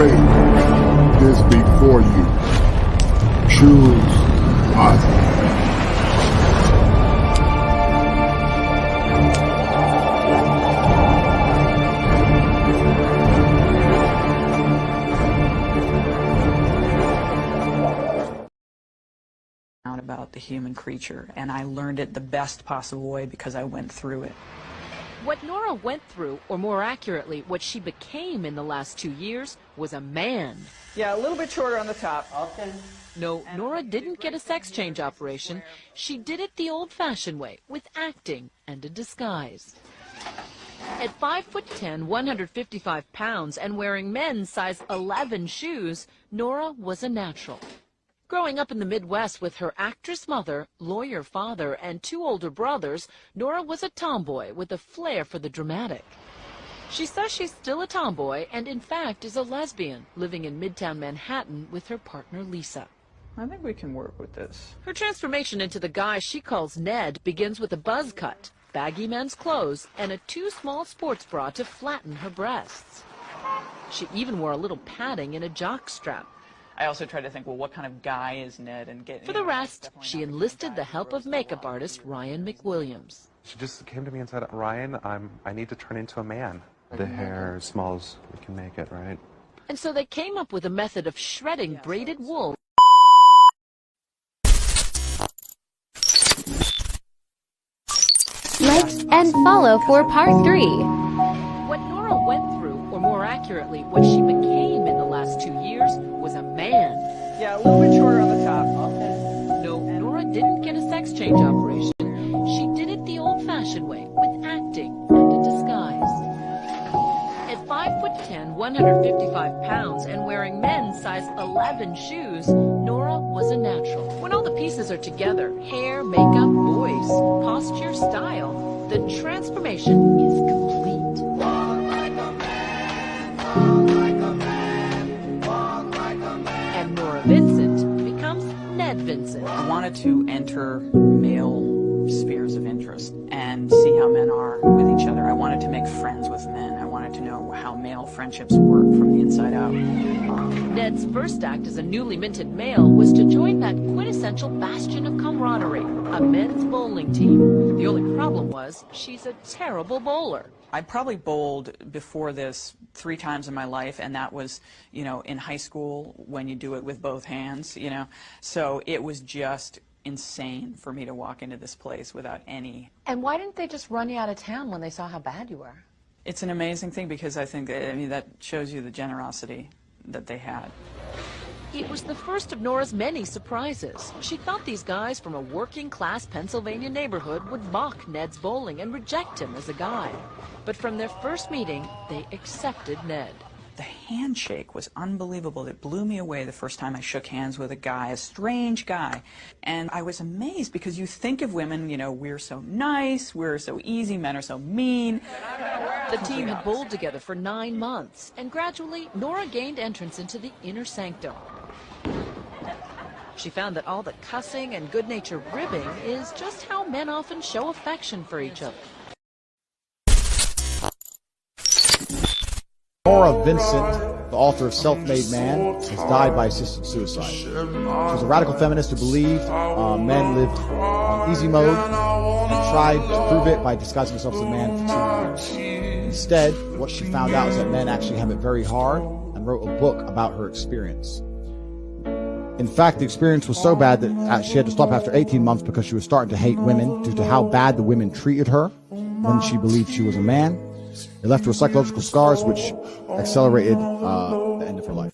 lay this before you. Choose wisely. About the human creature, and I learned it the best possible way because I went through it. What Nora went through, or more accurately, what she became in the last 2 years, was a man. Yeah, a little bit shorter on the top. Okay. No, Nora didn't get a sex change operation. She did it the old-fashioned way, with acting and a disguise. At 5'10", 155 pounds, and wearing men's size 11 shoes, Nora was a natural. Growing up in the Midwest with her actress mother, lawyer father, and 2 older brothers, Nora was a tomboy with a flair for the dramatic. She says she's still a tomboy and, in fact, is a lesbian, living in Midtown Manhattan with her partner, Lisa. I think we can work with this. Her transformation into the guy she calls Ned begins with a buzz cut, baggy men's clothes, and a too small sports bra to flatten her breasts. She even wore a little padding in a jock strap. I also try to think, well, what kind of guy is Ned? And For the rest, she enlisted the help of makeup artist Ryan McWilliams. She just came to me and said, Ryan, I need to turn into a man. The hair as small as we can make it, right? And so they came up with a method of shredding braided wool. Like and follow for part 3. What Nora went through, or more accurately, what she became in the last 2 years, was a man. Yeah, a little bit shorter on the top. Okay. No, Nora didn't get a sex change operation. She did it the old-fashioned way, with acting and a disguise. At 5'10", 155 pounds, and wearing men's size 11 shoes, Nora was a natural. When all the pieces are together, hair, makeup, voice, posture, style, the transformation is complete. And Nora Vincent becomes Ned Vincent. I wanted to enter male spheres of interest and see how men are with each other. I wanted to make friends with men. I wanted to know how male friendships work from the inside out. Ned's first act as a newly minted male was to join that quintessential bastion of camaraderie, a men's bowling team. The only problem was she's a terrible bowler. I probably bowled before this 3 times in my life, and that was, you know, in high school when you do it with both hands, you know. So it was just insane for me to walk into this place without any. And why didn't they just run you out of town when they saw how bad you were? It's an amazing thing because I think, I mean, that shows you the generosity that they had. It was the first of Nora's many surprises. She thought these guys from a working-class Pennsylvania neighborhood would mock Ned's bowling and reject him as a guy. But from their first meeting, they accepted Ned. The handshake was unbelievable. It blew me away the first time I shook hands with a guy, a strange guy. And I was amazed because you think of women, you know, we're so nice, we're so easy, men are so mean. The team had bowled together for 9 months, and gradually, Nora gained entrance into the inner sanctum. She found that all the cussing and good-natured ribbing is just how men often show affection for each other. Nora Vincent, the author of Self-Made Man, has died by assisted suicide. She was a radical feminist who believed men lived on easy mode and tried to prove it by disguising herself as a man for 2 years. Instead, what she found out is that men actually have it very hard, and wrote a book about her experience. In fact, the experience was so bad that she had to stop after 18 months because she was starting to hate women due to how bad the women treated her when she believed she was a man. It left her with psychological scars, which accelerated the end of her life.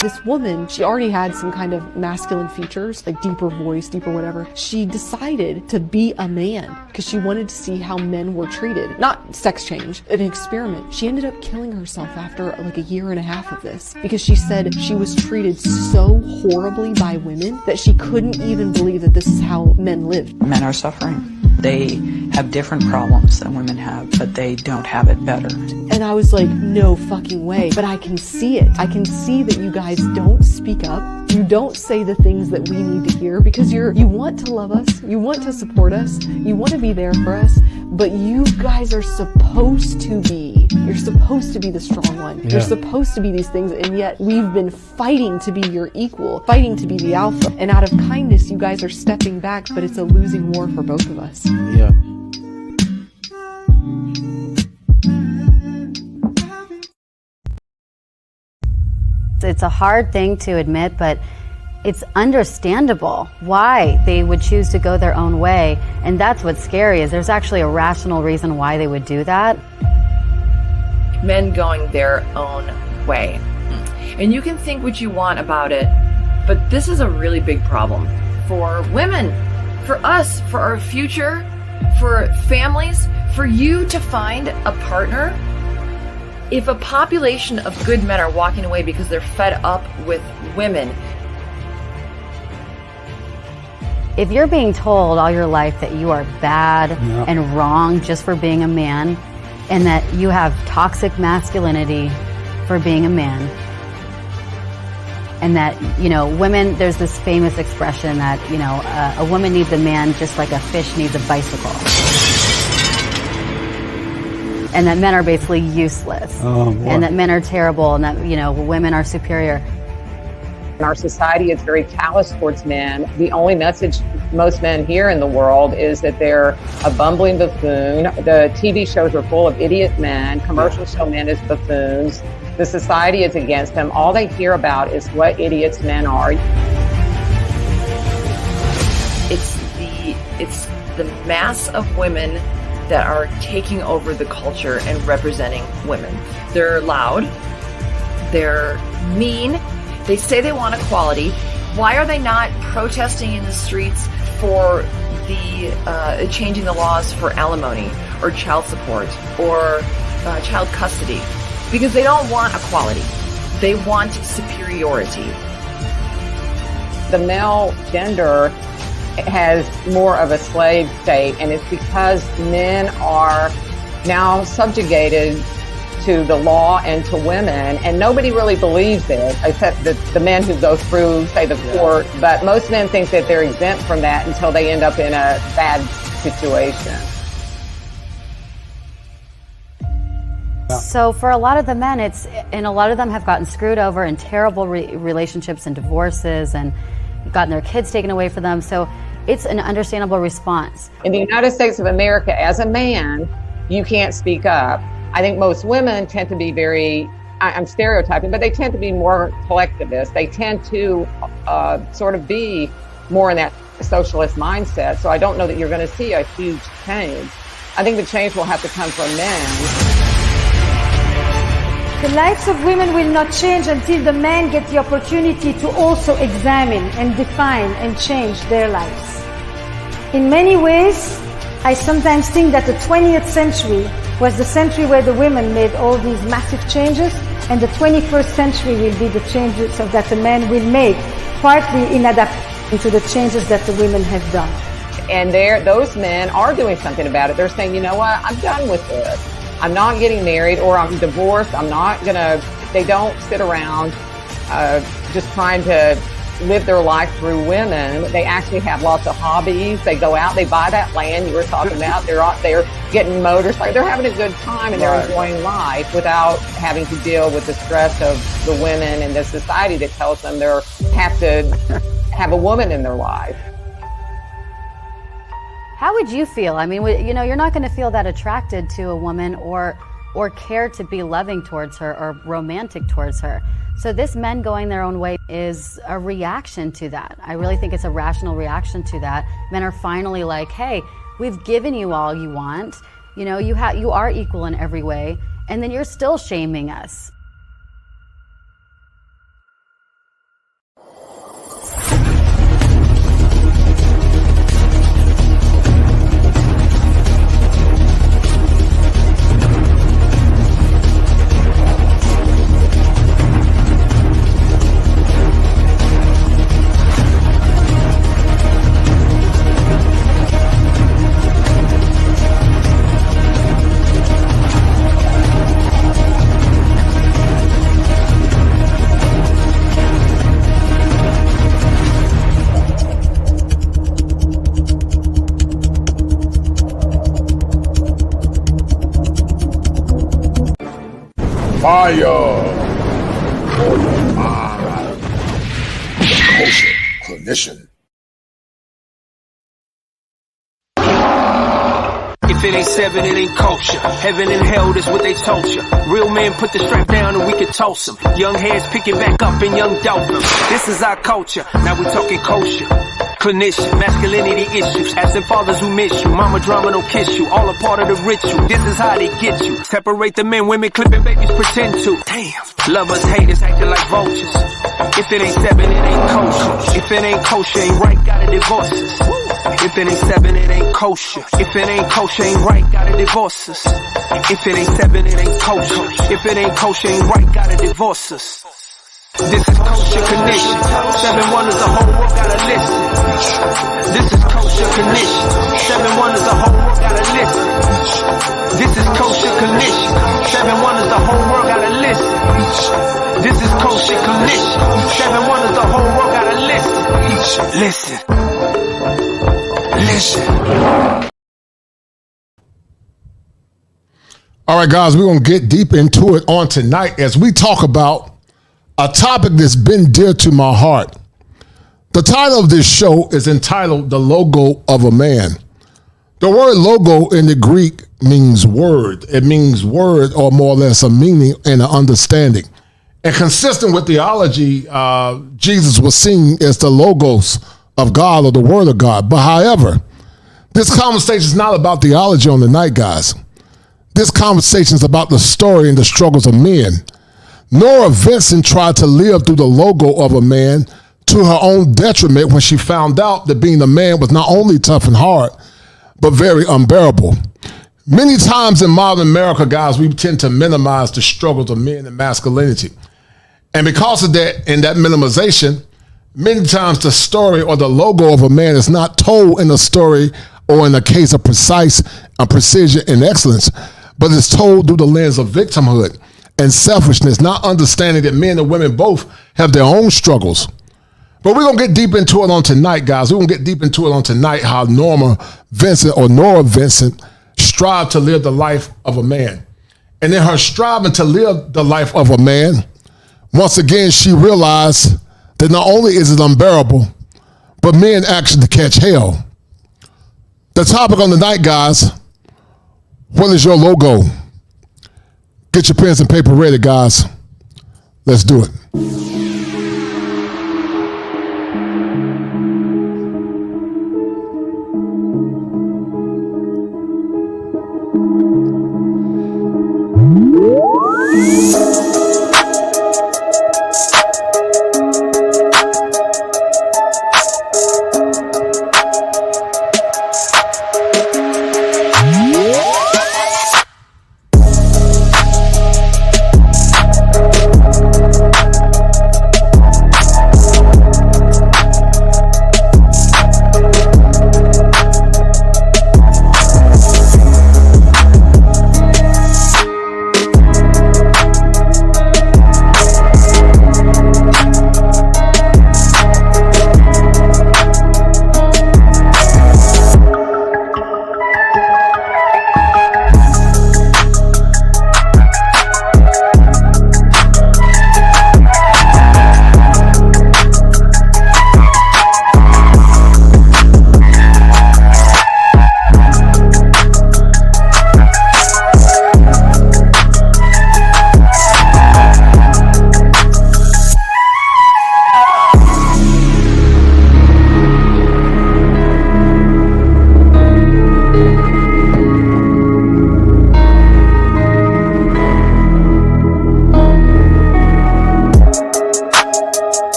This woman, she already had some kind of masculine features, like deeper voice, deeper whatever. She decided to be a man because she wanted to see how men were treated. Not sex change, an experiment. She ended up killing herself after like 1.5 years of this because she said she was treated so horribly by women that she couldn't even believe that this is how men lived. Men are suffering. They have different problems than women have, but they don't have it better. And I was like, no fucking way. But I can see it. I can see that you guys don't speak up. You don't say the things that we need to hear because you want to love us, you want to support us, you want to be there for us, but you guys are supposed to be. You're supposed to be the strong one. Yeah. You're supposed to be these things, and yet we've been fighting to be your equal, fighting to be the alpha. And out of kindness, you guys are stepping back, but it's a losing war for both of us. Yeah. It's a hard thing to admit, but it's understandable why they would choose to go their own way. And that's what's scary, is there's actually a rational reason why they would do that. Men going their own way. And you can think what you want about it, but this is a really big problem for women, for us, for our future, for families, for you to find a partner. If a population of good men are walking away because they're fed up with women. If you're being told all your life that you are bad and wrong just for being a man, and that you have toxic masculinity for being a man, and that, you know, women, there's this famous expression that, you know, a woman needs a man just like a fish needs a bicycle. And that men are basically useless. And that men are terrible, and that, you know, women are superior. Our society is very callous towards men. The only message most men hear in the world is that they're a bumbling buffoon. The TV shows are full of idiot men. Commercials show men as buffoons. The society is against them. All they hear about is what idiots men are. It's the mass of women that are taking over the culture and representing women. They're loud. They're mean. They say they want equality. Why are they not protesting in the streets for the changing the laws for alimony or child support or child custody? Because they don't want equality. They want superiority. The male gender has more of a slave state, and it's because men are now subjugated to the law and to women, and nobody really believes it except the men who go through, say, the court. But most men think that they're exempt from that until they end up in a bad situation. So for a lot of the men, and a lot of them have gotten screwed over in terrible relationships and divorces and gotten their kids taken away from them. So it's an understandable response. In the United States of America, as a man, you can't speak up. I think most women tend to be very, I'm stereotyping, but they tend to be more collectivist. They tend to sort of be more in that socialist mindset. So I don't know that you're going to see a huge change. I think the change will have to come from men. The lives of women will not change until the men get the opportunity to also examine and define and change their lives. In many ways, I sometimes think that the 20th century was the century where the women made all these massive changes, and the 21st century will be the changes that the men will make, partly in adapting to the changes that the women have done. And those men are doing something about it. They're saying, you know what, I'm done with this. I'm not getting married, or I'm divorced. They don't sit around just trying to live their life through women. They actually have lots of hobbies. They go out, they buy that land you were talking about. They're out there getting motorcycles. They're having a good time, and they're enjoying life without having to deal with the stress of the women and the society that tells them they have to have a woman in their life. How would you feel? I mean, you know, you're not going to feel that attracted to a woman or care to be loving towards her or romantic towards her. So this men going their own way is a reaction to that. I really think it's a rational reaction to that. Men are finally like, hey, we've given you all you want. You know, you are equal in every way, and then you're still shaming us. Fire for your mind. The Kosher Clinician. If it ain't seven, it ain't kosher. Heaven and hell, that's what they told you. Real men put the strap down and we can toss them. Young heads picking back up and young dope them. This is our culture. Now we talking kosher. Clinician, masculinity issues. Absent fathers who miss you. Mama drama don't kiss you. All a part of the ritual. This is how they get you. Separate the men, women clipping babies pretend to. Damn. Lovers, haters acting like vultures. If it ain't seven, it ain't kosher. If it ain't kosher, ain't right, gotta divorce us. If it ain't seven, it ain't kosher. If it ain't kosher, ain't right, gotta divorce us. If it ain't seven, it ain't kosher. If it ain't kosher, ain't right, gotta divorce us. This is kosher condition. 7 wonders, the whole world gotta listen. This is kosher condition. 7 wonders, the whole world gotta listen. This is kosher condition. 7 wonders, the whole world gotta listen. This is kosher condition. 7 wonders, the whole world gotta listen. Listen. Listen. All right, guys, we're going to get deep into it on tonight as we talk about a topic that's been dear to my heart. The title of this show is entitled The Logo of a Man. The word logo in the Greek means word. It means word, or more or less a meaning and an understanding. And consistent with theology, Jesus was seen as the logos of God or the word of God. But however, this conversation is not about theology on the night, guys. This conversation is about the story and the struggles of men. Nora Vincent tried to live through the logo of a man to her own detriment when she found out that being a man was not only tough and hard, but very unbearable. Many times in modern America, guys, we tend to minimize the struggles of men and masculinity. And because of that, and that minimization, many times the story or the logo of a man is not told in a story or in a case of precise and precision and excellence, but it's told through the lens of victimhood and selfishness, not understanding that men and women both have their own struggles. But we're going to get deep into it on tonight, guys. We're going to get deep into it on tonight, how Nora Vincent strived to live the life of a man. And in her striving to live the life of a man, once again, she realized that not only is it unbearable, but men actually catch hell. The topic on the night, guys, what is your logo? Get your pens and paper ready, guys. Let's do it.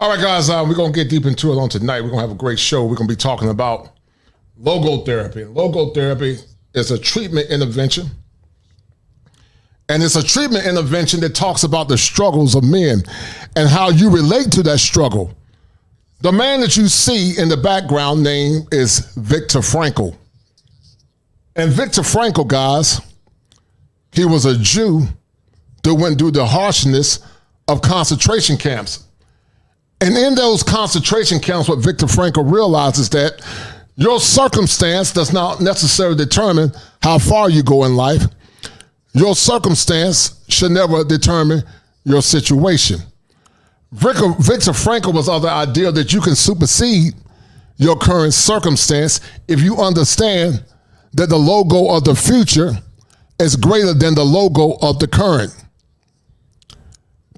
All right, guys, we're going to get deep into it on tonight. We're going to have a great show. We're going to be talking about logotherapy. Logotherapy is a treatment intervention. And it's a treatment intervention that talks about the struggles of men and how you relate to that struggle. The man that you see in the background name is Viktor Frankl. And Viktor Frankl, guys, he was a Jew that went through the harshness of concentration camps. And in those concentration camps, what Viktor Frankl realizes that your circumstance does not necessarily determine how far you go in life. Your circumstance should never determine your situation. Viktor Frankl was of the idea that you can supersede your current circumstance if you understand that the logo of the future is greater than the logo of the current.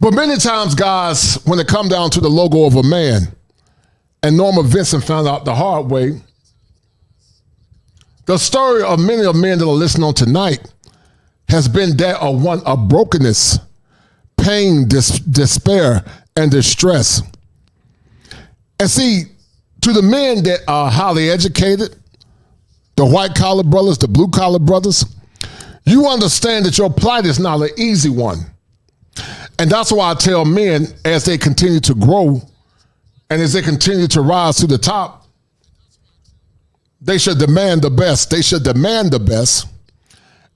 But many times, guys, when it comes down to the logo of a man, and Nora Vincent found out the hard way, the story of many of men that are listening on tonight has been that of one of brokenness, pain, despair, and distress. And see, to the men that are highly educated, the white-collar brothers, the blue-collar brothers, you understand that your plight is not an easy one. And that's why I tell men, as they continue to grow and as they continue to rise to the top, they should demand the best. They should demand the best.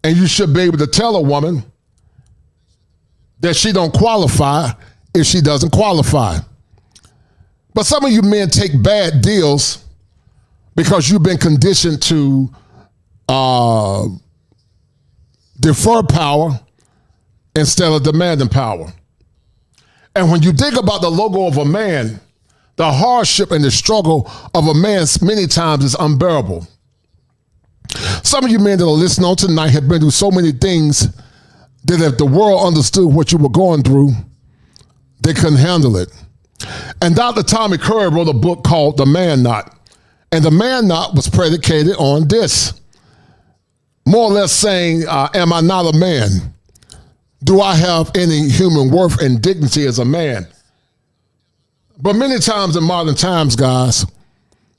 And you should be able to tell a woman that she don't qualify if she doesn't qualify. But some of you men take bad deals because you've been conditioned to defer power instead of demanding power. And when you think about the logo of a man, the hardship and the struggle of a man many times is unbearable. Some of you men that are listening on tonight have been through so many things that if the world understood what you were going through, they couldn't handle it. And Dr. Tommy Curry wrote a book called The Man Knot. And The Man Knot was predicated on this. More or less saying, am I not a man? Do I have any human worth and dignity as a man? But many times in modern times, guys,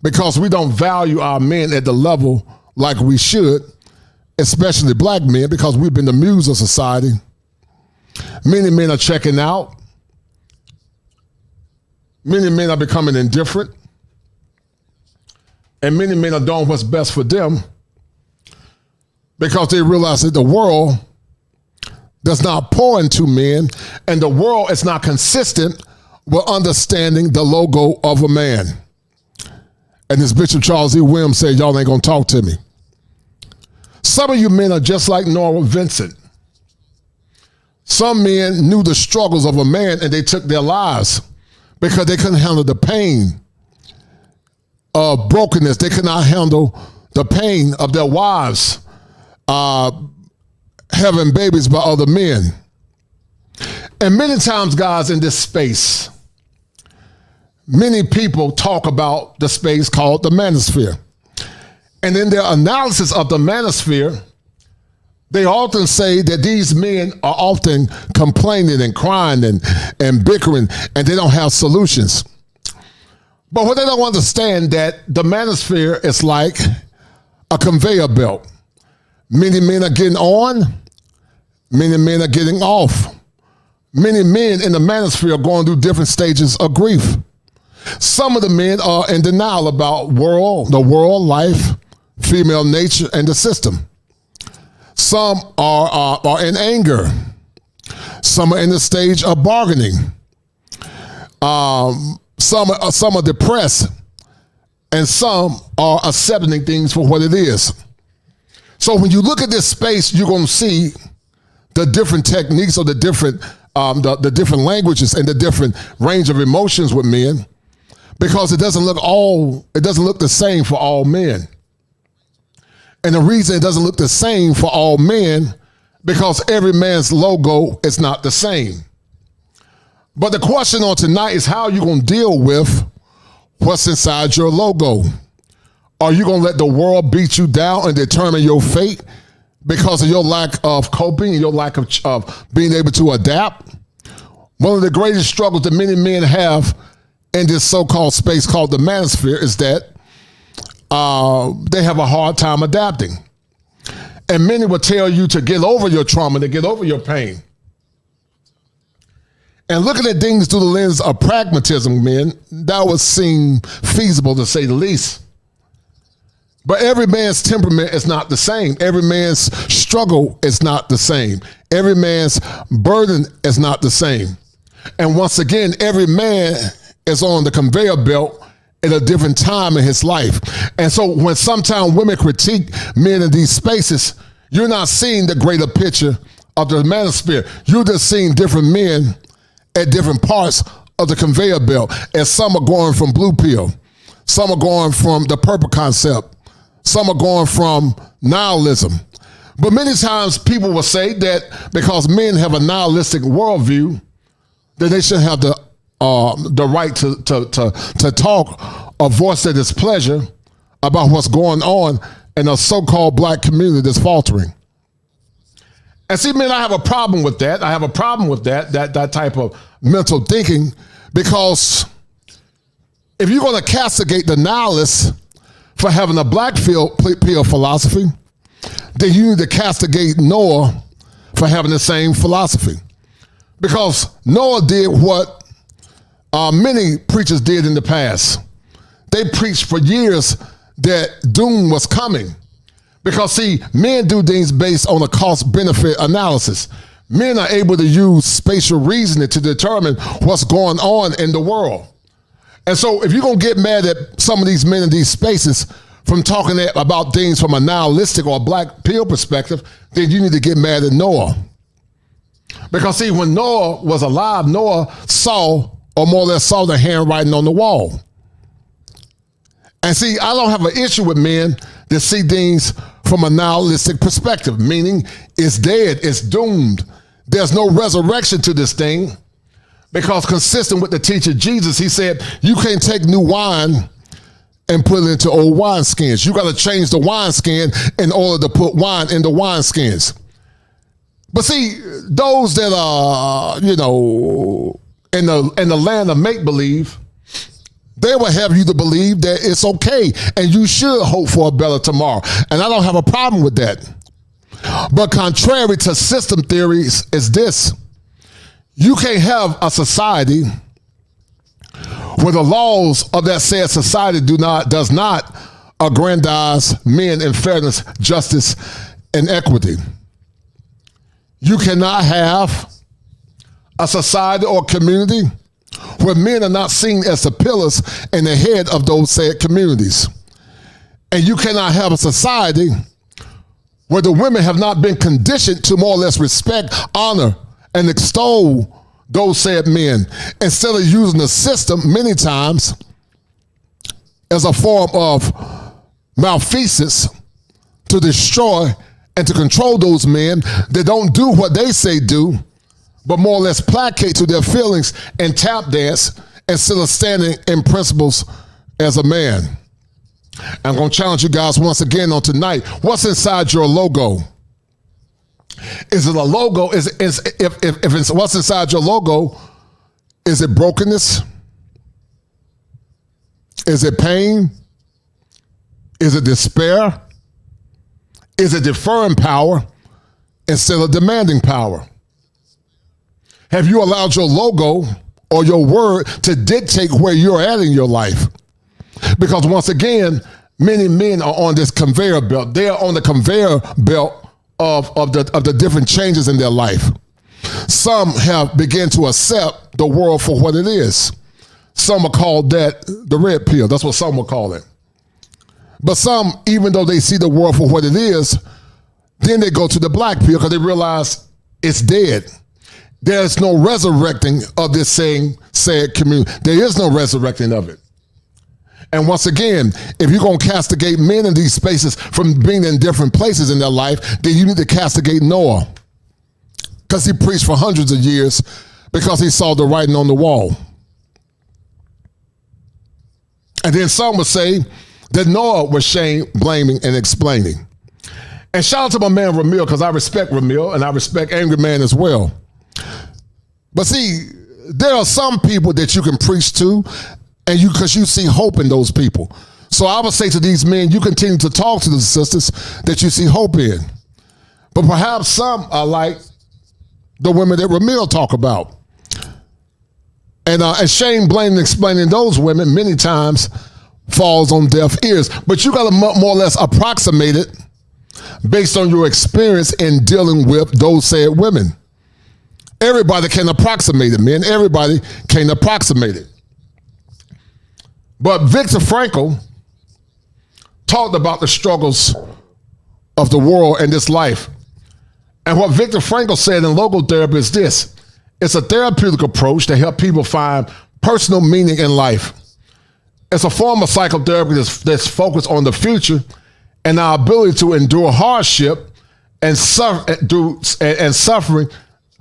because we don't value our men at the level like we should, especially black men, because we've been the muse of society, many men are checking out. Many men are becoming indifferent. And many men are doing what's best for them because they realize that the world does not pour into men, and the world is not consistent with understanding the logo of a man. And this Bishop Charles E. Williams said, y'all ain't gonna talk to me. Some of you men are just like Nora Vincent. Some men knew the struggles of a man and they took their lives because they couldn't handle the pain of brokenness. They could not handle the pain of their wives having babies by other men. And many times, guys, in this space, many people talk about the space called the manosphere. And in their analysis of the manosphere, they often say that these men are often complaining and crying and bickering, and they don't have solutions. But what they don't understand that the manosphere is like a conveyor belt. Many men are getting on, many men are getting off. Many men in the manosphere are going through different stages of grief. Some of the men are in denial about the world, life, female nature, and the system. Some are in anger. Some are in the stage of bargaining. Some are depressed. And some are accepting things for what it is. So when you look at this space, you're going to see the different techniques or the different languages and the different range of emotions with men, because it doesn't look the same for all men. And the reason it doesn't look the same for all men, because every man's logo is not the same. But the question on tonight is how you're going to deal with what's inside your logo. Are you going to let the world beat you down and determine your fate because of your lack of coping and your lack of being able to adapt? One of the greatest struggles that many men have in this so-called space called the manosphere is that they have a hard time adapting. And many will tell you to get over your trauma, to get over your pain. And looking at things through the lens of pragmatism, men, that would seem feasible to say the least. But every man's temperament is not the same. Every man's struggle is not the same. Every man's burden is not the same. And once again, every man is on the conveyor belt at a different time in his life. And so when sometimes women critique men in these spaces, you're not seeing the greater picture of the manosphere. You're just seeing different men at different parts of the conveyor belt. And some are going from blue pill. Some are going from the purple concept. Some are going from nihilism. But many times people will say that because men have a nihilistic worldview, that they should have the right to talk or voice their displeasure about what's going on in a so-called black community that's faltering. And see, man, I have a problem with that. I have a problem with that type of mental thinking, because if you're going to castigate the nihilists for having a black pill philosophy, then you need to castigate Noah for having the same philosophy. Because Noah did what many preachers did in the past. They preached for years that doom was coming. Because, see, men do things based on a cost-benefit analysis. Men are able to use spatial reasoning to determine what's going on in the world. And so if you're going to get mad at some of these men in these spaces from talking about things from a nihilistic or a black pill perspective, then you need to get mad at Noah. Because, see, when Noah was alive, Noah saw, or more or less saw, the handwriting on the wall. And see, I don't have an issue with men that see things from a nihilistic perspective, meaning it's dead, it's doomed. There's no resurrection to this thing, because consistent with the teacher Jesus, he said, you can't take new wine and put it into old wineskins. You got to change the wineskin in order to put wine in the wineskins. But see, those that are, in the land of make-believe, they will have you to believe that it's okay and you should hope for a better tomorrow. And I don't have a problem with that. But contrary to system theories is this: you can't have a society where the laws of that said society does not aggrandize men in fairness, justice, and equity. You cannot have a society or community where men are not seen as the pillars and the head of those said communities. And you cannot have a society where the women have not been conditioned to more or less respect, honor, and extol those said men, instead of using the system many times as a form of malfeasance to destroy and to control those men that don't do what they say do, but more or less placate to their feelings and tap dance instead of standing in principles as a man. I'm going to challenge you guys once again on tonight. What's inside your logo? Is it a logo? If it's what's inside your logo, is it brokenness? Is it pain? Is it despair? Is it deferring power instead of demanding power? Have you allowed your logo or your word to dictate where you're at in your life? Because once again, many men are on this conveyor belt. They are on the conveyor belt of the different changes in their life. Some have begun to accept the world for what it is. Some will call that the red pill. That's what some will call it. But some, even though they see the world for what it is, then they go to the black pill because they realize it's dead. There's no resurrecting of this said community. There is no resurrecting of it. And once again, if you're going to castigate men in these spaces from being in different places in their life, then you need to castigate Noah, because he preached for hundreds of years because he saw the writing on the wall. And then some would say that Noah was blaming and explaining. And shout out to my man Ramil, because I respect Ramil and I respect Angry Man as well. But see, there are some people that you can preach to and because you see hope in those people. So I would say to these men, you continue to talk to the sisters that you see hope in. But perhaps some are like the women that Ramil talk about. And Shane Blaine explaining those women many times falls on deaf ears. But you got to more or less approximate it based on your experience in dealing with those said women. Everybody can approximate it, man. Everybody can approximate it. But Viktor Frankl talked about the struggles of the world and this life. And what Viktor Frankl said in Logotherapy is this: it's a therapeutic approach to help people find personal meaning in life. It's a form of psychotherapy that's focused on the future and our ability to endure hardship and suffering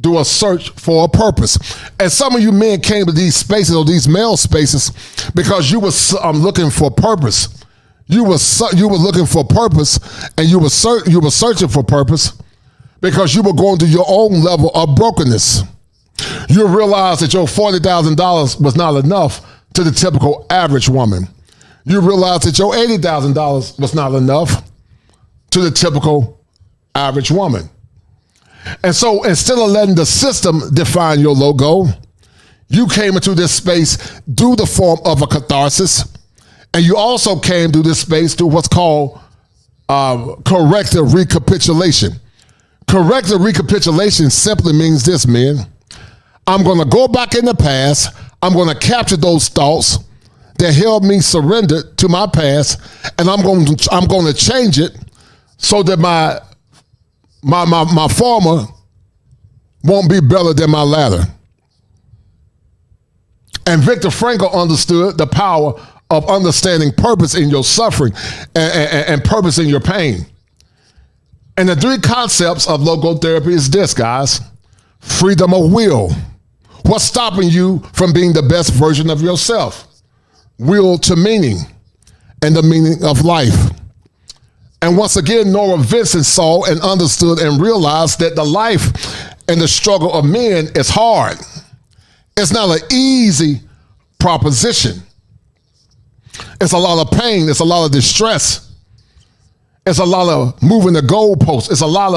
through a search for a purpose. And some of you men came to these spaces, or these male spaces, because you were looking for purpose. You were looking for purpose, and you were searching for purpose because you were going through your own level of brokenness. You realized that your $40,000 was not enough to the typical average woman. You realized that your $80,000 was not enough to the typical average woman. And so instead of letting the system define your logo, you came into this space through the form of a catharsis. And you also came to this space through what's called corrective recapitulation. Corrective recapitulation simply means this, men. I'm going to go back in the past. I'm going to capture those thoughts that held me surrendered to my past, and I'm going to change it so that my former won't be better than my latter. And Viktor Frankl understood the power of understanding purpose in your suffering and purpose in your pain. And the three concepts of logotherapy is this, guys: freedom of will. What's stopping you from being the best version of yourself? Will to meaning, and the meaning of life. And once again, Nora Vincent saw and understood and realized that the life and the struggle of men is hard. It's not an easy proposition. It's a lot of pain. It's a lot of distress. It's a lot of moving the goalposts. It's a lot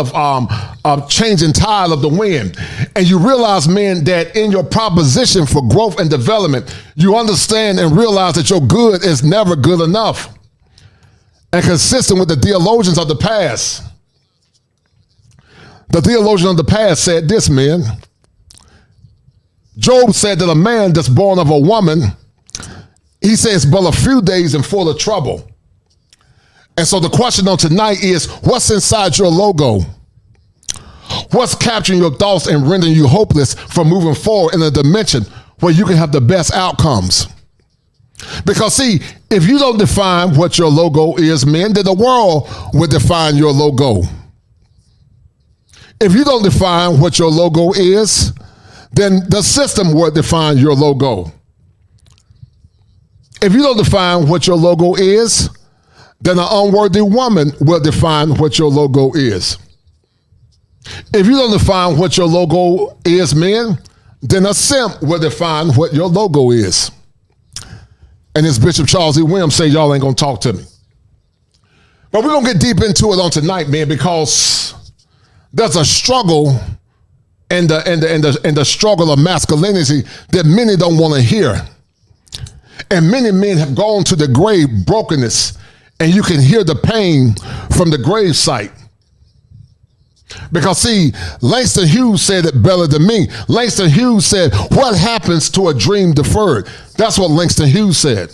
of changing tide of the wind. And you realize, men, that in your proposition for growth and development, you understand and realize that your good is never good enough. And consistent with the theologians of the past. The theologian of the past said this, men. Job said that a man that's born of a woman, he says, but a few days and full of trouble. And so the question on tonight is, what's inside your logo? What's capturing your thoughts and rendering you hopeless from moving forward in a dimension where you can have the best outcomes? Because see, if you don't define what your logo is, men, then the world will define your logo. If you don't define what your logo is, then the system will define your logo. If you don't define what your logo is, then an unworthy woman will define what your logo is. If you don't define what your logo is, men, then a simp will define what your logo is. And as Bishop Charles E. Williams say, y'all ain't gonna talk to me. But we're gonna get deep into it on tonight, man, because there's a struggle in the struggle of masculinity that many don't want to hear. And many men have gone to the grave brokenness, and you can hear the pain from the grave site. Because see, Langston Hughes said it better than me. Langston Hughes said, what happens to a dream deferred? That's what Langston Hughes said.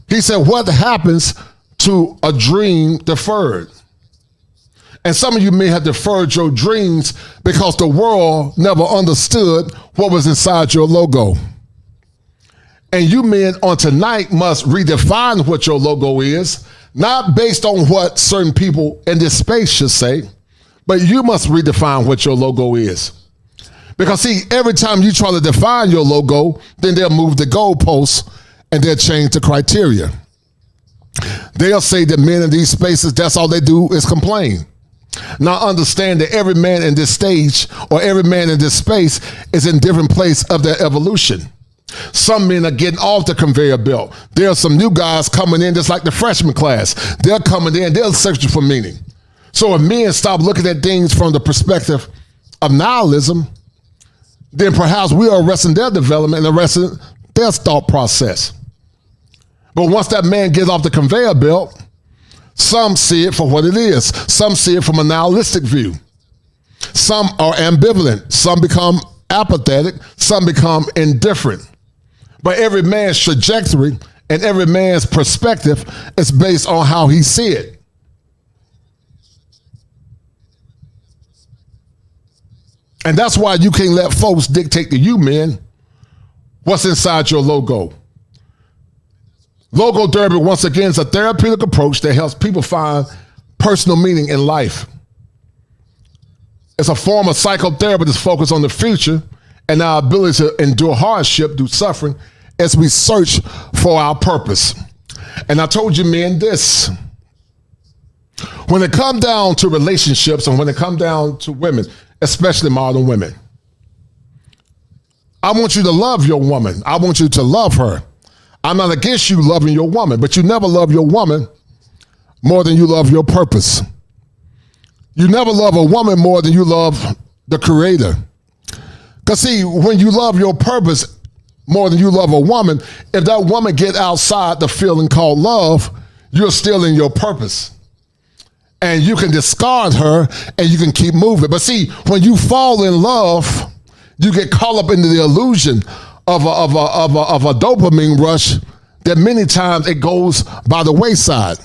He said, what happens to a dream deferred? And some of you may have deferred your dreams because the world never understood what was inside your logo. And you men on tonight must redefine what your logo is, not based on what certain people in this space should say, but you must redefine what your logo is. Because see, every time you try to define your logo, then they'll move the goalposts and they'll change the criteria. They'll say that men in these spaces, that's all they do is complain. Now understand that every man in this stage or every man in this space is in different place of their evolution. Some men are getting off the conveyor belt. There are some new guys coming in just like the freshman class. They're coming in, they're searching for meaning. So if men stop looking at things from the perspective of nihilism, then perhaps we are arresting their development and arresting their thought process. But once that man gets off the conveyor belt, some see it for what it is. Some see it from a nihilistic view. Some are ambivalent. Some become apathetic. Some become indifferent. But every man's trajectory and every man's perspective is based on how he sees it. And that's why you can't let folks dictate to you, men, what's inside your logo. Logotherapy, once again, is a therapeutic approach that helps people find personal meaning in life. It's a form of psychotherapy that's focused on the future and our ability to endure hardship through suffering as we search for our purpose. And I told you, men, this. When it comes down to relationships and when it comes down to women, especially modern women, I want you to love your woman. I want you to love her. I'm not against you loving your woman, but you never love your woman more than you love your purpose. You never love a woman more than you love the Creator. Because see, when you love your purpose more than you love a woman, if that woman get outside the feeling called love, you're still in your purpose. And you can discard her and you can keep moving. But see, when you fall in love, you get caught up into the illusion of a dopamine rush that many times it goes by the wayside.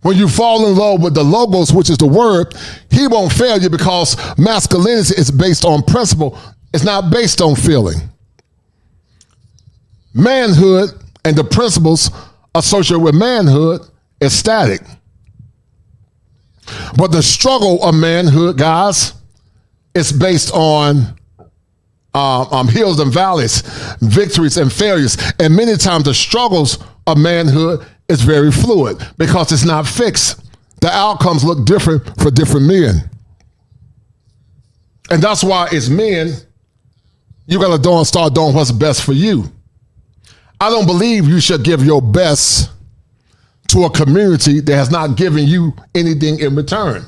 When you fall in love with the logos, which is the word, he won't fail you because masculinity is based on principle. It's not based on feeling. Manhood and the principles associated with manhood is static. But the struggle of manhood, guys, is based on hills and valleys, victories and failures. And many times the struggles of manhood is very fluid because it's not fixed. The outcomes look different for different men. And that's why as men, you got to start doing what's best for you. I don't believe you should give your best to a community that has not given you anything in return.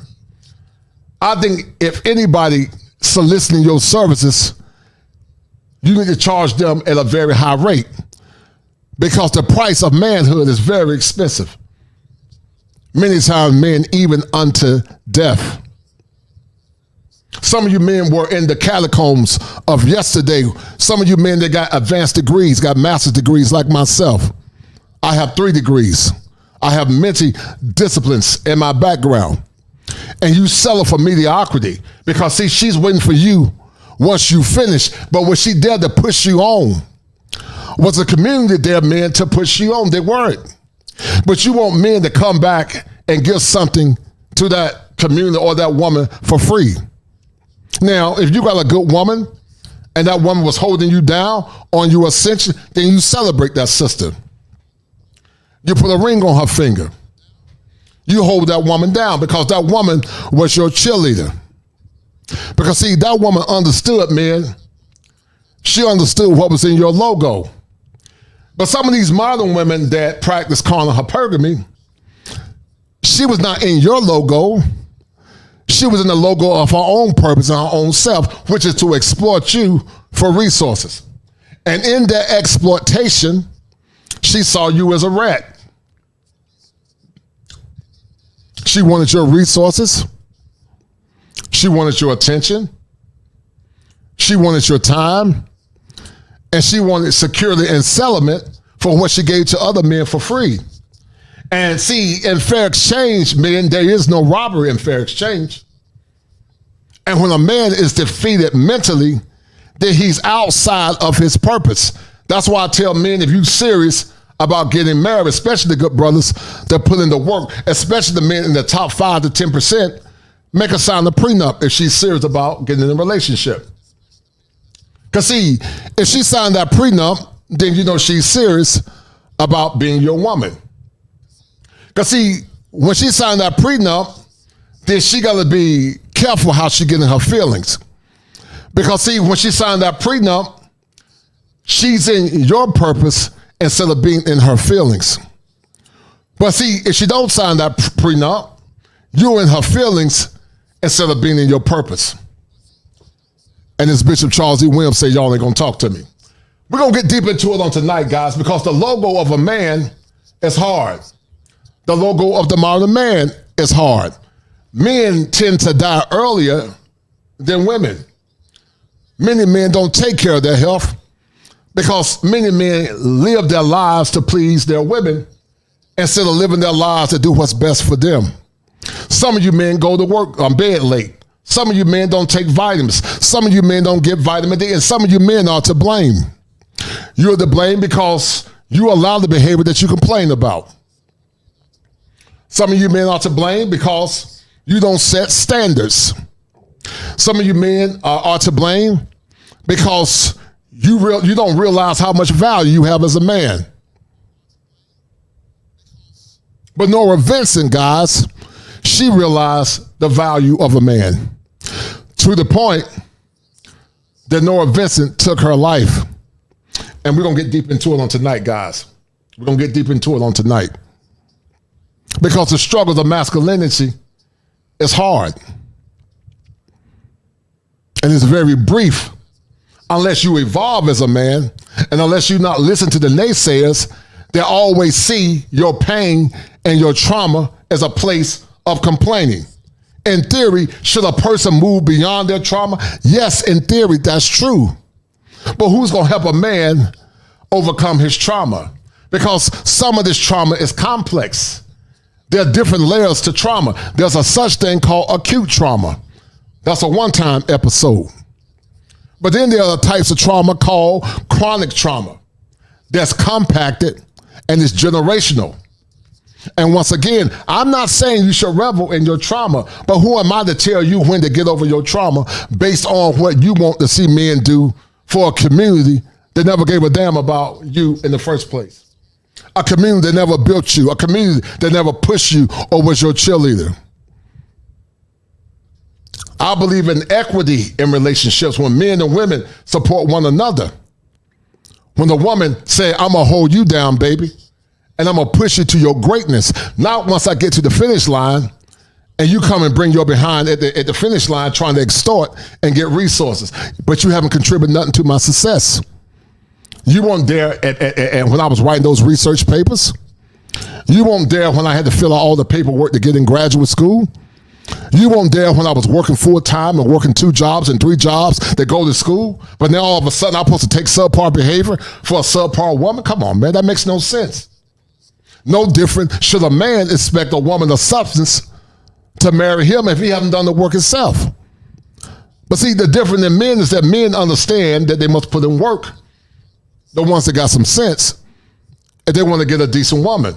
I think if anybody soliciting your services, you need to charge them at a very high rate because the price of manhood is very expensive. Many times men even unto death. Some of you men were in the catacombs of yesterday. Some of you men that got advanced degrees, got master's degrees like myself. I have 3 degrees. I have many disciplines in my background. And you settle for mediocrity because see, she's waiting for you once you finish, but was she there to push you on? Was the community there, men, to push you on? They weren't. But you want men to come back and give something to that community or that woman for free. Now, if you got a good woman and that woman was holding you down on your ascension, then you celebrate that sister. You put a ring on her finger. You hold that woman down because that woman was your cheerleader. Because see, that woman understood, man. She understood what was in your logo. But some of these modern women that practice carnal hypergamy, she was not in your logo. She was in the logo of her own purpose and her own self, which is to exploit you for resources. And in that exploitation, she saw you as a rat. She wanted your resources. She wanted your attention. She wanted your time. And she wanted security and settlement for what she gave to other men for free. And see, in fair exchange, men, there is no robbery in fair exchange. And when a man is defeated mentally, then he's outside of his purpose. That's why I tell men, if you're serious about getting married, especially the good brothers that put in the work, especially the men in the top 5 to 10%, make her sign a prenup if she's serious about getting in a relationship. Because see, if she signed that prenup, then you know she's serious about being your woman. Because see, when she signed that prenup, then she got to be careful how she getting her feelings. Because see, when she signed that prenup, She's in your purpose instead of being in her feelings. But see, if she don't sign that prenup, you're in her feelings instead of being in your purpose. And as Bishop Charles E. Williams said, y'all ain't gonna talk to me. We're gonna get deep into it on tonight, guys, because the logo of a man is hard. The logo of the modern man is hard. Men tend to die earlier than women. Many men don't take care of their health because many men live their lives to please their women instead of living their lives to do what's best for them. Some of you men go to work on bed late. Some of you men don't take vitamins. Some of you men don't get vitamin D, and some of you men are to blame. You're to blame because you allow the behavior that you complain about. Some of you men are to blame because you don't set standards. Some of you men are to blame because you don't realize how much value you have as a man. But Nora Vincent, guys, she realized the value of a man to the point that Nora Vincent took her life. And we're going to get deep into it on tonight, guys. We're going to get deep into it on tonight. Because the struggles of masculinity is hard. And it's very brief unless you evolve as a man and unless you not listen to the naysayers that always see your pain and your trauma as a place of complaining. In theory, should a person move beyond their trauma? Yes, in theory, that's true. But who's going to help a man overcome his trauma? Because some of this trauma is complex. There are different layers to trauma. There's a such thing called acute trauma. That's a one-time episode. But then there are types of trauma called chronic trauma. That's compacted and it's generational. And once again, I'm not saying you should revel in your trauma, but who am I to tell you when to get over your trauma based on what you want to see men do for a community that never gave a damn about you in the first place? A community that never built you, a community that never pushed you or was your cheerleader. I believe in equity in relationships when men and women support one another. When the woman say, I'm gonna hold you down, baby, and I'm gonna push you to your greatness. Not once I get to the finish line and you come and bring your behind at the finish line trying to extort and get resources, but you haven't contributed nothing to my success. You weren't there and when I was writing those research papers. You weren't there when I had to fill out all the paperwork to get in graduate school. You weren't there when I was working full-time and working 2 jobs and 3 jobs that go to school, but now all of a sudden I'm supposed to take subpar behavior for a subpar woman? Come on, man, that makes no sense. No different should a man expect a woman of substance to marry him if he hasn't done the work himself. But see, the difference in men is that men understand that they must put in work. The ones that got some sense, if they want to get a decent woman.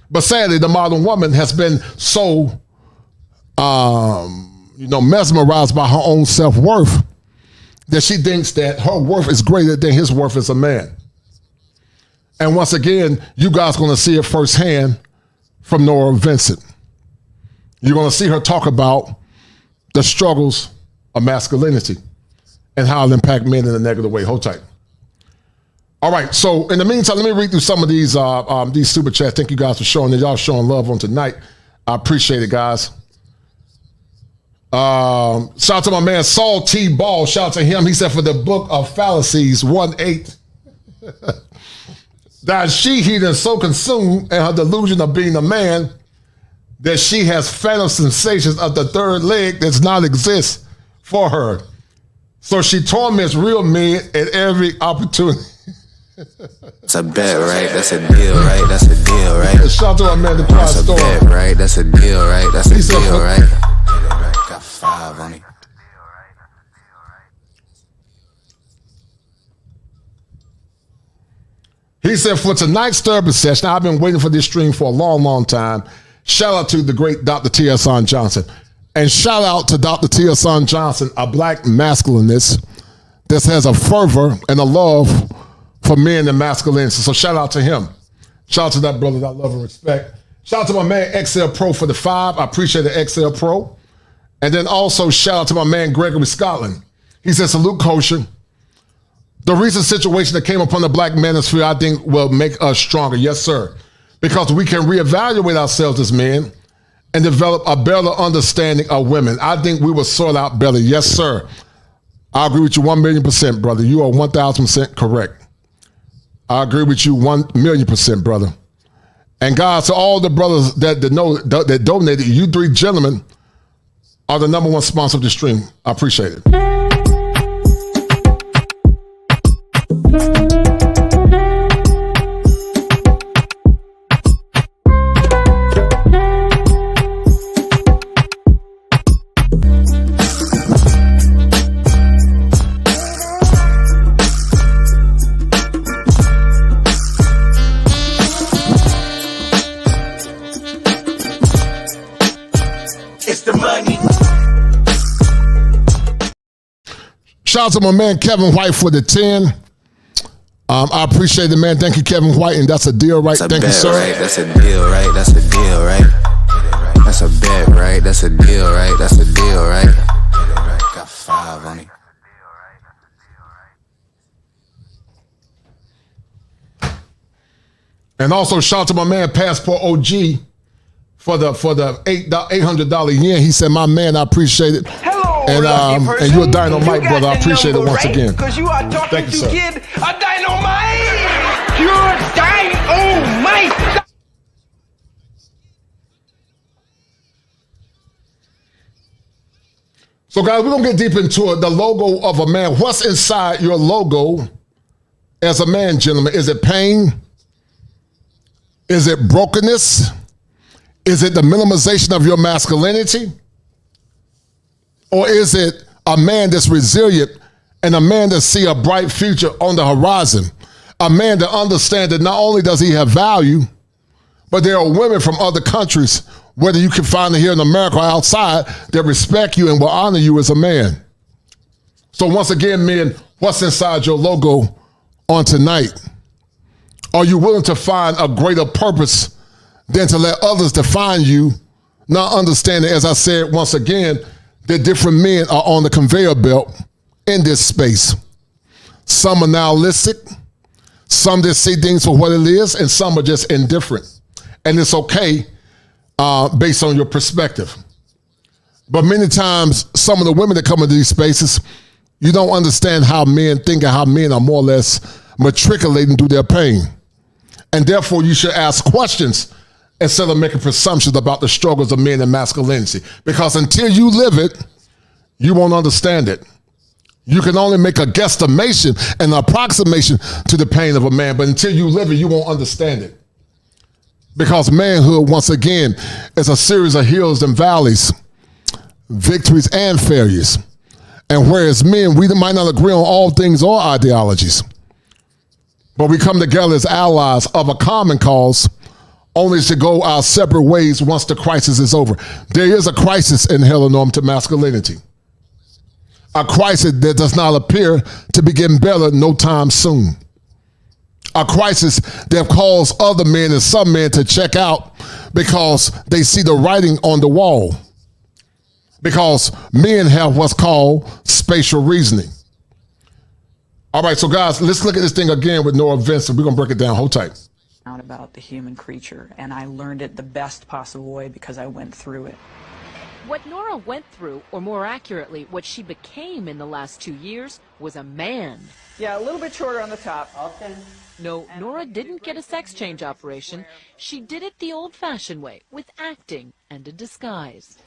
But sadly, the modern woman has been so, mesmerized by her own self-worth that she thinks that her worth is greater than his worth as a man. And once again, you guys are going to see it firsthand from Nora Vincent. You're going to see her talk about the struggles of masculinity and how it impacts men in a negative way. Hold tight. All right, so in the meantime, let me read through some of these super chats. Thank you guys for showing it. Y'all showing love on tonight. I appreciate it, guys. Shout out to my man Saul T. Ball. Shout out to him. He said for the book of fallacies 1:8. That she is so consumed in her delusion of being a man that she has phantom sensations of the third leg that does not exist for her. So she torments real men at every opportunity. That's a bet, right? That's a deal, right? That's a deal, right? Shout out to my man, the Pride Store. That's a bet, right? That's a deal, right? That's a deal, right? Got 5 on it. He said, for tonight's therapy session, I've been waiting for this stream for a long, long time. Shout out to the great Dr. T.S. Johnson. And shout out to Dr. T.S. Johnson, a black masculinist that has a fervor and a love for men and masculinity. So shout out to him. Shout out to that brother that I love and respect. Shout out to my man XL Pro for the 5. I appreciate the XL Pro. And then also shout out to my man Gregory Scotland. He said, salute kosher. The recent situation that came upon the black manosphere, I think, will make us stronger. Yes, sir. Because we can reevaluate ourselves as men and develop a better understanding of women. I think we will sort out better. Yes, sir. I agree with you 1,000,000%, brother. You are 1,000% correct. I agree with you 1,000,000%, brother. And God, to all the brothers that donated, you three gentlemen are the #1 sponsor of the stream. I appreciate it. Shout out to my man Kevin White for the 10. I appreciate it, man. Thank you, Kevin White, and that's a deal, right? Thank you, sir. Right? That's a deal, right? That's a deal, right? That's a bet, right? That's a deal, right? That's a deal, right? Got 5 on it. And also shout out to my man Passport OG for the $800 yen. He said, "My man, I appreciate it." And you're a dynamite, brother. I appreciate it once again. Because you are talking Thank you, to sir. kid a dynamite. You're dynamite. So, guys, we're going to get deep into it. The logo of a man. What's inside your logo as a man, gentlemen? Is it pain? Is it brokenness? Is it the minimization of your masculinity? Or is it a man that's resilient and a man that see a bright future on the horizon? A man that understands that not only does he have value, but there are women from other countries, whether you can find it here in America or outside, that respect you and will honor you as a man. So once again, men, what's inside your logo on tonight? Are you willing to find a greater purpose than to let others define you, not understanding, as I said once again, that different men are on the conveyor belt in this space. Some are nihilistic, some that see things for what it is, and some are just indifferent. And it's okay based on your perspective. But many times, some of the women that come into these spaces, you don't understand how men think and how men are more or less matriculating through their pain. And therefore, you should ask questions instead of making presumptions about the struggles of men and masculinity. Because until you live it, you won't understand it. You can only make a guesstimation and an approximation to the pain of a man, but until you live it, you won't understand it. Because manhood, once again, is a series of hills and valleys, victories and failures. And whereas men, we might not agree on all things or ideologies, but we come together as allies of a common cause, only to go our separate ways once the crisis is over. There is a crisis in heteronormative masculinity. A crisis that does not appear to be getting better no time soon. A crisis that caused other men and some men to check out because they see the writing on the wall. Because men have what's called spatial reasoning. All right, so guys, let's look at this thing again with Nora Vincent. We're going to break it down. Hold tight. About the human creature, and I learned it the best possible way because I went through it. What Nora went through, or more accurately, what she became in the last 2 years, was a man. Yeah, a little bit shorter on the top. Okay. No, Nora didn't get a sex change operation. She did it the old-fashioned way, with acting and a disguise.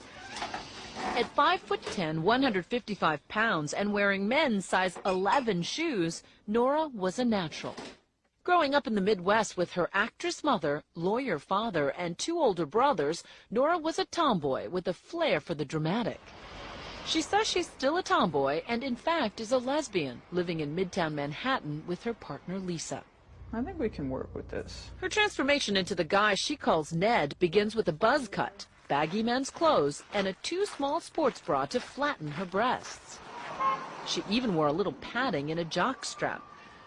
At 5'10", 155 pounds, and wearing men's size 11 shoes, Nora was a natural. Growing up in the Midwest with her actress mother, lawyer father, and 2 older brothers, Nora was a tomboy with a flair for the dramatic. She says she's still a tomboy and, in fact, is a lesbian, living in Midtown Manhattan with her partner, Lisa. I think we can work with this. Her transformation into the guy she calls Ned begins with a buzz cut, baggy men's clothes, and a too small sports bra to flatten her breasts. She even wore a little padding in a jock strap.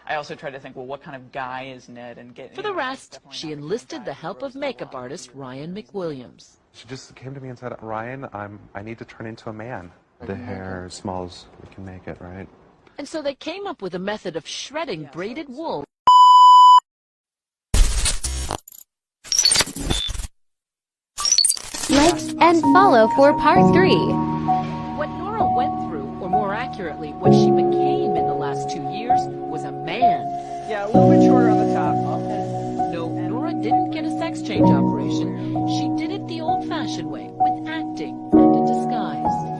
I also tried to think, well, what kind of guy is Ned? And For the rest, she enlisted the help of makeup artist Ryan McWilliams. She just came to me and said, "Ryan, I need to turn into a man. The hair, smalls, we can make it, right?" And so they came up with a method of shredding braided wool. Like and follow for part 3. What Nora went through, or more accurately, what she became in the last 2 years, was a man. Yeah, a little bit shorter on the top. No, Nora didn't get a sex change operation. She did it the old-fashioned way, with acting and a disguise.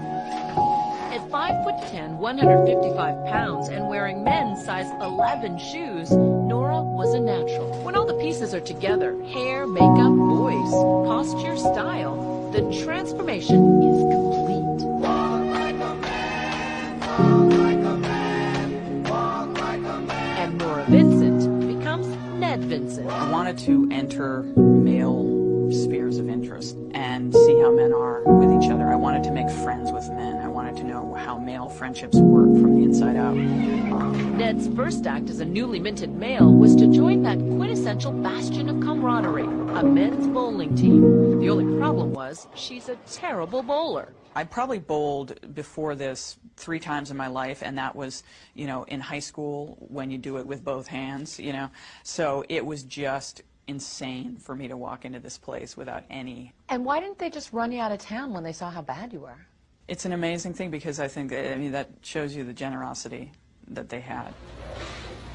At 5'10", 155 pounds, and wearing men's size 11 shoes, Nora was a natural. When all the pieces are together, hair, makeup, voice, posture, style, the transformation is complete. And Nora Vincent becomes Ned Vincent. I wanted to enter male spheres of interest and see how men are with each other. I wanted to make friends with men. I wanted to know how male friendships work from the inside out. Ned's first act as a newly minted male was to join that quintessential bastion of camaraderie, a men's bowling team. The only problem was she's a terrible bowler. I probably bowled before this 3 times in my life, and that was, you know, in high school when you do it with both hands, you know. So it was just insane for me to walk into this place without any. And why didn't they just run you out of town when they saw how bad you were? It's an amazing thing because I think, I mean, that shows you the generosity that they had.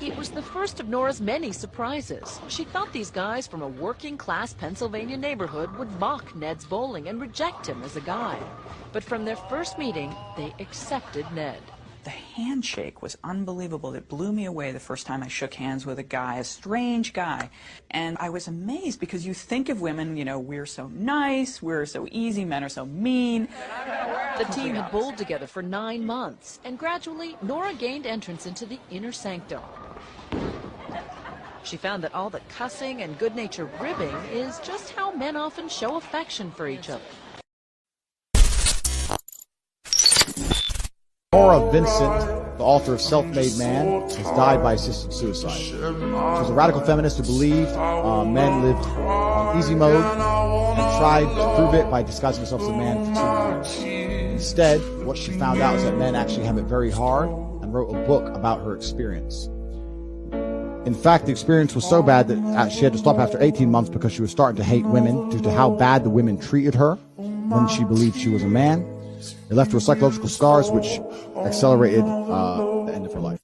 It was the first of Nora's many surprises. She thought these guys from a working-class Pennsylvania neighborhood would mock Ned's bowling and reject him as a guy. But from their first meeting, they accepted Ned. The handshake was unbelievable. It blew me away the first time I shook hands with a guy, a strange guy. And I was amazed because you think of women, you know, we're so nice, we're so easy, men are so mean. The team had bowled together for 9 months, and gradually, Nora gained entrance into the inner sanctum. She found that all the cussing and good-natured ribbing is just how men often show affection for each other. Nora Vincent, the author of Self-Made Man, has died by assisted suicide. She was a radical feminist who believed men lived on easy mode and tried to prove it by disguising herself as a man for 2 years. Instead, what she found out is that men actually have it very hard, and wrote a book about her experience. In fact, the experience was so bad that she had to stop after 18 months because she was starting to hate women due to how bad the women treated her when she believed she was a man. It left her with psychological scars, which accelerated the end of her life.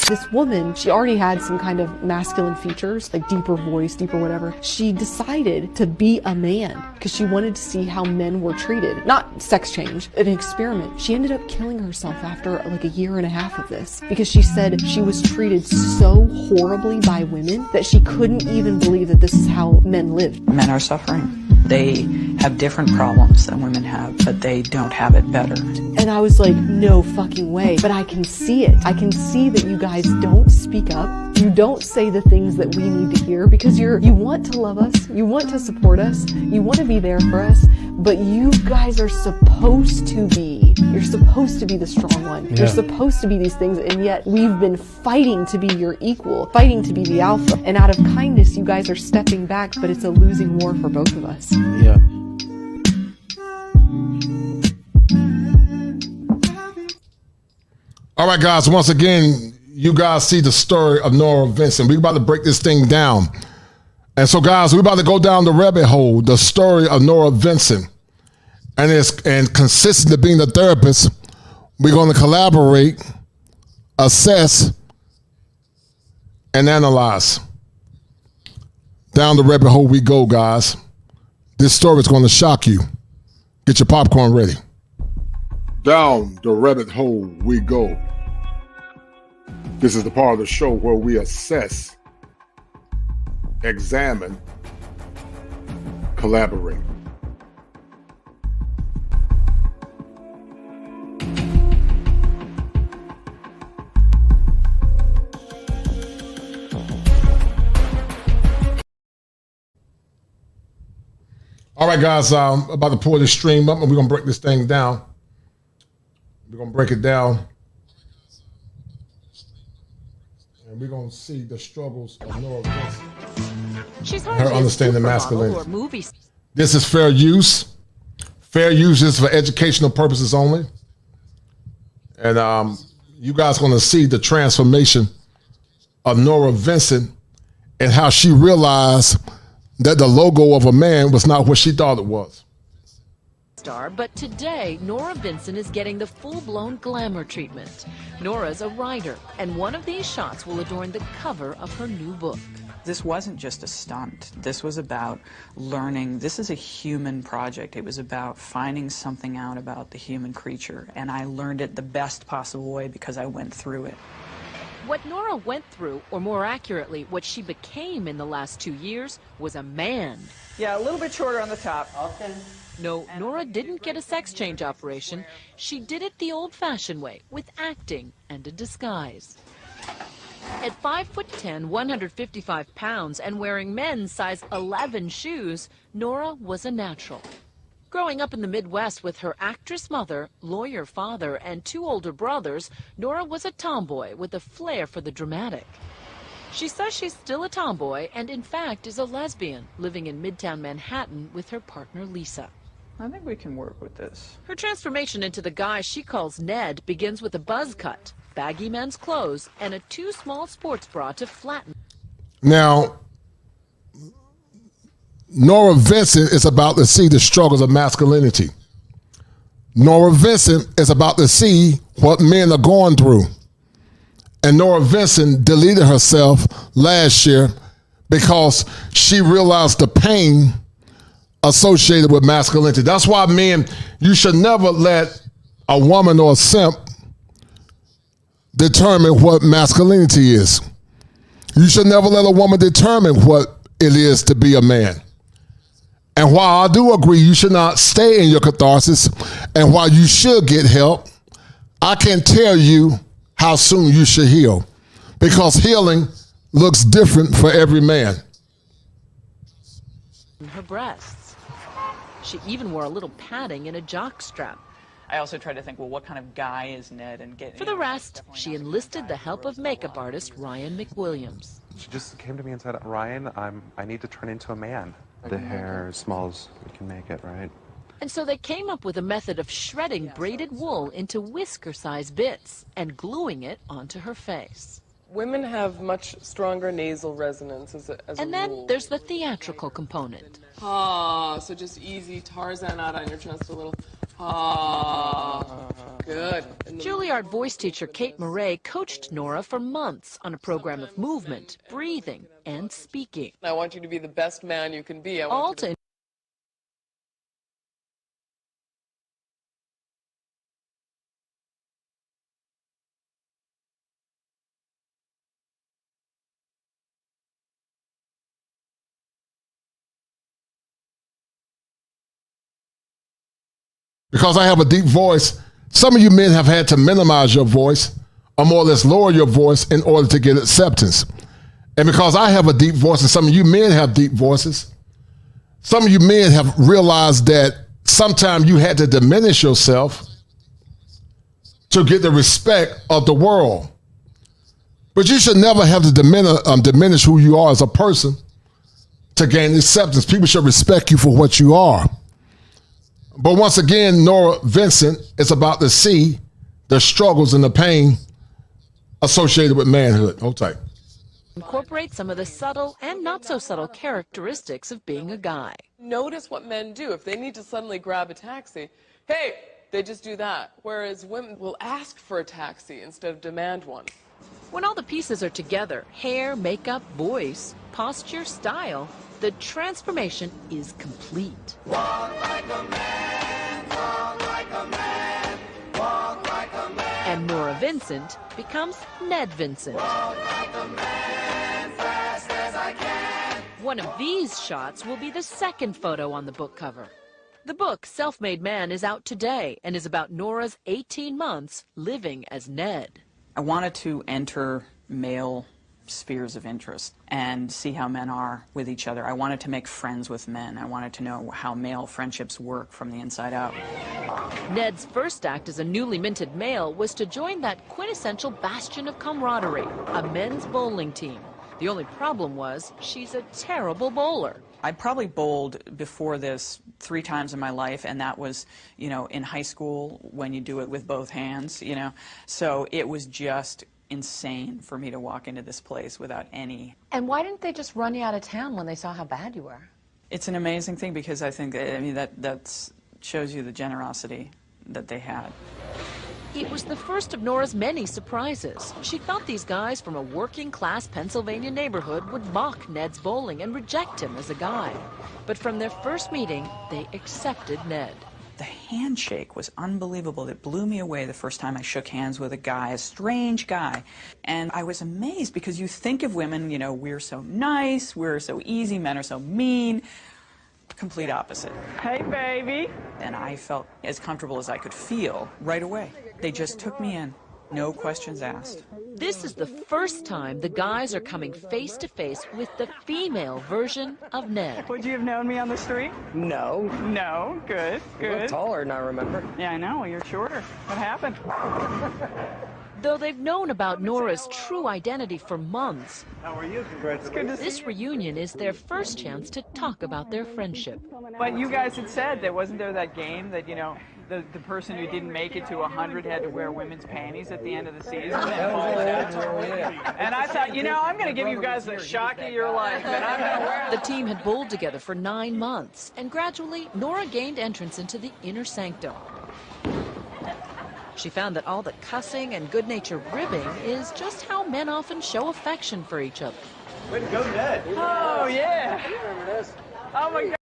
This woman, she already had some kind of masculine features, like deeper voice, deeper whatever. She decided to be a man because she wanted to see how men were treated. Not sex change, an experiment. She ended up killing herself after like a year and a half of this because she said she was treated so horribly by women that she couldn't even believe that this is how men lived. Men are suffering. They have different problems than women have, but they don't have it better. And I was like, no fucking way. But I can see it. I can see that you guys don't speak up. You don't say the things that we need to hear because you want to love us. You want to support us. You want to be there for us. But you guys are supposed to be. You're supposed to be the strong one. Yeah. You're supposed to be these things. And yet we've been fighting to be your equal, fighting to be the alpha. And out of kindness, you guys are stepping back, but it's a losing war for both of us. Yeah. All right, guys, once again, you guys see the story of Nora Vincent. We're about to break this thing down. And so, guys, we're about to go down the rabbit hole, the story of Nora Vincent. And consistent of being the therapist, we're going to collaborate, assess, and analyze. Down the rabbit hole we go, guys. This story is going to shock you. Get your popcorn ready. Down the rabbit hole we go. This is the part of the show where we assess, examine, collaborate. All right, guys, I'm about to pull this stream up and we're going to break this thing down. We're going to break it down. And we're going to see the struggles of Nora Vincent. She's her understanding masculinity. movies. This is fair use, Fair use is for educational purposes only. And you guys are going to see the transformation of Nora Vincent and how she realized that the logo of a man was not what she thought it was. But today, Nora Vincent is getting the full-blown glamour treatment. Nora's a writer, and one of these shots will adorn the cover of her new book. This wasn't just a stunt. This was about learning. This is a human project. It was about finding something out about the human creature, and I learned it the best possible way because I went through it. What Nora went through, or more accurately, what she became in the last 2 years, was a man. Yeah, a little bit shorter on the top. Okay. No, Nora didn't get a sex change operation. She did it the old-fashioned way, with acting and a disguise. At 5'10", 155 pounds, and wearing men's size 11 shoes, Nora was a natural. Growing up in the Midwest with her actress mother, lawyer father, and 2 older brothers, Nora was a tomboy with a flair for the dramatic. She says she's still a tomboy and, in fact, is a lesbian, living in Midtown Manhattan with her partner, Lisa. I think we can work with this. Her transformation into the guy she calls Ned begins with a buzz cut, baggy men's clothes, and a too small sports bra to flatten. Now, Nora Vincent is about to see the struggles of masculinity. Nora Vincent is about to see what men are going through. And Nora Vincent deleted herself last year because she realized the pain associated with masculinity. That's why, men, you should never let a woman or a simp determine what masculinity is. You should never let a woman determine what it is to be a man. And while I do agree you should not stay in your catharsis, and while you should get help, I can't tell you how soon you should heal, because healing looks different for every man. Her breasts. She even wore a little padding in a jock strap. I also tried to think, well, what kind of guy is Ned? And get. For the rest, she enlisted the help of makeup artist Ryan McWilliams. She just came to me and said, Ryan, I need to turn into a man. The hair as small as we can make it, right? And so they came up with a method of shredding braided wool into whisker-sized bits and gluing it onto her face. Women have much stronger nasal resonance as a And then rule. there's the theatrical component. Ah, so just easy Tarzan out on your chest a little. Ah, good. Juilliard voice teacher Kate Murray coached Nora for months on a program of movement, breathing, and speaking. I want you to be the best man you can be. All to Because I have a deep voice, some of you men have had to minimize your voice or more or less lower your voice in order to get acceptance. And because I have a deep voice and some of you men have deep voices, some of you men have realized that sometimes you had to diminish yourself to get the respect of the world. But you should never have to diminish who you are as a person to gain acceptance. People should respect you for what you are. But once again, Nora Vincent is about to see the struggles and the pain associated with manhood. Hold tight. Incorporate some of the subtle and not so subtle characteristics of being a guy. Notice what men do. If they need to suddenly grab a taxi, hey, they just do that. Whereas women will ask for a taxi instead of demand one. When all the pieces are together, hair, makeup, voice, posture, style, the transformation is complete. Walk like a man, talk like a man, walk like a man. And Nora Vincent becomes Ned Vincent. Walk like a man, fast as I can. One of these shots will be the second photo on the book cover. The book, Self-Made Man, is out today and is about Nora's 18 months living as Ned. I wanted to enter male spheres of interest and see how men are with each other. I wanted to make friends with men. I wanted to know how male friendships work from the inside out. Ned's first act as a newly minted male was to join that quintessential bastion of camaraderie, a men's bowling team. The only problem was she's a terrible bowler. I probably bowled before this 3 times in my life, and that was, you know, in high school when you do it with both hands, you know. So it was just insane for me to walk into this place without any. And why didn't they just run you out of town when they saw how bad you were? It's an amazing thing because I think, I mean, that shows you the generosity that they had. It was the first of Nora's many surprises. She thought these guys from a working-class Pennsylvania neighborhood would mock Ned's bowling and reject him as a guy. But from their first meeting, they accepted Ned. The handshake was unbelievable. It blew me away the first time I shook hands with a guy, a strange guy. And I was amazed because you think of women, you know, we're so nice, we're so easy, men are so mean. Complete opposite. Hey, baby. And I felt as comfortable as I could feel right away. They just took me in, no questions asked. This is the first time the guys are coming face to face with the female version of Ned. Would you have known me on the street? No. No, good, You look taller than I remember. Yeah, I know, you're shorter. What happened? Though they've known about Nora's true identity for months, How are you? It's good to see this reunion is their first chance to talk about their friendship. But you guys had said that wasn't there that game that, you know, the person who didn't make it to 100 had to wear women's panties at the end of the season. And I thought, you know, I'm going to give you guys the shock of your life, and I'm going to wear The team had bowled together for 9 months, and gradually Nora gained entrance into the inner sanctum. She found that all the cussing and good-natured ribbing is just how men often show affection for each other. Way to go, Ned. Oh, yeah. You remember this? Oh, my God.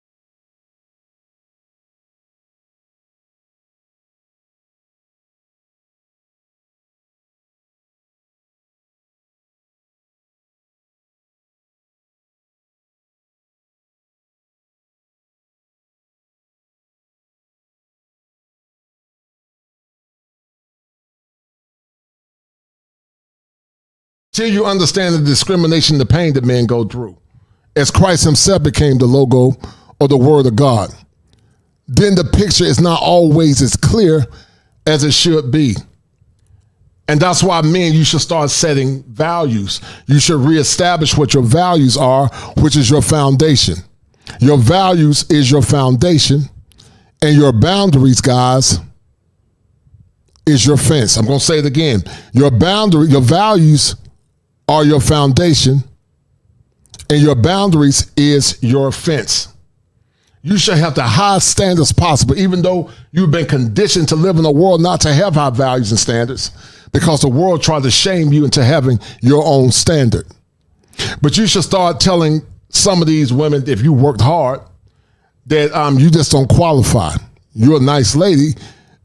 Till you understand the discrimination, the pain that men go through, as Christ himself became the logo or the word of God, then the picture is not always as clear as it should be. And that's why, men, you should start setting values. You should reestablish what your values are, which is your foundation. Your values is your foundation, and your boundaries, guys, is your fence. I'm going to say it again. Your values are your foundation, and your boundaries is your fence. You should have the highest standards possible, even though you've been conditioned to live in a world not to have high values and standards, because the world tried to shame you into having your own standard. But you should start telling some of these women, if you worked hard, that you just don't qualify. You're a nice lady,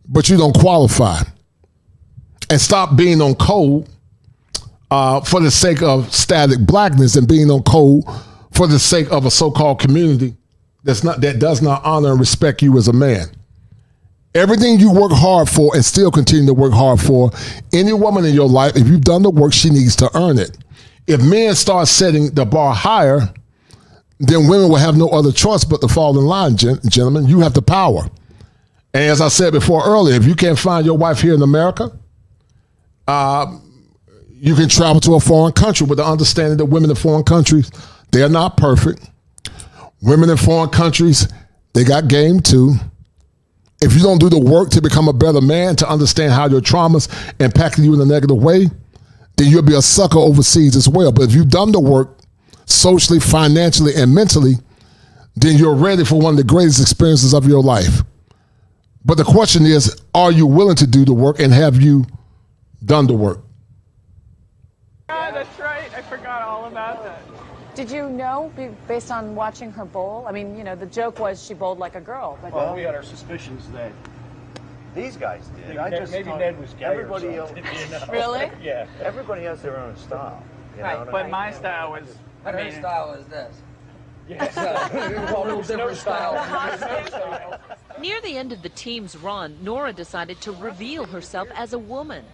but you don't qualify. And stop being on code for the sake of static blackness and being on code for the sake of a so-called community that does not honor and respect you as a man. Everything you work hard for and still continue to work hard for, any woman in your life, if you've done the work, she needs to earn it. If men start setting the bar higher, then women will have no other choice but to fall in line, gentlemen. You have the power. And as I said before earlier, if you can't find your wife here in America, you can travel to a foreign country with the understanding that women in foreign countries, they're not perfect. Women in foreign countries, they got game too. If you don't do the work to become a better man, to understand how your traumas impacted you in a negative way, then you'll be a sucker overseas as well. But if you've done the work socially, financially, and mentally, then you're ready for one of the greatest experiences of your life. But the question is, are you willing to do the work, and have you done the work? That's right. I forgot all about that. Did you know, based on watching her bowl? I mean, you know, the joke was she bowled like a girl. But Well, we had our suspicions that these guys did. Maybe Ned was gay everybody or something, you know? Really? Yeah. Everybody has their own style. You know Right. what I But mean? my style was, I Her mean, style is this. Yeah. A little different style. Near the end of the team's run, Nora decided to reveal herself as a woman.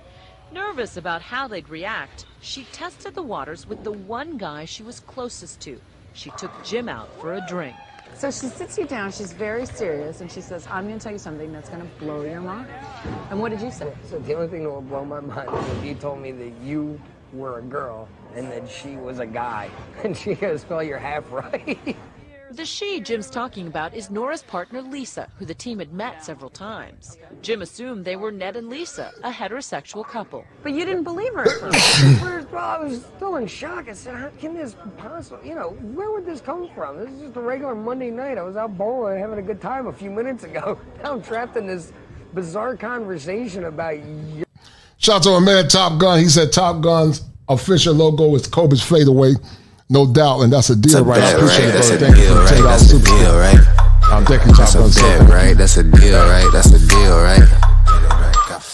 Nervous about how they'd react, she tested the waters with the one guy she was closest to. She took Jim out for a drink. So she sits you down, she's very serious, and she says, I'm going to tell you something that's going to blow your mind. And what did you say? So the only thing that will blow my mind is if you told me that you were a girl and that she was a guy. And she goes, well, you're half right. The she Jim's talking about is Nora's partner Lisa, who the team had met several times. Jim assumed they were Ned and Lisa, a heterosexual couple. But you didn't believe her at first. At first, well, I was still in shock. I said, how can this possibly, where would this come from? This is just a regular Monday night. I was out bowling having a good time a few minutes ago. Now I'm trapped in this bizarre conversation about Shout out to my man Top Gun. He said Top Gun's official logo is Kobe's fadeaway. No doubt, and that's a deal, right? I appreciate it, brother. Thank you for the $10 That's a super deal, sticker. right? Thank you, Top Gun. That's a bet, right? That's a deal, right? That's a deal, right?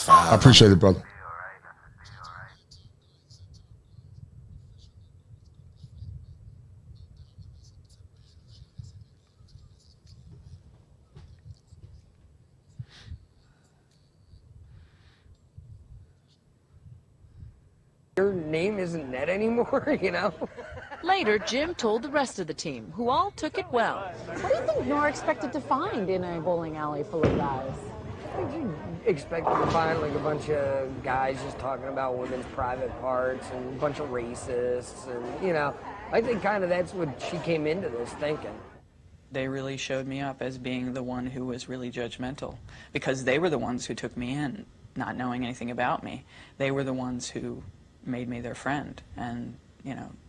I appreciate it, brother. your name isn't Ned anymore, Later, Jim told the rest of the team, who all took it well. What do you think Nora expected to find in a bowling alley full of guys? I think you expect to find like a bunch of guys just talking about women's private parts and a bunch of racists and, I think kind of that's what she came into this thinking. They really showed me up as being the one who was really judgmental, because they were the ones who took me in, not knowing anything about me. They were the ones who made me their friend, and,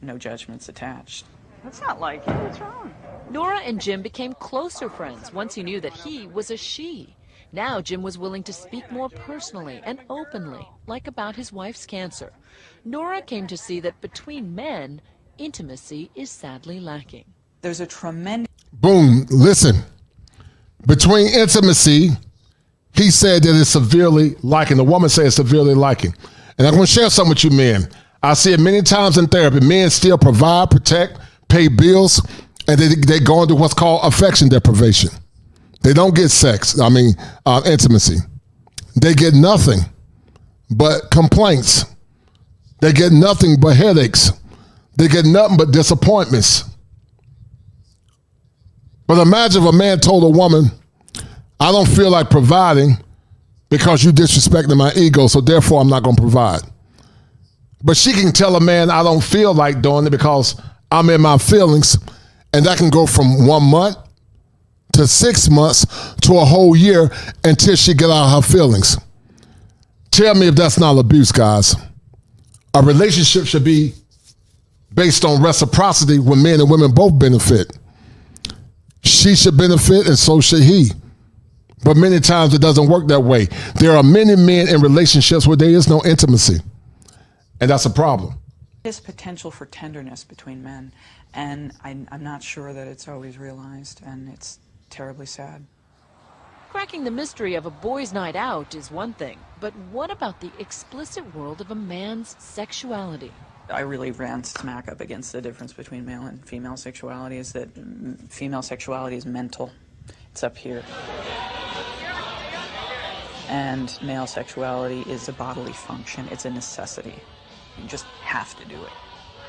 no judgments attached. That's not like you. What's wrong? Nora and Jim became closer friends once he knew that he was a she. Now Jim was willing to speak more personally and openly, like about his wife's cancer. Nora came to see that between men, intimacy is sadly lacking. There's a tremendous... Boom, listen. Between intimacy, he said that it's severely lacking. The woman said it's severely lacking. And I'm going to share something with you men. I see it many times in therapy. Men still provide, protect, pay bills, and they go into what's called affection deprivation. They don't get sex, intimacy. They get nothing but complaints. They get nothing but headaches. They get nothing but disappointments. But imagine if a man told a woman, I don't feel like providing because you disrespected my ego, so therefore I'm not going to provide. But she can tell a man, I don't feel like doing it because I'm in my feelings, and that can go from 1 month to 6 months to a whole year until she get out of her feelings. Tell me if that's not abuse, guys. A relationship should be based on reciprocity where men and women both benefit. She should benefit and so should he. But many times it doesn't work that way. There are many men in relationships where there is no intimacy. And that's a problem. There's potential for tenderness between men, and I'm not sure that it's always realized, and it's terribly sad. Cracking the mystery of a boys' night out is one thing, but what about the explicit world of a man's sexuality? I really ran smack up against the difference between male and female sexuality, is that female sexuality is mental. It's up here. And male sexuality is a bodily function. It's a necessity. You just have to do it.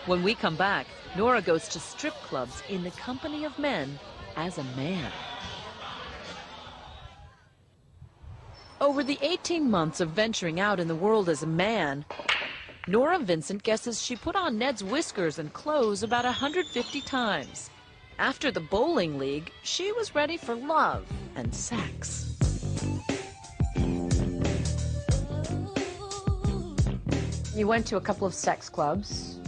When we come back, Nora goes to strip clubs in the company of men as a man. Over the 18 months of venturing out in the world as a man, Nora Vincent guesses she put on Ned's whiskers and clothes about 150 times. After the bowling league, she was ready for love and sex. You went to a couple of sex clubs.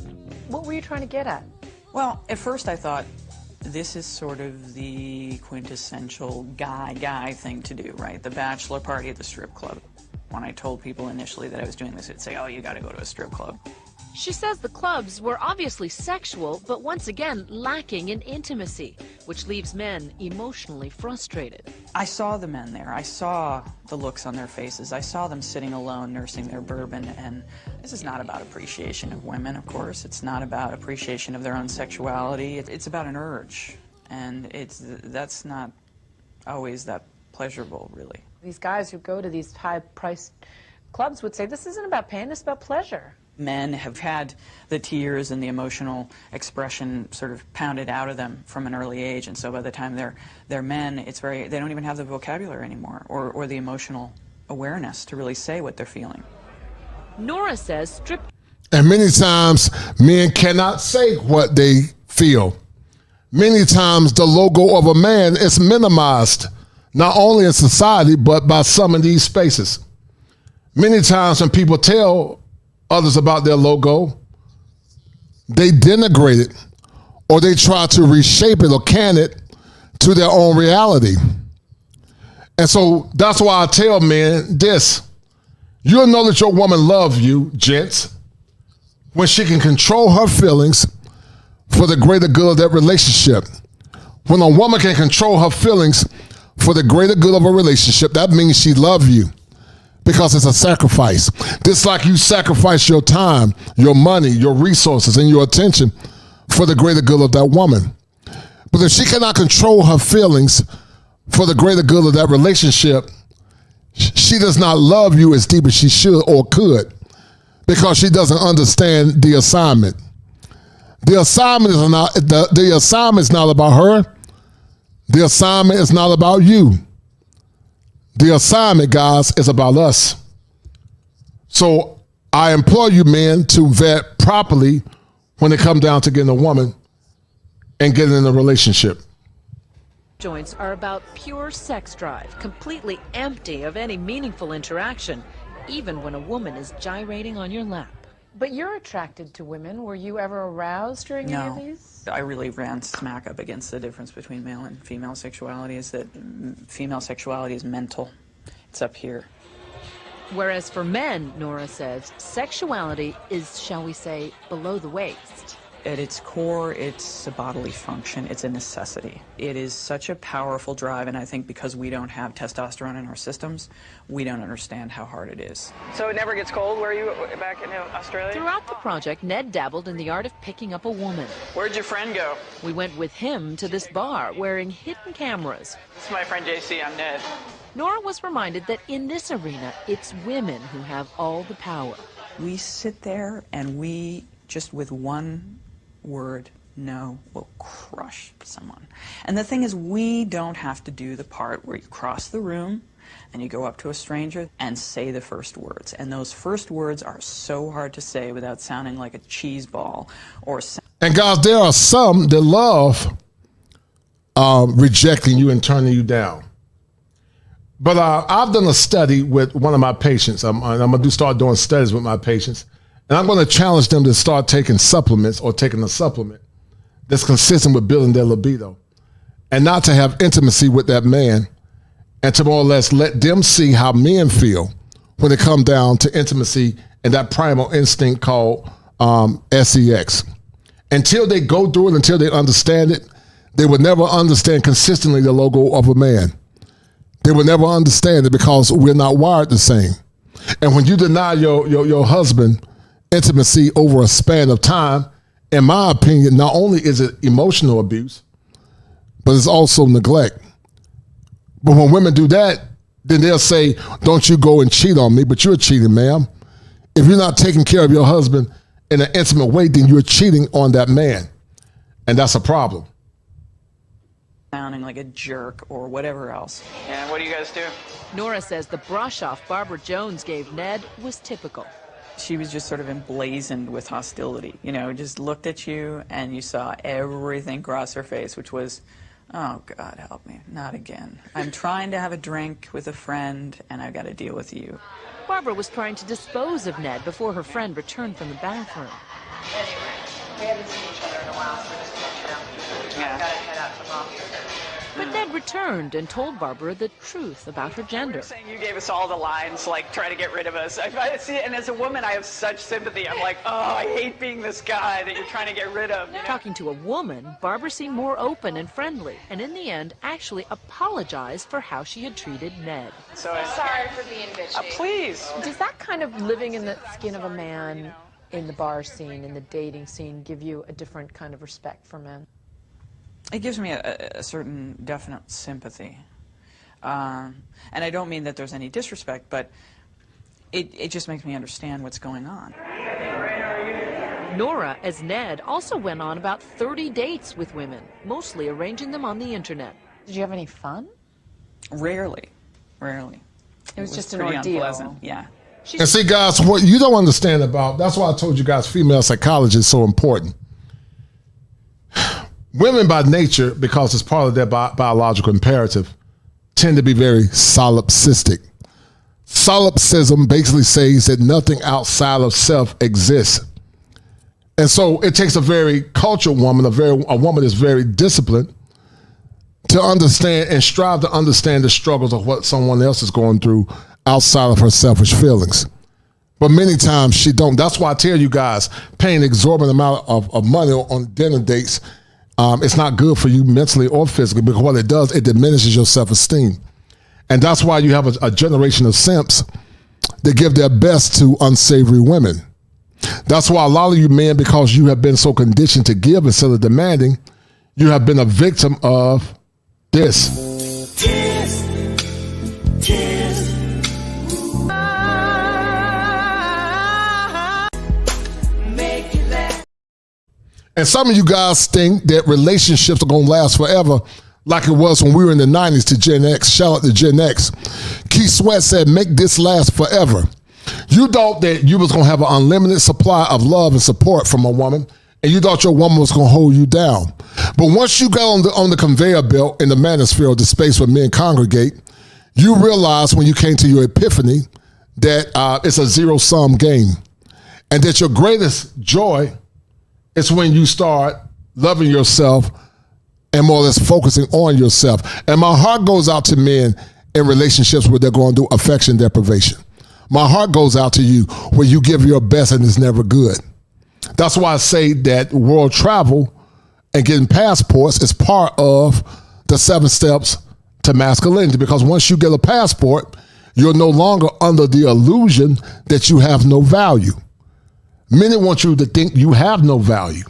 What were you trying to get at? Well, at first I thought, this is sort of the quintessential guy thing to do, right? The bachelor party at the strip club. When I told people initially that I was doing this, they'd say, oh, you got to go to a strip club. She says the clubs were obviously sexual, but once again lacking in intimacy, which leaves men emotionally frustrated. I saw the men there. I saw the looks on their faces. I saw them sitting alone, nursing their bourbon, and this is not about appreciation of women, of course. It's not about appreciation of their own sexuality. It's about an urge, and that's not always that pleasurable, really. These guys who go to these high-priced clubs would say, this isn't about pain, it's about pleasure. Men have had the tears and the emotional expression sort of pounded out of them from an early age, and so by the time they're men, they don't even have the vocabulary anymore or the emotional awareness to really say what they're feeling. Nora says strip... And many times men cannot say what they feel many times the logo of a man is minimized, not only in society, but by some of these spaces. Many times when people tell others about their logo, they denigrate it, or they try to reshape it or can it to their own reality. And so that's why I tell men this. You'll know that your woman loves you, gents, when she can control her feelings for the greater good of that relationship. When a woman can control her feelings for the greater good of a relationship, that means she loves you, because it's a sacrifice. Just like you sacrifice your time, your money, your resources, and your attention for the greater good of that woman. But if she cannot control her feelings for the greater good of that relationship, she does not love you as deep as she should or could, because she doesn't understand the assignment. The assignment is not about her. The assignment is not about you. The assignment, guys, is about us. So I implore you, men, to vet properly when it comes down to getting a woman and getting in a relationship. Joints are about pure sex drive, completely empty of any meaningful interaction, even when a woman is gyrating on your lap. But you're attracted to women. Were you ever aroused during any of these? I really ran smack up against the difference between male and female sexuality, is that female sexuality is mental. It's up here. Whereas for men, Nora says, sexuality is, shall we say, below the waist. At its core, it's a bodily function. It's a necessity. It is such a powerful drive, and I think because we don't have testosterone in our systems, we don't understand how hard it is. So it never gets cold where you back in Australia? Throughout the project, Ned dabbled in the art of picking up a woman. Where'd your friend go? We went with him to this bar, wearing hidden cameras. This is my friend JC, I'm Ned. Nora was reminded that in this arena, it's women who have all the power. We sit there and we, just with one word, no, will crush someone. And the thing is, we don't have to do the part where you cross the room and you go up to a stranger and say the first words. And those first words are so hard to say without sounding like a cheese ball or... And guys, there are some that love rejecting you and turning you down. But I've done a study with one of my patients. I'm going to start doing studies with my patients. And I'm going to challenge them to start taking supplements or taking a supplement that's consistent with building their libido, and not to have intimacy with that man, and to more or less let them see how men feel when it comes down to intimacy and that primal instinct called sex. Until they go through it, until they understand it, they will never understand consistently the logo of a man. They will never understand it, because we're not wired the same. And when you deny your husband intimacy over a span of time, in my opinion, not only is it emotional abuse, but it's also neglect. But when women do that, then they'll say, don't you go and cheat on me, but you're cheating, ma'am. If you're not taking care of your husband in an intimate way, then you're cheating on that man. And that's a problem. Sounding like a jerk or whatever else. And what do you guys do? Nora says the brush-off Barbara Jones gave Ned was typical. She was just sort of emblazoned with hostility, you know, just looked at you and you saw everything cross her face, which was, oh, God, help me, not again. I'm trying to have a drink with a friend and I've got to deal with you. Barbara was trying to dispose of Ned before her friend returned from the bathroom. Anyway, we haven't seen each other in a while, so just to let you know. I've got to head out to mom. But Ned returned and told Barbara the truth about her gender. You're saying you gave us all the lines, like, try to get rid of us. I see it, and as a woman, I have such sympathy. I'm like, oh, I hate being this guy that you're trying to get rid of. You know? Talking to a woman, Barbara seemed more open and friendly, and in the end, actually apologized for how she had treated Ned. So Sorry for being bitchy. Please. Does that kind of living in the skin of a man in the bar scene, in the dating scene, give you a different kind of respect for men? It gives me a certain definite sympathy. And I don't mean that there's any disrespect, but it just makes me understand what's going on. Nora, as Ned, also went on about 30 dates with women, mostly arranging them on the internet. Did you have any fun? Rarely. It was just an pretty ordeal. Unpleasant. Yeah. And see, guys, what you don't understand about, that's why I told you guys female psychology is so important. women by nature, because it's part of their biological imperative, tend to be very solipsistic. Solipsism basically says that nothing outside of self exists. And so it takes a very cultured woman, a woman that's very disciplined, to understand and strive to understand the struggles of what someone else is going through outside of her selfish feelings. But many times she don't. That's why I tell you guys, paying exorbitant amount of money on dinner dates, it's not good for you mentally or physically, because what it does, it diminishes your self-esteem. And that's why you have a generation of simps that give their best to unsavory women. That's why a lot of you men, because you have been so conditioned to give instead of demanding, you have been a victim of this. Tears, tears. Make it last. And some of you guys think that relationships are going to last forever, like it was when we were in the 90s to Gen X. Shout out to Gen X. Keith Sweat said, make this last forever. You thought that you was going to have an unlimited supply of love and support from a woman, and you thought your woman was going to hold you down. But once you got on the conveyor belt in the manosphere, the space where men congregate, you realized when you came to your epiphany that it's a zero-sum game, and that your greatest joy is when you start loving yourself and more or less focusing on yourself. And my heart goes out to men in relationships where they're going through affection deprivation. My heart goes out to you where you give your best and it's never good. That's why I say that world travel and getting passports is part of the 7 steps to masculinity, because once you get a passport, you're no longer under the illusion that you have no value. Many want you to think you have no value,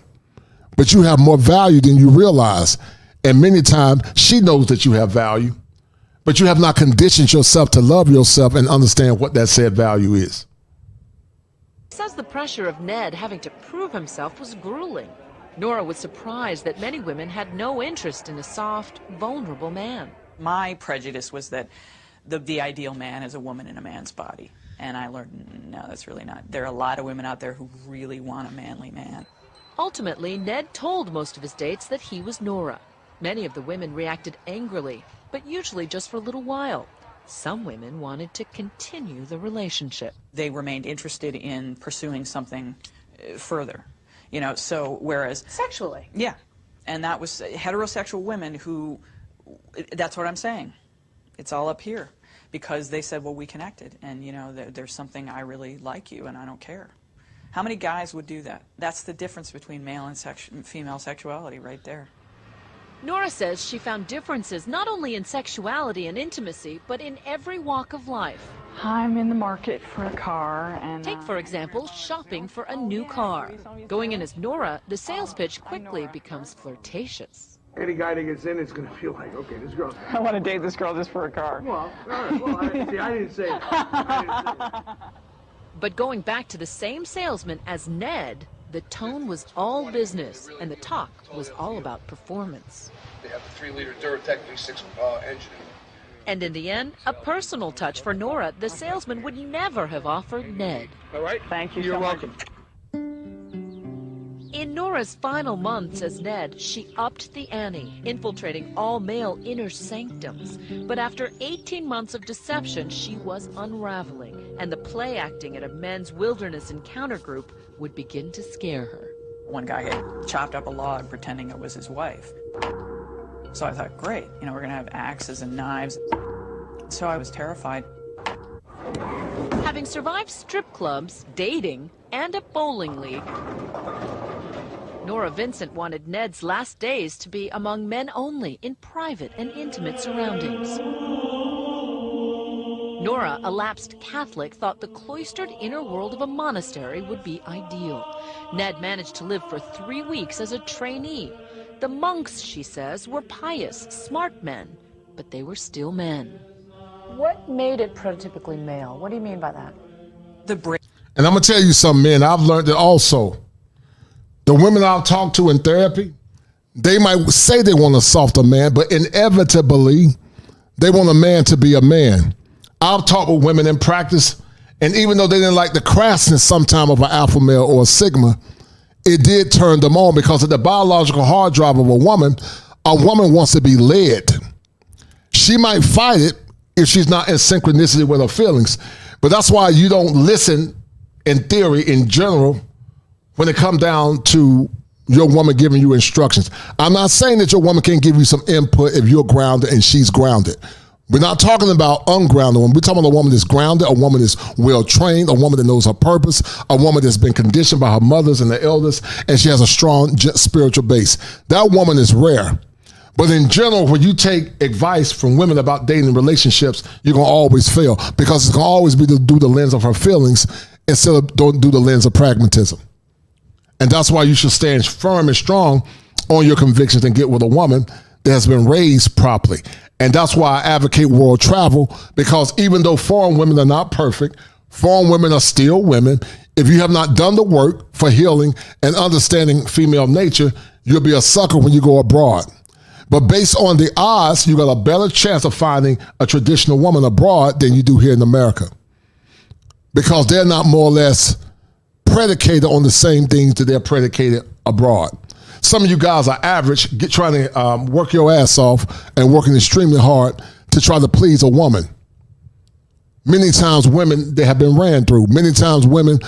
but you have more value than you realize. And many times she knows that you have value, but you have not conditioned yourself to love yourself and understand what that said value is. He says the pressure of Ned having to prove himself was grueling. Nora was surprised that many women had no interest in a soft, vulnerable man. My prejudice was that the ideal man is a woman in a man's body. And I learned, no, that's really not. There are a lot of women out there who really want a manly man. Ultimately, Ned told most of his dates that he was Nora. Many of the women reacted angrily, but usually just for a little while. Some women wanted to continue the relationship. They remained interested in pursuing something further, you know, so whereas... Sexually. Yeah, and that was heterosexual women who, that's what I'm saying. It's all up here, because they said, well, we connected, and, you know, there's something, I really like you, and I don't care. How many guys would do that? That's the difference between male and female sexuality right there. Nora says she found differences not only in sexuality and intimacy, but in every walk of life. I'm in the market for a car, and Take, for example, shopping for a new car. Going in as Nora, the sales pitch quickly becomes flirtatious. Any guy that gets in is going to feel like, okay, this girl. I want to date this girl just for a car. Well, all right, well, I didn't say that. But going back to the same salesman as Ned, the tone was all business, and the talk was all about performance. They have the 3-liter Duratec V6 engine. And in the end, a personal touch for Nora the salesman would never have offered Ned. All right? Thank you You're so welcome. much. In Nora's final months as Ned, she upped the ante, infiltrating all male inner sanctums. But after 18 months of deception, she was unraveling, and the play acting at a men's wilderness encounter group would begin to scare her. One guy had chopped up a log pretending it was his wife. So I thought, great, you know, we're going to have axes and knives. So I was terrified. Having survived strip clubs, dating, and a bowling league, Nora Vincent wanted Ned's last days to be among men only, in private and intimate surroundings. Nora, a lapsed Catholic, thought the cloistered inner world of a monastery would be ideal. Ned managed to live for 3 weeks as a trainee. The monks, she says, were pious, smart men, but they were still men. What made it prototypically male? What do you mean by that? And I'm going to tell you something, man. I've learned that also. The women I've talked to in therapy, they might say they want a softer man, but inevitably, they want a man to be a man. I've talked with women in practice, and even though they didn't like the crassness sometime of an alpha male or a sigma, it did turn them on, because at the biological hard drive of a woman wants to be led. She might fight it if she's not in synchronicity with her feelings. But that's why you don't listen, in theory, in general, when it comes down to your woman giving you instructions. I'm not saying that your woman can't give you some input if you're grounded and she's grounded. We're not talking about ungrounded women. We're talking about a woman that's grounded, a woman that's well-trained, a woman that knows her purpose, a woman that's been conditioned by her mothers and the elders, and she has a strong spiritual base. That woman is rare. But in general, when you take advice from women about dating relationships, you're going to always fail, because it's going to always be through the lens of her feelings instead of through the lens of pragmatism. And that's why you should stand firm and strong on your convictions and get with a woman that has been raised properly. And that's why I advocate world travel, because even though foreign women are not perfect, foreign women are still women. If you have not done the work for healing and understanding female nature, you'll be a sucker when you go abroad. But based on the odds, you got a better chance of finding a traditional woman abroad than you do here in America, because they're not more or less predicated on the same things that they're predicated abroad. Some of you guys are average, trying to work your ass off and working extremely hard to try to please a woman. Many times women, they have been ran through. Many times women,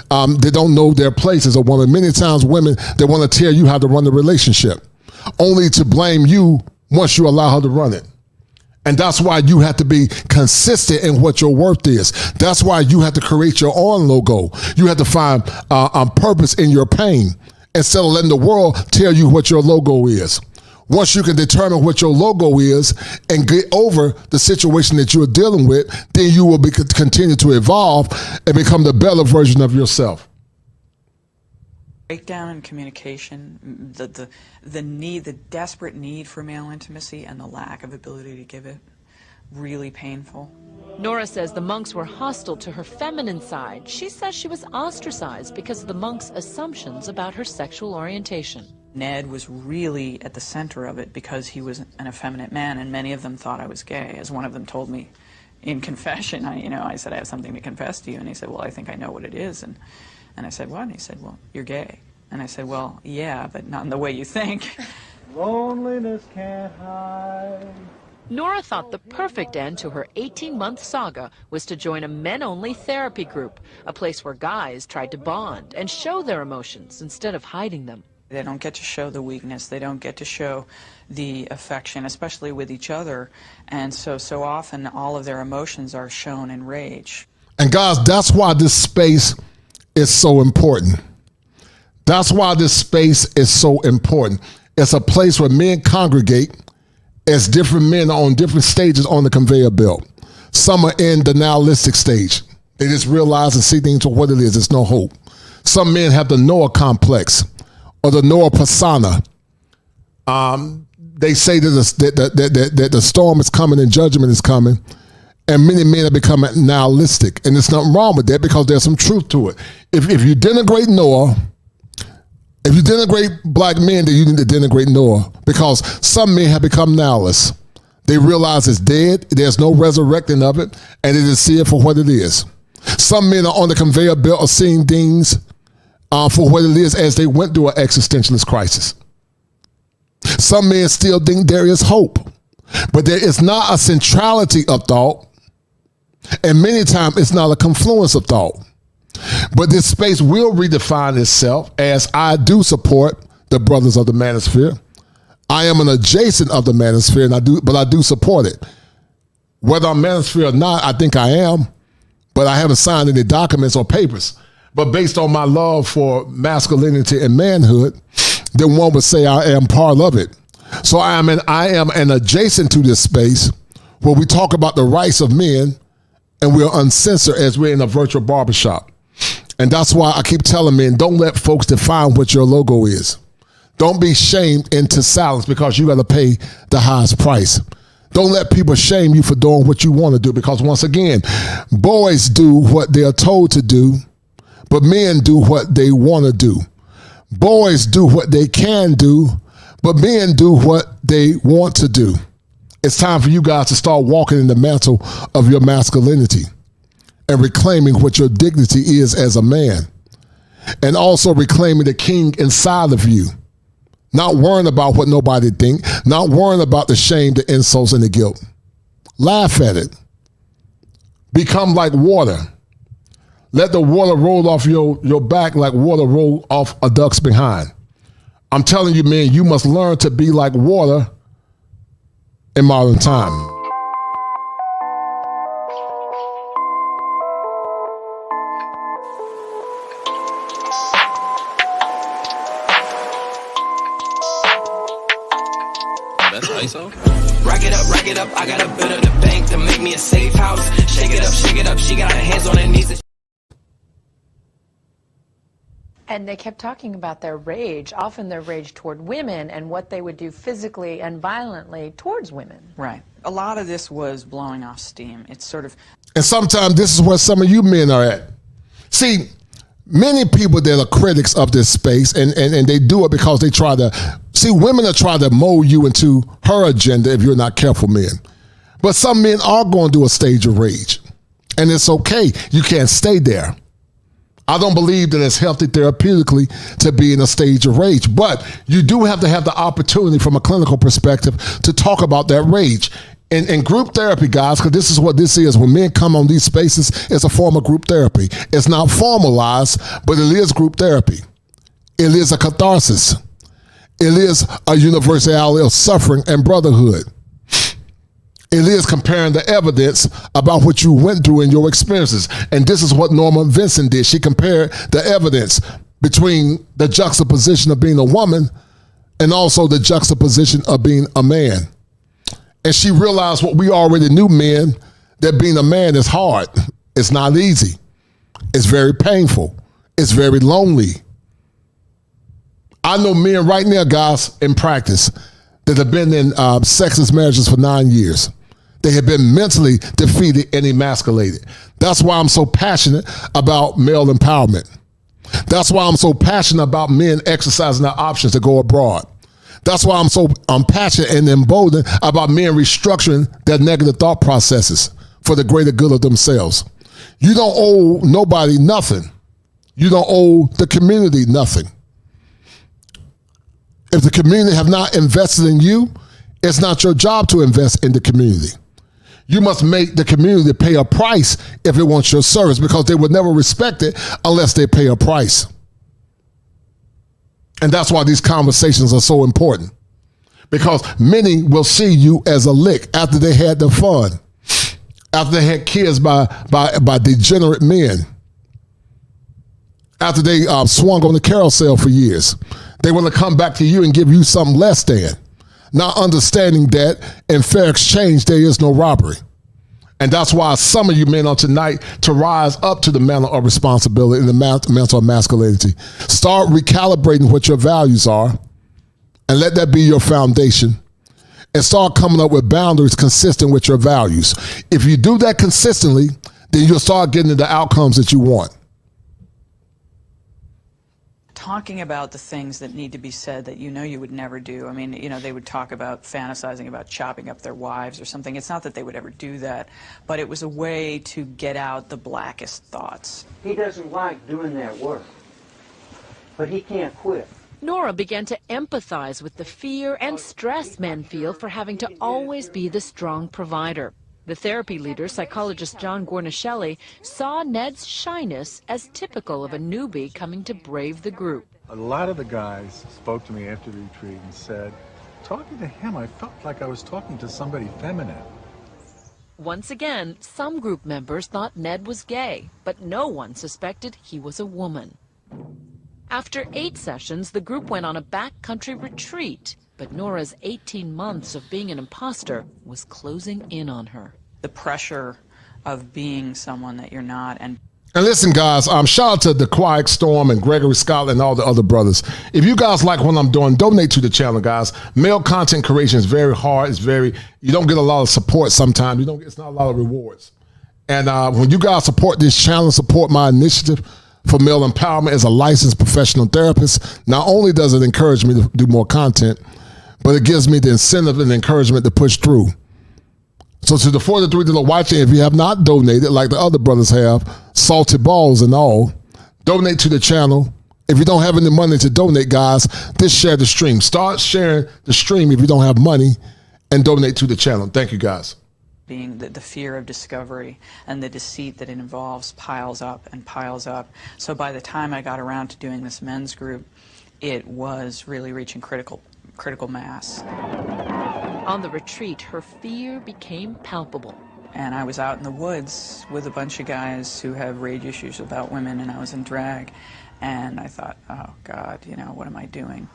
they don't know their place as a woman. Many times women, they want to tell you how to run the relationship, only to blame you once you allow her to run it. And that's why you have to be consistent in what your worth is. That's why you have to create your own logo. You have to find purpose in your pain, instead of letting the world tell you what your logo is. Once you can determine what your logo is and get over the situation that you're dealing with, then you will continue to evolve and become the better version of yourself. Breakdown in communication, the need, the desperate need for male intimacy, and the lack of ability to give it, really painful. Nora says the monks were hostile to her feminine side. She says she was ostracized because of the monks' assumptions about her sexual orientation. Ned was really at the center of it because he was an effeminate man, and many of them thought I was gay. As one of them told me in confession, I said, I have something to confess to you. And he said, well, I think I know what it is. And I said, what? And he said, well, you're gay. And I said, well, yeah, but not in the way you think. Loneliness can't hide. Nora thought the perfect end to her 18-month saga was to join a men-only therapy group, a place where guys tried to bond and show their emotions instead of hiding them. They don't get to show the weakness. They don't get to show the affection, especially with each other. And so often all of their emotions are shown in rage. And guys, that's why this space is so important. That's why this space is so important. It's a place where men congregate as different men are on different stages on the conveyor belt. Some are in the nihilistic stage. They just realize and see things for what it is. There's no hope. Some men have the Noah complex or the Noah persona. They say that the storm is coming and judgment is coming, and many men have become nihilistic. And there's nothing wrong with that, because there's some truth to it. If you denigrate Noah, if you denigrate black men, then you need to denigrate Noah, because some men have become nihilists. They realize it's dead, there's no resurrecting of it, and they just see it for what it is. Some men are on the conveyor belt of seeing things for what it is as they went through an existentialist crisis. Some men still think there is hope, but there is not a centrality of thought, and many times it's not a confluence of thought. But this space will redefine itself, as I do support the brothers of the manosphere. I am an adjacent of the manosphere, but I do support it. Whether I'm manosphere or not, I think I am, but I haven't signed any documents or papers. But based on my love for masculinity and manhood, then one would say I am part of it. So I am an adjacent to this space where we talk about the rights of men, and we're uncensored as we're in a virtual barbershop. And that's why I keep telling men, don't let folks define what your logo is. Don't be shamed into silence because you got to pay the highest price. Don't let people shame you for doing what you want to do, because once again, boys do what they're told to do, but men do what they want to do. Boys do what they can do, but men do what they want to do. It's time for you guys to start walking in the mantle of your masculinity and reclaiming what your dignity is as a man. and also reclaiming the king inside of you. Not worrying about what nobody think, not worrying about the shame, the insults, and the guilt. Laugh at it. Become like water. Let the water roll off your back like water roll off a duck's behind. I'm telling you, man, you must learn to be like water in modern time. That's ISO. Rack it up, I got a bit of the bank to make me a safe house. Shake it up, she got her hands on her knees. And they kept talking about their rage, often their rage toward women and what they would do physically and violently towards women. Right. A lot of this was blowing off steam. It's sort of... And sometimes this is where some of you men are at. See, many people that are critics of this space, and they do it because they try to... See, women are trying to mold you into her agenda if you're not careful, men. But some men are going to do a stage of rage. And it's okay. You can't stay there. I don't believe that it's healthy therapeutically to be in a stage of rage, but you do have to have the opportunity from a clinical perspective to talk about that rage. In group therapy, guys, because this is what this is, when men come on these spaces, it's a form of group therapy. It's not formalized, but it is group therapy. It is a catharsis. It is a universality of suffering and brotherhood. It is comparing the evidence about what you went through in your experiences. And this is what Nora Vincent did. She compared the evidence between the juxtaposition of being a woman and also the juxtaposition of being a man. And she realized what we already knew, men, that being a man is hard. It's not easy. It's very painful. It's very lonely. I know men right now, guys, in practice that have been in sexist marriages for 9 years. They have been mentally defeated and emasculated. That's why I'm so passionate about male empowerment. That's why I'm so passionate about men exercising their options to go abroad. That's why I'm passionate and emboldened about men restructuring their negative thought processes for the greater good of themselves. You don't owe nobody nothing. You don't owe the community nothing. If the community have not invested in you, it's not your job to invest in the community. You must make the community pay a price if it wants your service, because they would never respect it unless they pay a price. And that's why these conversations are so important, because many will see you as a lick after they had their fun, after they had kids by degenerate men, after they swung on the carousel for years. They want to come back to you and give you something less than, not understanding that in fair exchange, there is no robbery. And that's why some of you men on tonight to rise up to the mantle of responsibility and the mantle of masculinity. Start recalibrating what your values are and let that be your foundation. And start coming up with boundaries consistent with your values. If you do that consistently, then you'll start getting the outcomes that you want. Talking about the things that need to be said that you would never do. I mean, they would talk about fantasizing about chopping up their wives or something. It's not that they would ever do that, but it was a way to get out the blackest thoughts. He doesn't like doing that work, but he can't quit. Nora began to empathize with the fear and stress men feel for having to always be the strong provider. The therapy leader, psychologist John Gornishelli, saw Ned's shyness as typical of a newbie coming to brave the group. A lot of the guys spoke to me after the retreat and said, talking to him, I felt like I was talking to somebody feminine. Once again, some group members thought Ned was gay, but no one suspected he was a woman. After 8 sessions, the group went on a backcountry retreat, but Nora's 18 months of being an imposter was closing in on her. The pressure of being someone that you're not. And listen, guys, shout out to the Quiet Storm and Gregory Scott and all the other brothers. If you guys like what I'm doing, donate to the channel, guys. Male content creation is very hard. You don't get a lot of support sometimes. It's not a lot of rewards. And when you guys support this channel, support my initiative for male empowerment as a licensed professional therapist, not only does it encourage me to do more content, but it gives me the incentive and encouragement to push through. So to the 43 that are watching, if you have not donated like the other brothers have, salty balls and all, donate to the channel If you don't have any money to donate, guys, just share the stream. Start sharing the stream if you don't have money and donate to the channel. Thank you, guys. Being the fear of discovery and the deceit that it involves piles up and piles up. So by the time I got around to doing this men's group, it was really reaching critical mass. On the retreat, her fear became palpable. And I was out in the woods with a bunch of guys who have rage issues about women, and I was in drag. And I thought, oh, God, you know, what am I doing?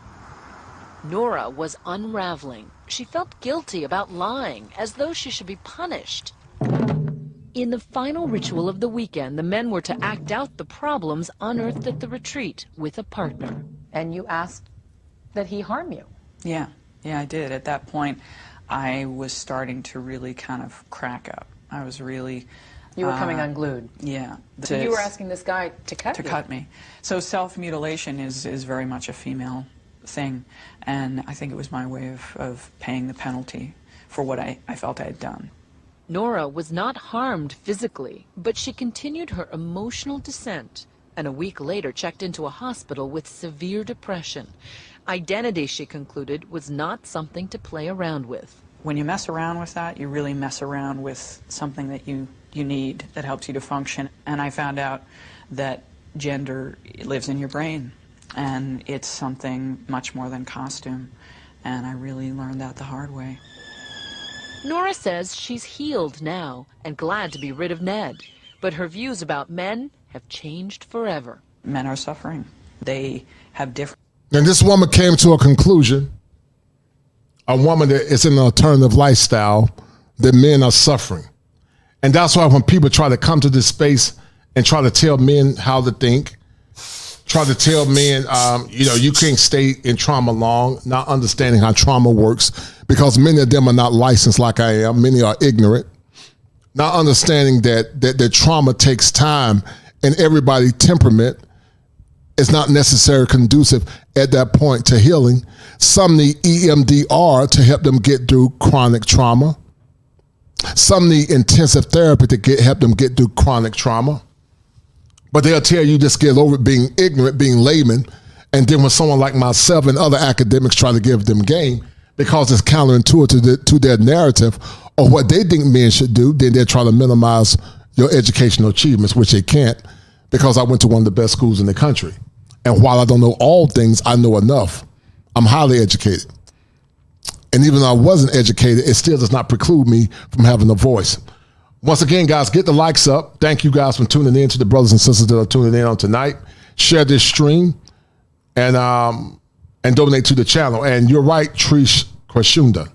Nora was unraveling. She felt guilty about lying, as though she should be punished. In the final ritual of the weekend, the men were to act out the problems unearthed at the retreat with a partner. And you asked that he harm you. Yeah, I did. At that point, I was starting to really kind of crack up. I was really... You were coming unglued. Yeah. So you were asking this guy to cut you. To cut me. So self-mutilation is very much a female thing, and I think it was my way of paying the penalty for what I felt I had done. Nora was not harmed physically, but she continued her emotional descent, and a week later checked into a hospital with severe depression. Identity, she concluded, was not something to play around with. When you mess around with that, you really mess around with something that you need that helps you to function. And I found out that gender lives in your brain, and it's something much more than costume. And I really learned that the hard way. Nora says she's healed now and glad to be rid of Ned, but her views about men have changed forever. Men are suffering. They have different... And this woman came to a conclusion, a woman that is in an alternative lifestyle, that men are suffering. And that's why when people try to come to this space and try to tell men how to think, try to tell men, you can't stay in trauma long, not understanding how trauma works, because many of them are not licensed like I am. Many are ignorant, not understanding that trauma takes time, and everybody's temperament is not necessarily conducive at that point to healing. Some need EMDR to help them get through chronic trauma. Some need intensive therapy to help them get through chronic trauma. But they'll tell you just get over it, being ignorant, being layman. And then when someone like myself and other academics try to give them game, because it's counterintuitive to their narrative or what they think men should do, then they're trying to minimize your educational achievements, which they can't, because I went to one of the best schools in the country. And while I don't know all things, I know enough. I'm highly educated. And even though I wasn't educated, it still does not preclude me from having a voice. Once again, guys, get the likes up. Thank you guys for tuning in, to the brothers and sisters that are tuning in on tonight. Share this stream and donate to the channel. And you're right, Trish Krashanada.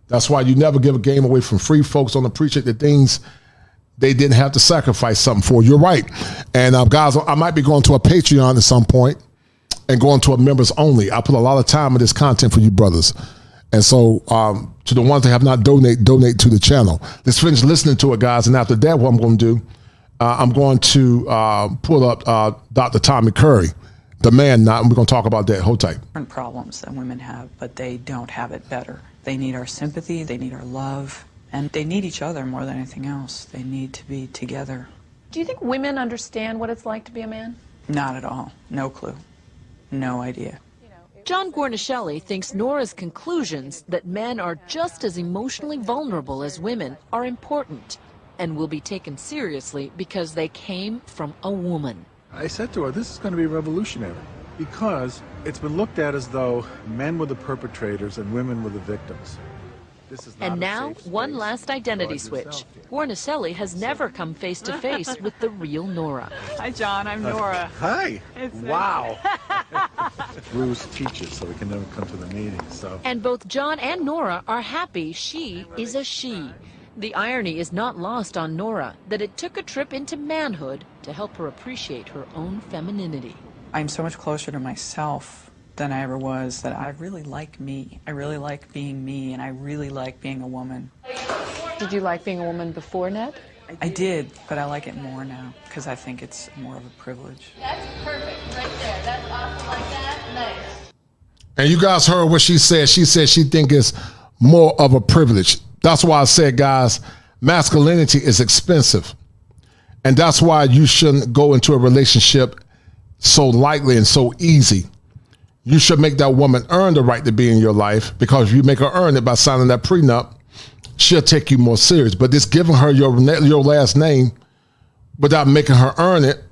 That's why you never give a game away from free. Folks don't appreciate the things they didn't have to sacrifice something for. You're right. And guys, I might be going to a Patreon at some point and going to a members only. I put a lot of time in this content for you brothers. And so to the ones that have not donate to the channel. Let's finish listening to it, guys. And after that, what I'm going to do, I'm going to pull up Dr. Tommy Curry, the man knot, and we're going to talk about that. Hold tight. Different problems that women have, but they don't have it better. They need our sympathy, they need our love, and they need each other more than anything else. They need to be together. Do you think women understand what it's like to be a man? Not at all. No clue. No idea. John Guarnaschelli thinks Nora's conclusions that men are just as emotionally vulnerable as women are important and will be taken seriously because they came from a woman. I said to her, this is going to be revolutionary, because it's been looked at as though men were the perpetrators and women were the victims. This is not And a now, safe one space last to identity guard switch. yourself. Guarnaschelli has never come face to face with the real Nora. Hi, John. I'm Nora. Hi. It's Wow. Bruce teaches, so we can never come to the meetings. So. And both John and Nora are happy she is a she. The irony is not lost on Nora that it took a trip into manhood to help her appreciate her own femininity. I'm so much closer to myself than I ever was, that I really like me. I really like being me, and I really like being a woman. Did you like being a woman before Ned? I did, but I like it more now, because I think it's more of a privilege. That's perfect right there. That's awesome like that. Nice. And you guys heard what she said. She said she thinks it's more of a privilege. That's why I said, guys, masculinity is expensive. And that's why you shouldn't go into a relationship so lightly and so easy. You should make that woman earn the right to be in your life, because if you make her earn it by signing that prenup, she'll take you more serious. But this giving her your last name without making her earn it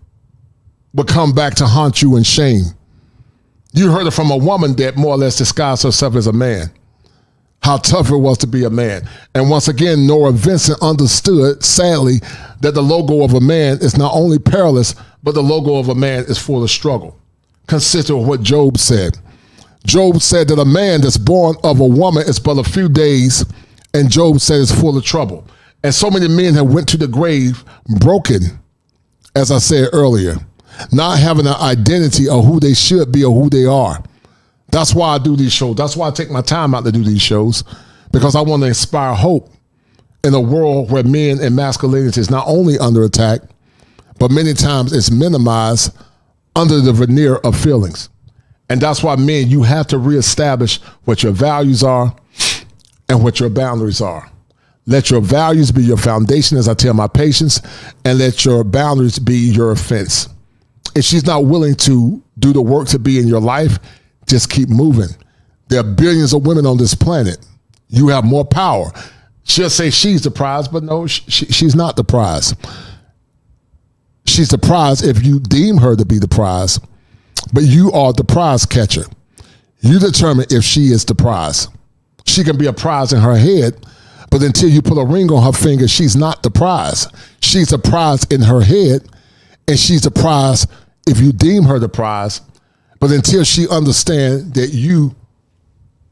will come back to haunt you in shame. You heard it from a woman that more or less disguised herself as a man. How tough it was to be a man. And once again, Nora Vincent understood, sadly, that the logo of a man is not only perilous, but the logo of a man is full of struggle. Consistent with what Job said. Job said that a man that's born of a woman is but a few days, and Job said it's full of trouble. And so many men have went to the grave broken, as I said earlier, not having an identity of who they should be or who they are. That's why I do these shows. That's why I take my time out to do these shows, because I want to inspire hope in a world where men and masculinity is not only under attack, but many times it's minimized under the veneer of feelings. And that's why, men, you have to reestablish what your values are and what your boundaries are. Let your values be your foundation, as I tell my patients, and let your boundaries be your offense. If she's not willing to do the work to be in your life, just keep moving. There are billions of women on this planet. You have more power. She'll say she's the prize, but no, she's not the prize. She's the prize if you deem her to be the prize, but you are the prize catcher. You determine if she is the prize. She can be a prize in her head, but until you put a ring on her finger, she's not the prize. She's a prize in her head, and she's the prize if you deem her the prize, but until she understands that you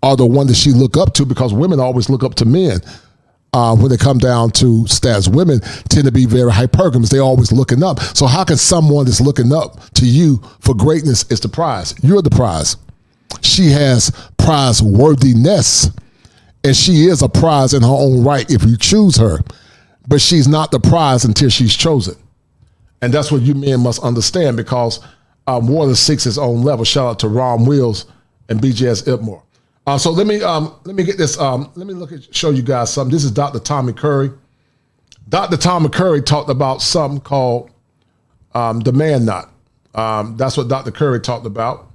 are the one that she look up to, because women always look up to men. When they come down to stats, women tend to be very hypergamous. They're always looking up. So how can someone that's looking up to you for greatness is the prize? You're the prize. She has prize worthiness, and she is a prize in her own right if you choose her, but she's not the prize until she's chosen. And that's what you men must understand, because Water seeks his own level. Shout out to Ron Wills and BJS Ipmore. So let me get this. Let me show you guys something. This is Dr. Tommy Curry. Dr. Tommy Curry talked about something called the man knot. That's what Dr. Curry talked about.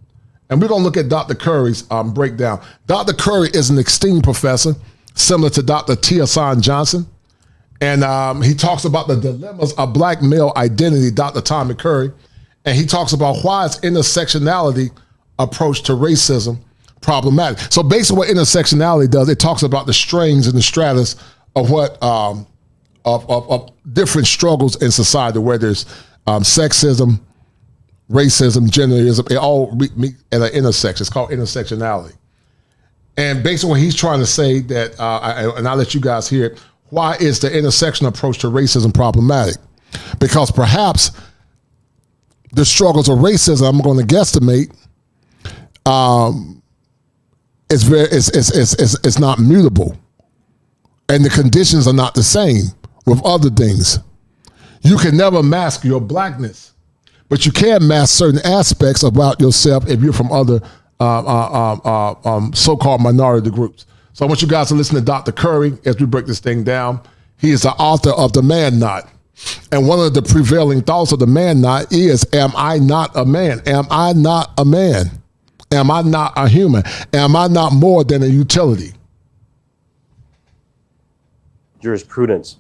And we're going to look at Dr. Curry's breakdown. Dr. Curry is an esteemed professor, similar to Dr. T. Hassan Johnson. And he talks about the dilemmas of black male identity, Dr. Tommy Curry. And he talks about why is intersectionality approach to racism problematic. So basically what intersectionality does, it talks about the strings and the stratus of what of different struggles in society, where there's sexism, racism, genderism, it all meet at an intersection. It's called intersectionality. And basically what he's trying to say that, and I'll let you guys hear it, why is the intersection approach to racism problematic? Because perhaps the struggles of racism, I'm going to guesstimate, it's not mutable, and the conditions are not the same with other things. You can never mask your blackness, but you can mask certain aspects about yourself if you're from other so-called minority groups. So I want you guys to listen to Dr. Curry as we break this thing down. He is the author of The Man Knot. And one of the prevailing thoughts of the man knot is, am I not a man? Am I not a man? Am I not a human? Am I not more than a utility? Jurisprudence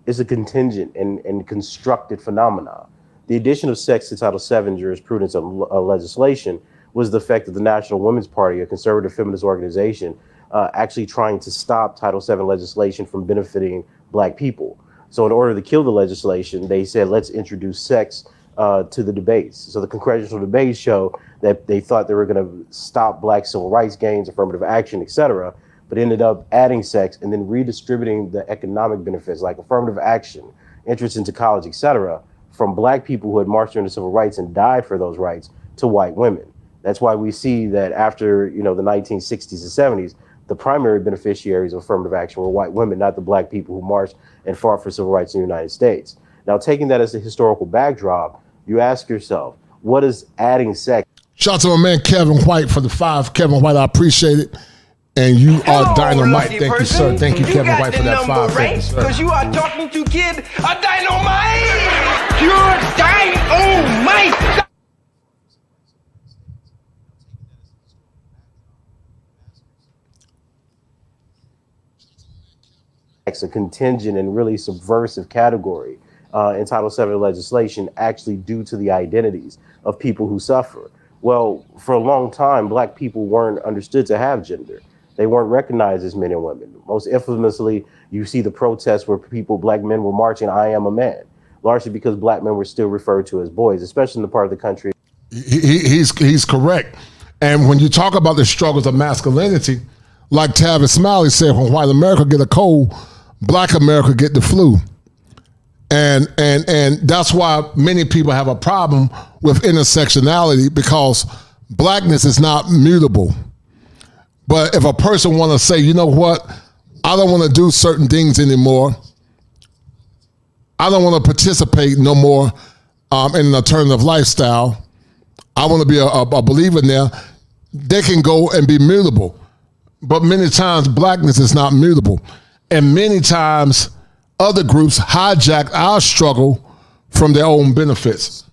is a contingent and constructed phenomena. The addition of sex to Title VII jurisprudence of legislation was the effect of the National Women's Party, a conservative feminist organization, actually trying to stop Title VII legislation from benefiting black people. So in order to kill the legislation, they said, let's introduce sex to the debates. So the congressional debates show that they thought they were going to stop black civil rights gains, affirmative action, etc., but ended up adding sex and then redistributing the economic benefits like affirmative action, entrance into college, etc., from black people who had marched during the civil rights and died for those rights to white women. That's why we see that after the 1960s and 70s, the primary beneficiaries of affirmative action were white women, not the black people who marched and fought for civil rights in the United States. Now, taking that as a historical backdrop, you ask yourself, what is adding sex? Shout out to my man Kevin White for the 5. Kevin White, I apprate it. And you are dynamite. Thank you, sir. Thank you, Kevin White, for that 5. Thank you, sir. Because you are talking to kid a dynamite. You're dynamite. a contingent and really subversive category in Title VII legislation actually due to the identities of people who suffer? Well, for a long time, Black people weren't understood to have gender. They weren't recognized as men and women. Most infamously, you see the protests where Black men were marching, "I am a man," largely because Black men were still referred to as boys, especially in the part of the country. He's correct. And when you talk about the struggles of masculinity, like Tavis Smiley said, when white America get a cold, Black America get the flu. And that's why many people have a problem with intersectionality, because Blackness is not mutable. But if a person want to say, you know what, I don't want to do certain things anymore, I don't want to participate no more in an alternative lifestyle, I want to be a believer now, they can go and be mutable. But many times Blackness is not mutable. And many times other groups hijack our struggle from their own benefits.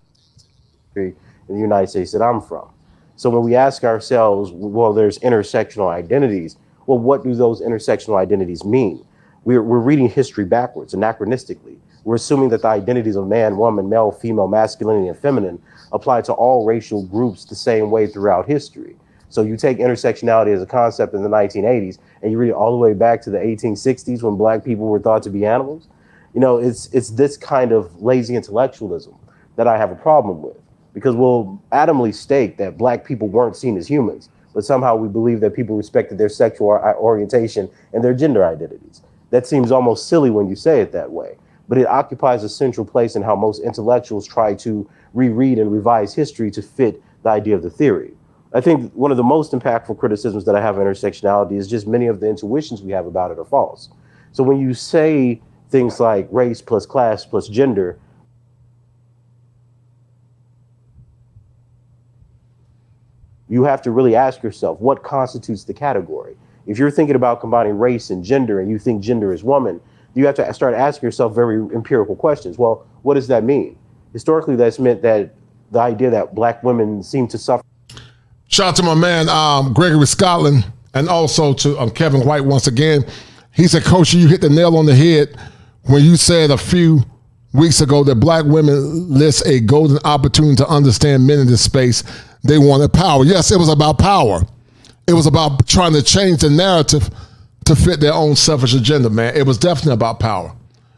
In the United States that I'm from. So when we ask ourselves, well, there's intersectional identities, well, what do those intersectional identities mean? We're reading history backwards, anachronistically. We're assuming that the identities of man, woman, male, female, masculinity, and feminine apply to all racial groups the same way throughout history. So you take intersectionality as a concept in the 1980s, and you read it all the way back to the 1860s when Black people were thought to be animals. You know, it's this kind of lazy intellectualism that I have a problem with, because we'll adamantly state that Black people weren't seen as humans, but somehow we believe that people respected their sexual orientation and their gender identities. That seems almost silly when you say it that way, but it occupies a central place in how most intellectuals try to reread and revise history to fit the idea of the theory. I think one of the most impactful criticisms that I have of intersectionality is just many of the intuitions we have about it are false. So when you say things like race plus class plus gender, you have to really ask yourself, what constitutes the category? If you're thinking about combining race and gender and you think gender is woman, you have to start asking yourself very empirical questions. Well, what does that mean? Historically, that's meant that the idea that Black women seem to suffer. Shout out to my man, Gregory Scotland, and also to Kevin White once again. He said, Coach, you hit the nail on the head when you said a few weeks ago that Black women list a golden opportunity to understand men in this space. They wanted power. Yes, it was about power. It was about trying to change the narrative to fit their own selfish agenda, man. It was definitely about power,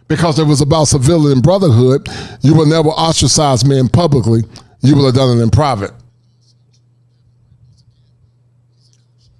because it was about civility and brotherhood. You will never ostracize men publicly. You will have done it in private.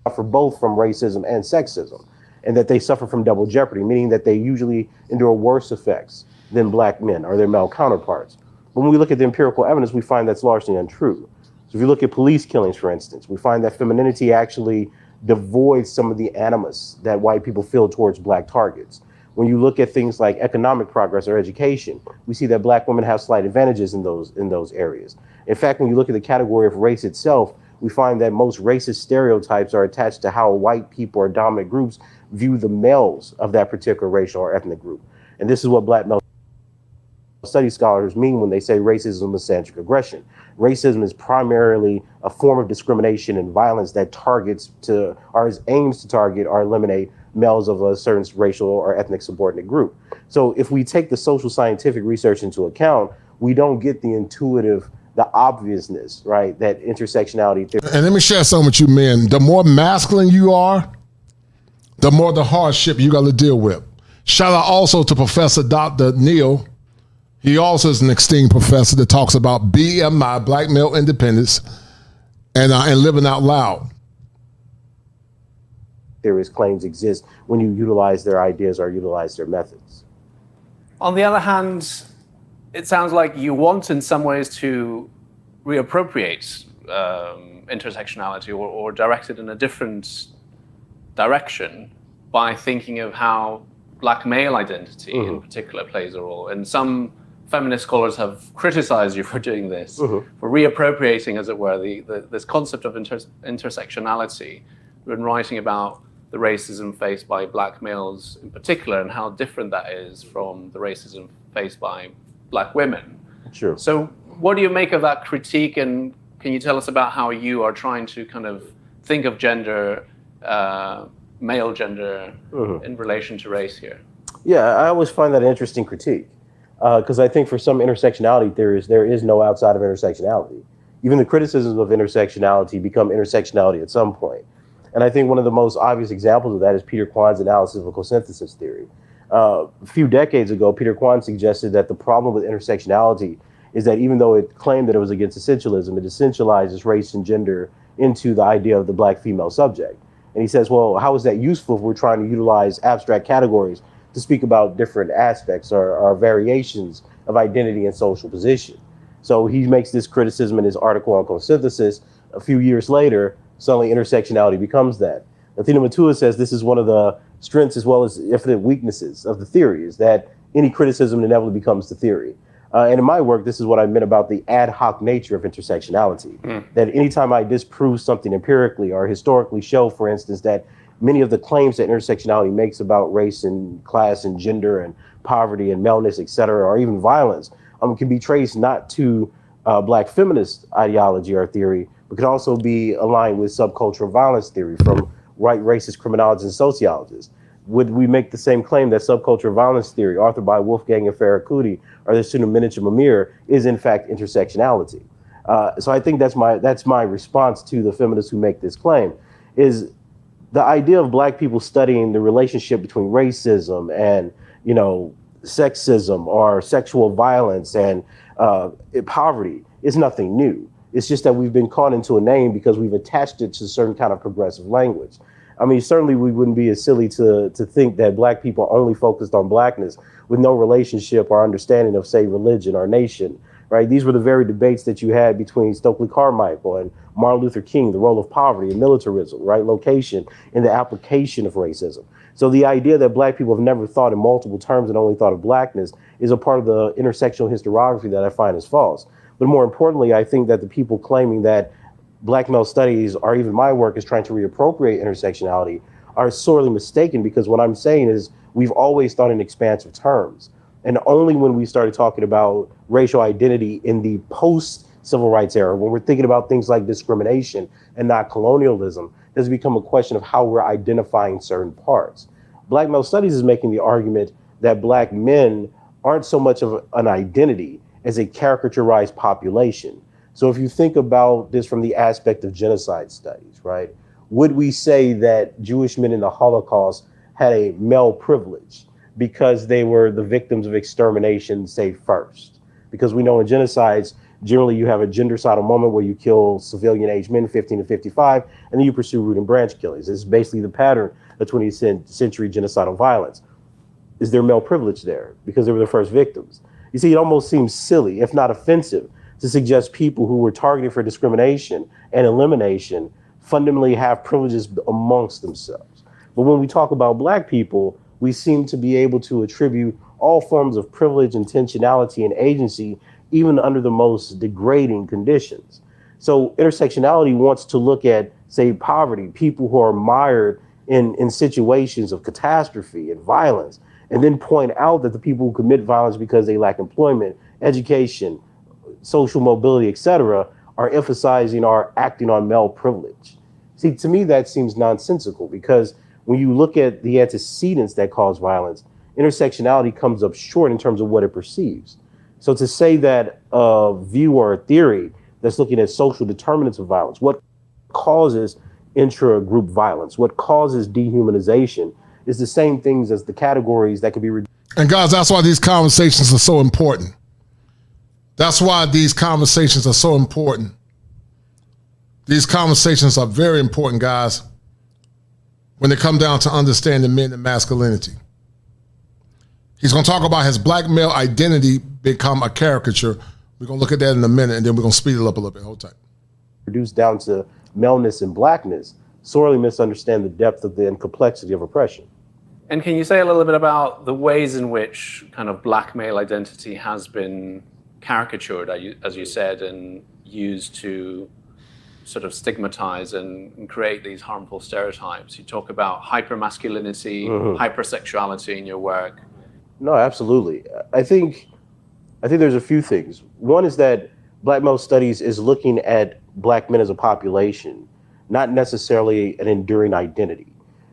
Suffer both from racism and sexism, and that they suffer from double jeopardy, meaning that they usually endure worse effects than Black men or their male counterparts. When we look at the empirical evidence, we find that's largely untrue. So if you look at police killings, for instance, we find that femininity actually devoids some of the animus that white people feel towards Black targets. When you look at things like economic progress or education, we see that Black women have slight advantages in those areas. In fact, when you look at the category of race itself, we find that most racist stereotypes are attached to how white people or dominant groups view the males of that particular racial or ethnic group. And this is what Black male study scholars mean when they say racism is misandric aggression. Racism is primarily a form of discrimination and violence that aims to target or eliminate males of a certain racial or ethnic subordinate group. So if we take the social scientific research into account, we don't get the intuitive, the obviousness, right, that intersectionality. And let me share something with you, men. The more masculine you are, the more the hardship you got to deal with. Shout out also to Professor Dr. Neal. He also is an esteemed professor that talks about BMI, Black Male Independence, and living out loud. Theorist claims exist when you utilize their ideas or utilize their methods. On the other hand, it sounds like you want in some ways to reappropriate intersectionality or direct it in a different direction by thinking of how Black male identity in particular plays a role. And some feminist scholars have criticized you for doing this, for reappropriating, as it were, this concept of intersectionality when writing about the racism faced by Black males in particular and how different that is from the racism faced by Black women. Sure. So what do you make of that critique, and can you tell us about how you are trying to kind of think of gender, male gender, in relation to race here? Yeah, I always find that an interesting critique because I think for some intersectionality theorists, there is no outside of intersectionality. Even the criticisms of intersectionality become intersectionality at some point. And I think one of the most obvious examples of that is Peter Quine's analysis of co-synthesis theory. A few decades ago, Peter Quine suggested that the problem with intersectionality is that even though it claimed that it was against essentialism, it essentializes race and gender into the idea of the black female subject. And he says, well, how is that useful if we're trying to utilize abstract categories to speak about different aspects or variations of identity and social position? So he makes this criticism in his article on co-synthesis. A few years later, suddenly intersectionality becomes that. Athena Matua says this is one of the strengths as well as infinite weaknesses of the theory, is that any criticism inevitably becomes the theory. And in my work, this is what I meant about the ad hoc nature of intersectionality. That anytime I disprove something empirically or historically show, for instance, that many of the claims that intersectionality makes about race and class and gender and poverty and maleness, et cetera, or even violence, can be traced not to black feminist ideology or theory, but could also be aligned with subcultural violence theory from white racist criminologists and sociologists. Would we make the same claim that subcultural violence theory, authored by Wolfgang and Farah Kuti, or the student Miniature Mamir, is in fact intersectionality? So I think that's my response to the feminists who make this claim, is the idea of black people studying the relationship between racism and, sexism or sexual violence and poverty is nothing new. It's just that we've been caught into a name because we've attached it to a certain kind of progressive language. I mean, certainly we wouldn't be as silly to think that black people only focused on blackness with no relationship or understanding of, say, religion or nation, right? These were the very debates that you had between Stokely Carmichael and Martin Luther King, the role of poverty and militarism, right? Location and the application of racism. So the idea that black people have never thought in multiple terms and only thought of blackness is a part of the intersectional historiography that I find is false. But more importantly, I think that the people claiming that black male studies, or even my work, is trying to reappropriate intersectionality are sorely mistaken, because what I'm saying is we've always thought in expansive terms. And only when we started talking about racial identity in the post-civil rights era, when we're thinking about things like discrimination and not colonialism, does it become a question of how we're identifying certain parts. Black male studies is making the argument that black men aren't so much of an identity as a caricaturized population. So if you think about this from the aspect of genocide studies, right, would we say that Jewish men in the Holocaust had a male privilege because they were the victims of extermination, say, first? Because we know in genocides, generally you have a gendercidal moment where you kill civilian-aged men, 15 to 55, and then you pursue root and branch killings. It's basically the pattern of 20th century genocidal violence. Is there male privilege there because they were the first victims? You see, it almost seems silly, if not offensive, to suggest people who were targeted for discrimination and elimination fundamentally have privileges amongst themselves. But when we talk about black people, we seem to be able to attribute all forms of privilege, intentionality, and agency, even under the most degrading conditions. So intersectionality wants to look at, say, poverty, people who are mired in situations of catastrophe and violence, and then point out that the people who commit violence because they lack employment, education, social mobility, etc., are emphasizing or acting on male privilege. See, to me, that seems nonsensical, because when you look at the antecedents that cause violence, intersectionality comes up short in terms of what it perceives. So to say that a view or a theory that's looking at social determinants of violence, what causes intra-group violence, what causes dehumanization, is the same things as the categories that can be reduced. And guys, that's why these conversations are so important. That's why these conversations are so important. These conversations are very important, guys, when they come down to understanding men and masculinity. He's going to talk about has black male identity become a caricature. We're going to look at that in a minute, and then we're going to speed it up a little bit. Hold tight. Reduced down to maleness and blackness, sorely misunderstand the depth of the complexity of oppression. And can you say a little bit about the ways in which kind of black male identity has been caricatured, as you said, and used to sort of stigmatize and create these harmful stereotypes? You talk about hypermasculinity, hypersexuality in your work. No, absolutely. I think there's a few things. One is that black male studies is looking at black men as a population, not necessarily an enduring identity.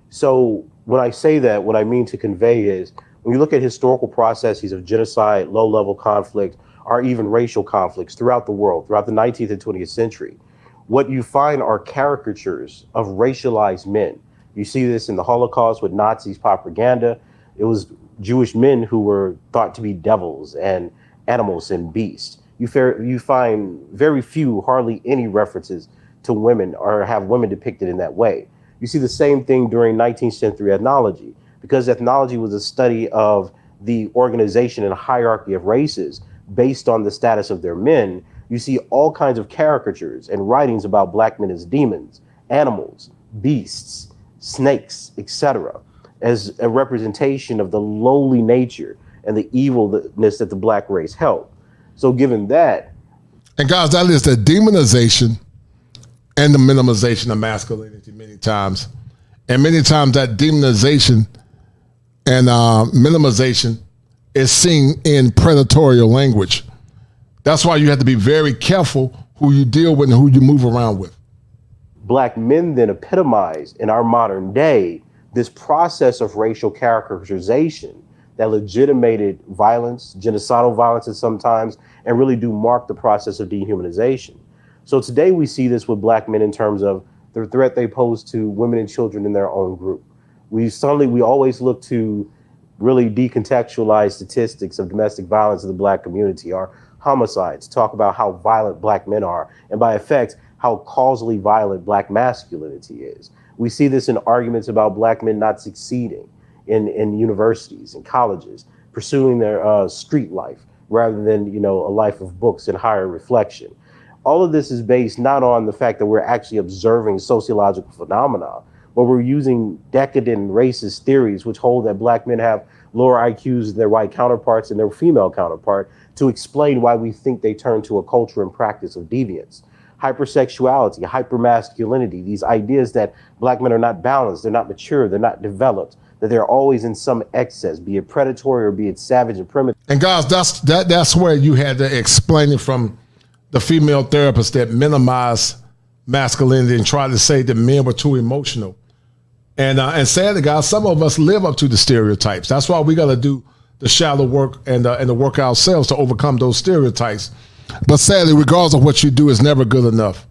So when I say that, what I mean to convey is When you look at historical processes of genocide, low-level conflict, or even racial conflicts throughout the world, throughout the 19th and 20th century, what you find are caricatures of racialized men. You see this in the Holocaust with Nazis propaganda. It was Jewish men who were thought to be devils and animals and beasts. You find very few, hardly any references to women or have women depicted in that way. You see the same thing during 19th century ethnology, because ethnology was a study of the organization and hierarchy of races based on the status of their men. You see all kinds of caricatures and writings about black men as demons, animals, beasts, snakes, etc., as a representation of the lowly nature and the evilness that the black race held. So given that, and guys, that is the demonization and the minimization of masculinity many times. And many times that demonization and minimization is seen in predatory language. That's why you have to be very careful who you deal with and who you move around with. Black men then epitomized in our modern day this process of racial caricaturization that legitimated violence, genocidal violence at sometimes, and really do mark the process of dehumanization. So today we see this with black men in terms of the threat they pose to women and children in their own group. We always look to really decontextualize statistics of domestic violence in the black community or homicides, talk about how violent black men are, and by effect, how causally violent black masculinity is. We see this in arguments about black men not succeeding in universities and colleges, pursuing their street life rather than, a life of books and higher reflection. All of this is based not on the fact that we're actually observing sociological phenomena, but we're using decadent racist theories which hold that black men have lower IQs than their white counterparts and their female counterpart to explain why we think they turn to a culture and practice of deviance. Hypersexuality, hypermasculinity, these ideas that black men are not balanced, they're not mature, they're not developed, that they're always in some excess, be it predatory or be it savage and primitive. And guys, that's where you had to explain it from the female therapist that minimized masculinity and tried to say that men were too emotional. And sadly, guys, some of us live up to the stereotypes. That's why we got to do the shallow work and the work ourselves to overcome those stereotypes. But sadly, regardless of what you do, is never good enough.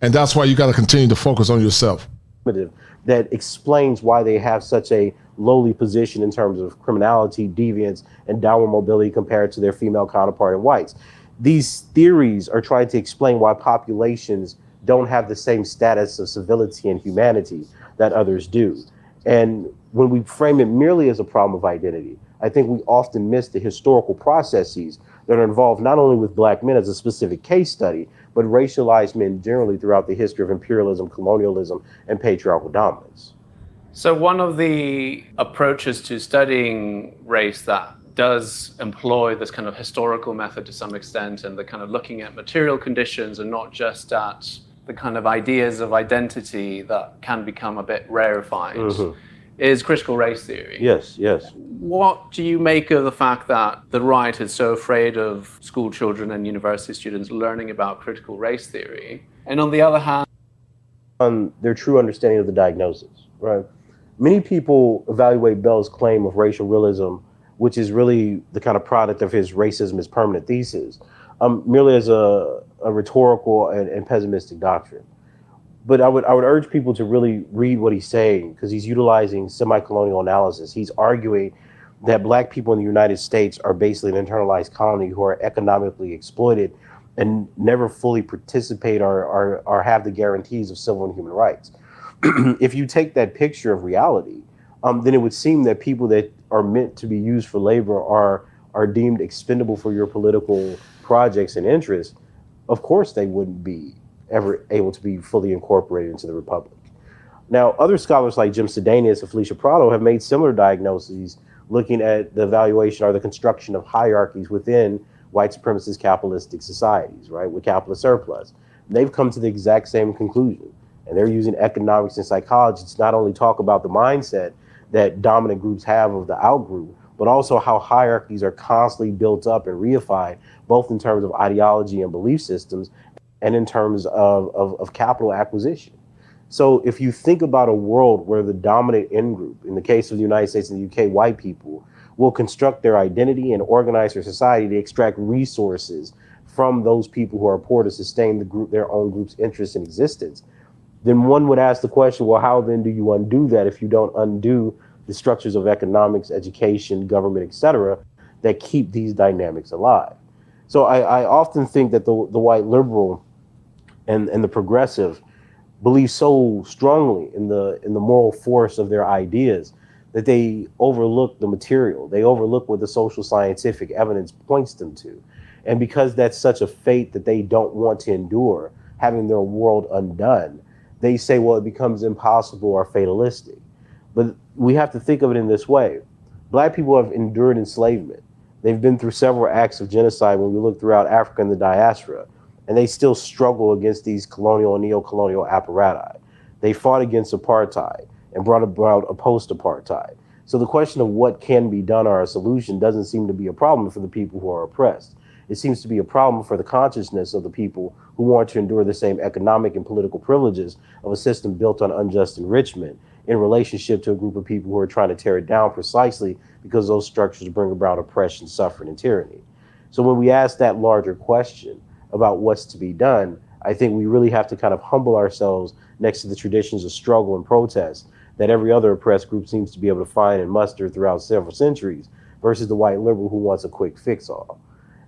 And that's why you got to continue to focus on yourself. That explains why they have such a lowly position in terms of criminality, deviance, and downward mobility compared to their female counterpart in whites. These theories are trying to explain why populations don't have the same status of civility and humanity that others do. And when we frame it merely as a problem of identity, I think we often miss the historical processes that are involved not only with black men as a specific case study, but racialized men generally throughout the history of imperialism, colonialism, and patriarchal dominance. So one of the approaches to studying race that does employ this kind of historical method to some extent, and the kind of looking at material conditions and not just at the kind of ideas of identity that can become a bit rarefied, is critical race theory. Yes, yes. What do you make of the fact that the right is so afraid of school children and university students learning about critical race theory? And on the other hand, their true understanding of the diagnosis, right? Many people evaluate Bell's claim of racial realism, which is really the kind of product of his racism is permanent thesis, merely as a rhetorical and pessimistic doctrine. But I would urge people to really read what he's saying, because he's utilizing semi-colonial analysis. He's arguing that black people in the United States are basically an internalized colony who are economically exploited and never fully participate or have the guarantees of civil and human rights. If you take that picture of reality, then it would seem that people that are meant to be used for labor are deemed expendable for your political projects and interests. Of course, they wouldn't be ever able to be fully incorporated into the Republic. Now, other scholars like Jim Sedanius and Felicia Prado have made similar diagnoses looking at the evaluation or the construction of hierarchies within white supremacist capitalistic societies, right, with capitalist surplus. They've come to the exact same conclusion. And they're using economics and psychology to not only talk about the mindset that dominant groups have of the outgroup, but also how hierarchies are constantly built up and reified, both in terms of ideology and belief systems, and in terms of capital acquisition. So if you think about a world where the dominant in-group, in the case of the United States and the UK, white people, will construct their identity and organize their society to extract resources from those people who are poor to sustain the group, their own group's interest in existence, then one would ask the question, well, how then do you undo that if you don't undo the structures of economics, education, government, etc., that keep these dynamics alive? So I often think that the white liberal and the progressive believe so strongly in the moral force of their ideas that they overlook the material. They overlook what the social scientific evidence points them to. And because that's such a fate that they don't want to endure, having their world undone, they say, well, it becomes impossible or fatalistic. But we have to think of it in this way. Black people have endured enslavement. They've been through several acts of genocide when we look throughout Africa and the diaspora, and they still struggle against these colonial and neo-colonial apparatus. They fought against apartheid and brought about a post-apartheid. So the question of what can be done or a solution doesn't seem to be a problem for the people who are oppressed. It seems to be a problem for the consciousness of the people who want to endure the same economic and political privileges of a system built on unjust enrichment in relationship to a group of people who are trying to tear it down precisely because those structures bring about oppression, suffering, and tyranny. So when we ask that larger question about what's to be done, I think we really have to kind of humble ourselves next to the traditions of struggle and protest that every other oppressed group seems to be able to find and muster throughout several centuries versus the white liberal who wants a quick fix-all.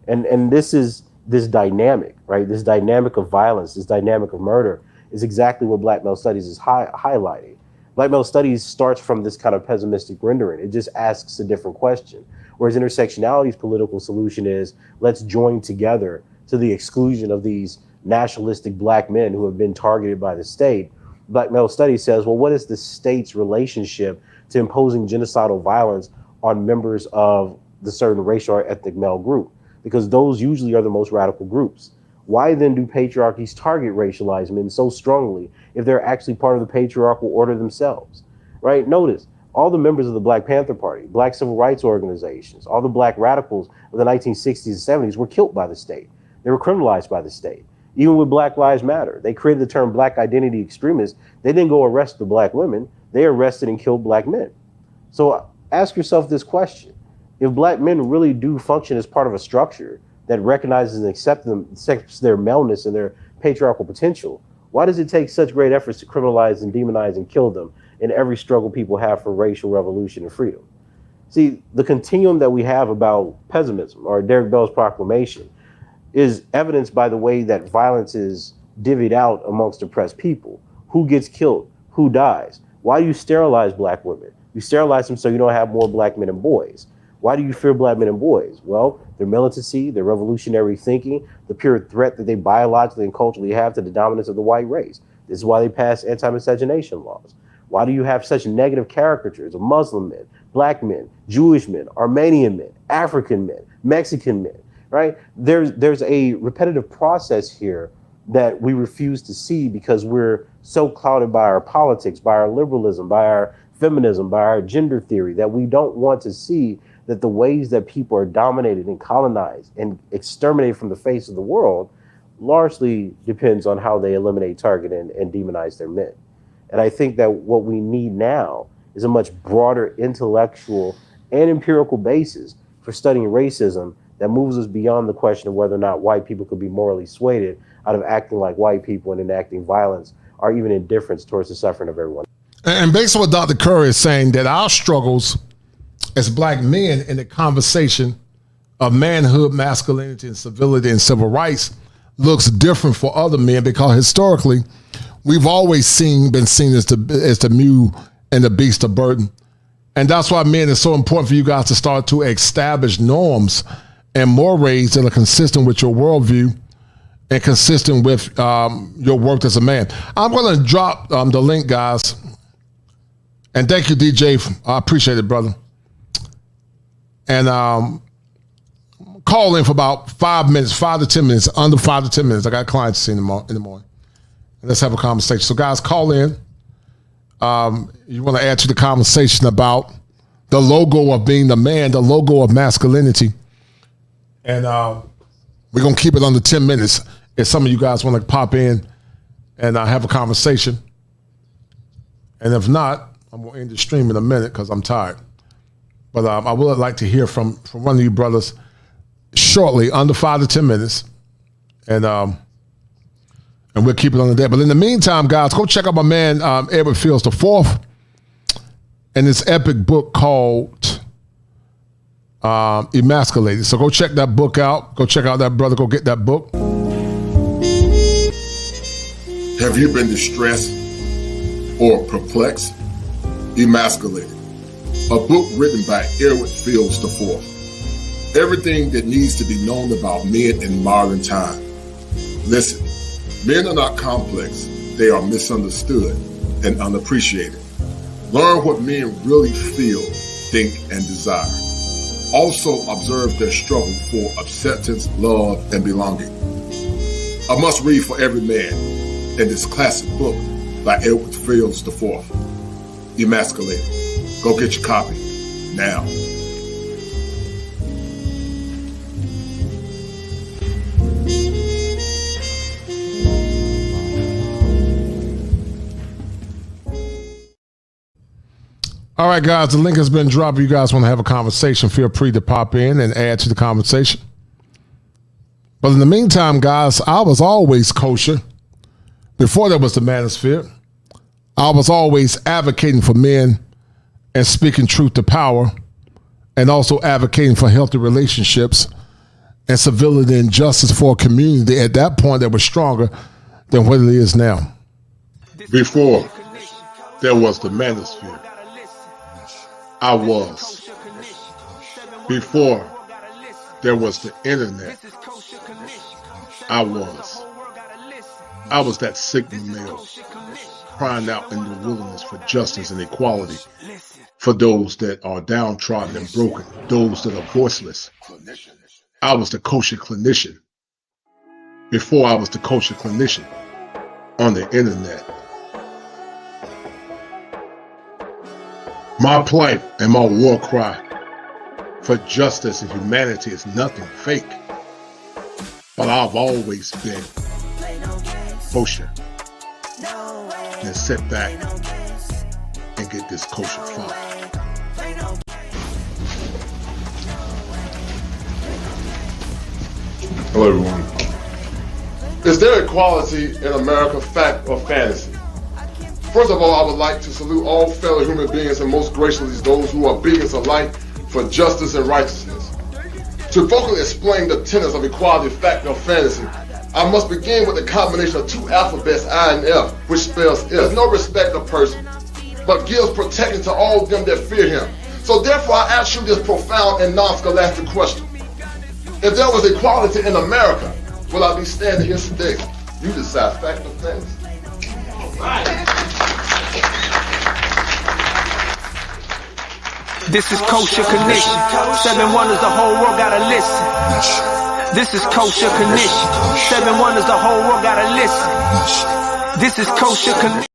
And this dynamic, right? This dynamic of violence, this dynamic of murder is exactly what Black male studies is highlighting. Black male studies starts from this kind of pessimistic rendering. It just asks a different question. Whereas intersectionality's political solution is, let's join together to the exclusion of these nationalistic Black men who have been targeted by the state. Black male studies says, well, what is the state's relationship to imposing genocidal violence on members of the certain racial or ethnic male group? Because those usually are the most radical groups. Why then do patriarchies target racialized men so strongly if they're actually part of the patriarchal order themselves, right? Notice, all the members of the Black Panther Party, Black civil rights organizations, all the Black radicals of the 1960s and 70s were killed by the state. They were criminalized by the state. Even with Black Lives Matter, they created the term Black identity extremists. They didn't go arrest the Black women. They arrested and killed Black men. So ask yourself this question. If Black men really do function as part of a structure that recognizes and accepts their maleness and their patriarchal potential, why does it take such great efforts to criminalize and demonize and kill them in every struggle people have for racial revolution and freedom? See, the continuum that we have about pessimism, or Derek Bell's proclamation, is evidenced by the way that violence is divvied out amongst oppressed people. Who gets killed? Who dies? Why do you sterilize Black women? You sterilize them so you don't have more Black men and boys. Why do you fear Black men and boys? Well, their militancy, their revolutionary thinking, the pure threat that they biologically and culturally have to the dominance of the white race. This is why they pass anti-miscegenation laws. Why do you have such negative caricatures of Muslim men, Black men, Jewish men, Armenian men, African men, Mexican men, right? There's a repetitive process here that we refuse to see because we're so clouded by our politics, by our liberalism, by our feminism, by our gender theory, that we don't want to see that the ways that people are dominated and colonized and exterminated from the face of the world largely depends on how they eliminate, target, and demonize their men. And I think that what we need now is a much broader intellectual and empirical basis for studying racism that moves us beyond the question of whether or not white people could be morally swayed out of acting like white people and enacting violence or even indifference towards the suffering of everyone. And based on what Dr. Curry is saying, that our struggles as Black men in the conversation of manhood, masculinity, and civility and civil rights looks different for other men because historically we've always been seen as the mule and the beast of burden. And that's why, men, it's so important for you guys to start to establish norms and mores that are consistent with your worldview and consistent with your work as a man. I'm going to drop the link, guys. And thank you, DJ. I appreciate it, brother. And call in for about 5 minutes, 5 to 10 minutes, under 5 to 10 minutes. I got clients to see in the morning. Let's have a conversation. So, guys, call in. You want to add to the conversation about the logo of being the man, the logo of masculinity. And we're going to keep it under 10 minutes. If some of you guys want to pop in and have a conversation. And if not, I'm going to end the stream in a minute because I'm tired. But I would like to hear from one of you brothers shortly, under 5 to 10 minutes. And we'll keep it on the day. But in the meantime, guys, go check out my man, Edward Fields IV, and this epic book called Emasculated. So go check that book out. Go check out that brother. Go get that book. Have you been distressed or perplexed? Emasculated, a book written by Edward Fields IV. Everything that needs to be known about men in modern time. Listen, men are not complex. They are misunderstood and unappreciated. Learn what men really feel, think, and desire. Also observe their struggle for acceptance, love, and belonging. A must read for every man in this classic book by Edward Fields IV, Emasculated. Go get your copy now. All right, guys, the link has been dropped. If you guys want to have a conversation, feel free to pop in and add to the conversation. But in the meantime, guys, I was always kosher. Before there was the manosphere, I was always advocating for men and speaking truth to power, and also advocating for healthy relationships and civility and justice for a community at that point that was stronger than what it is now. Before there was the manosphere, I was. Before there was the internet, I was. I was that signal male crying out in the wilderness for justice and equality for those that are downtrodden and broken, those that are voiceless. I was the kosher clinician before I was the kosher clinician on the internet. My plight and my war cry for justice and humanity is nothing fake, but I've always been kosher. Then sit back and get this kosher fire. Hello, everyone. Is there equality in America, fact or fantasy? First of all, I would like to salute all fellow human beings, and most graciously those who are beacons of light for justice and righteousness. To vocally explain the tenets of equality, fact or fantasy, I must begin with the combination of two alphabets, I and F, which spells if. No respect of person, but gives protection to all them that fear him. So therefore I ask you this profound and non-scholastic question. If there was equality in America, will I be standing here today? You decide, fact or fantasy. This is Kosher Condition. 7 wonders, the whole world gotta listen. This is Kosher Condition. 7 wonders, the whole world gotta listen. This is Kosher Condition.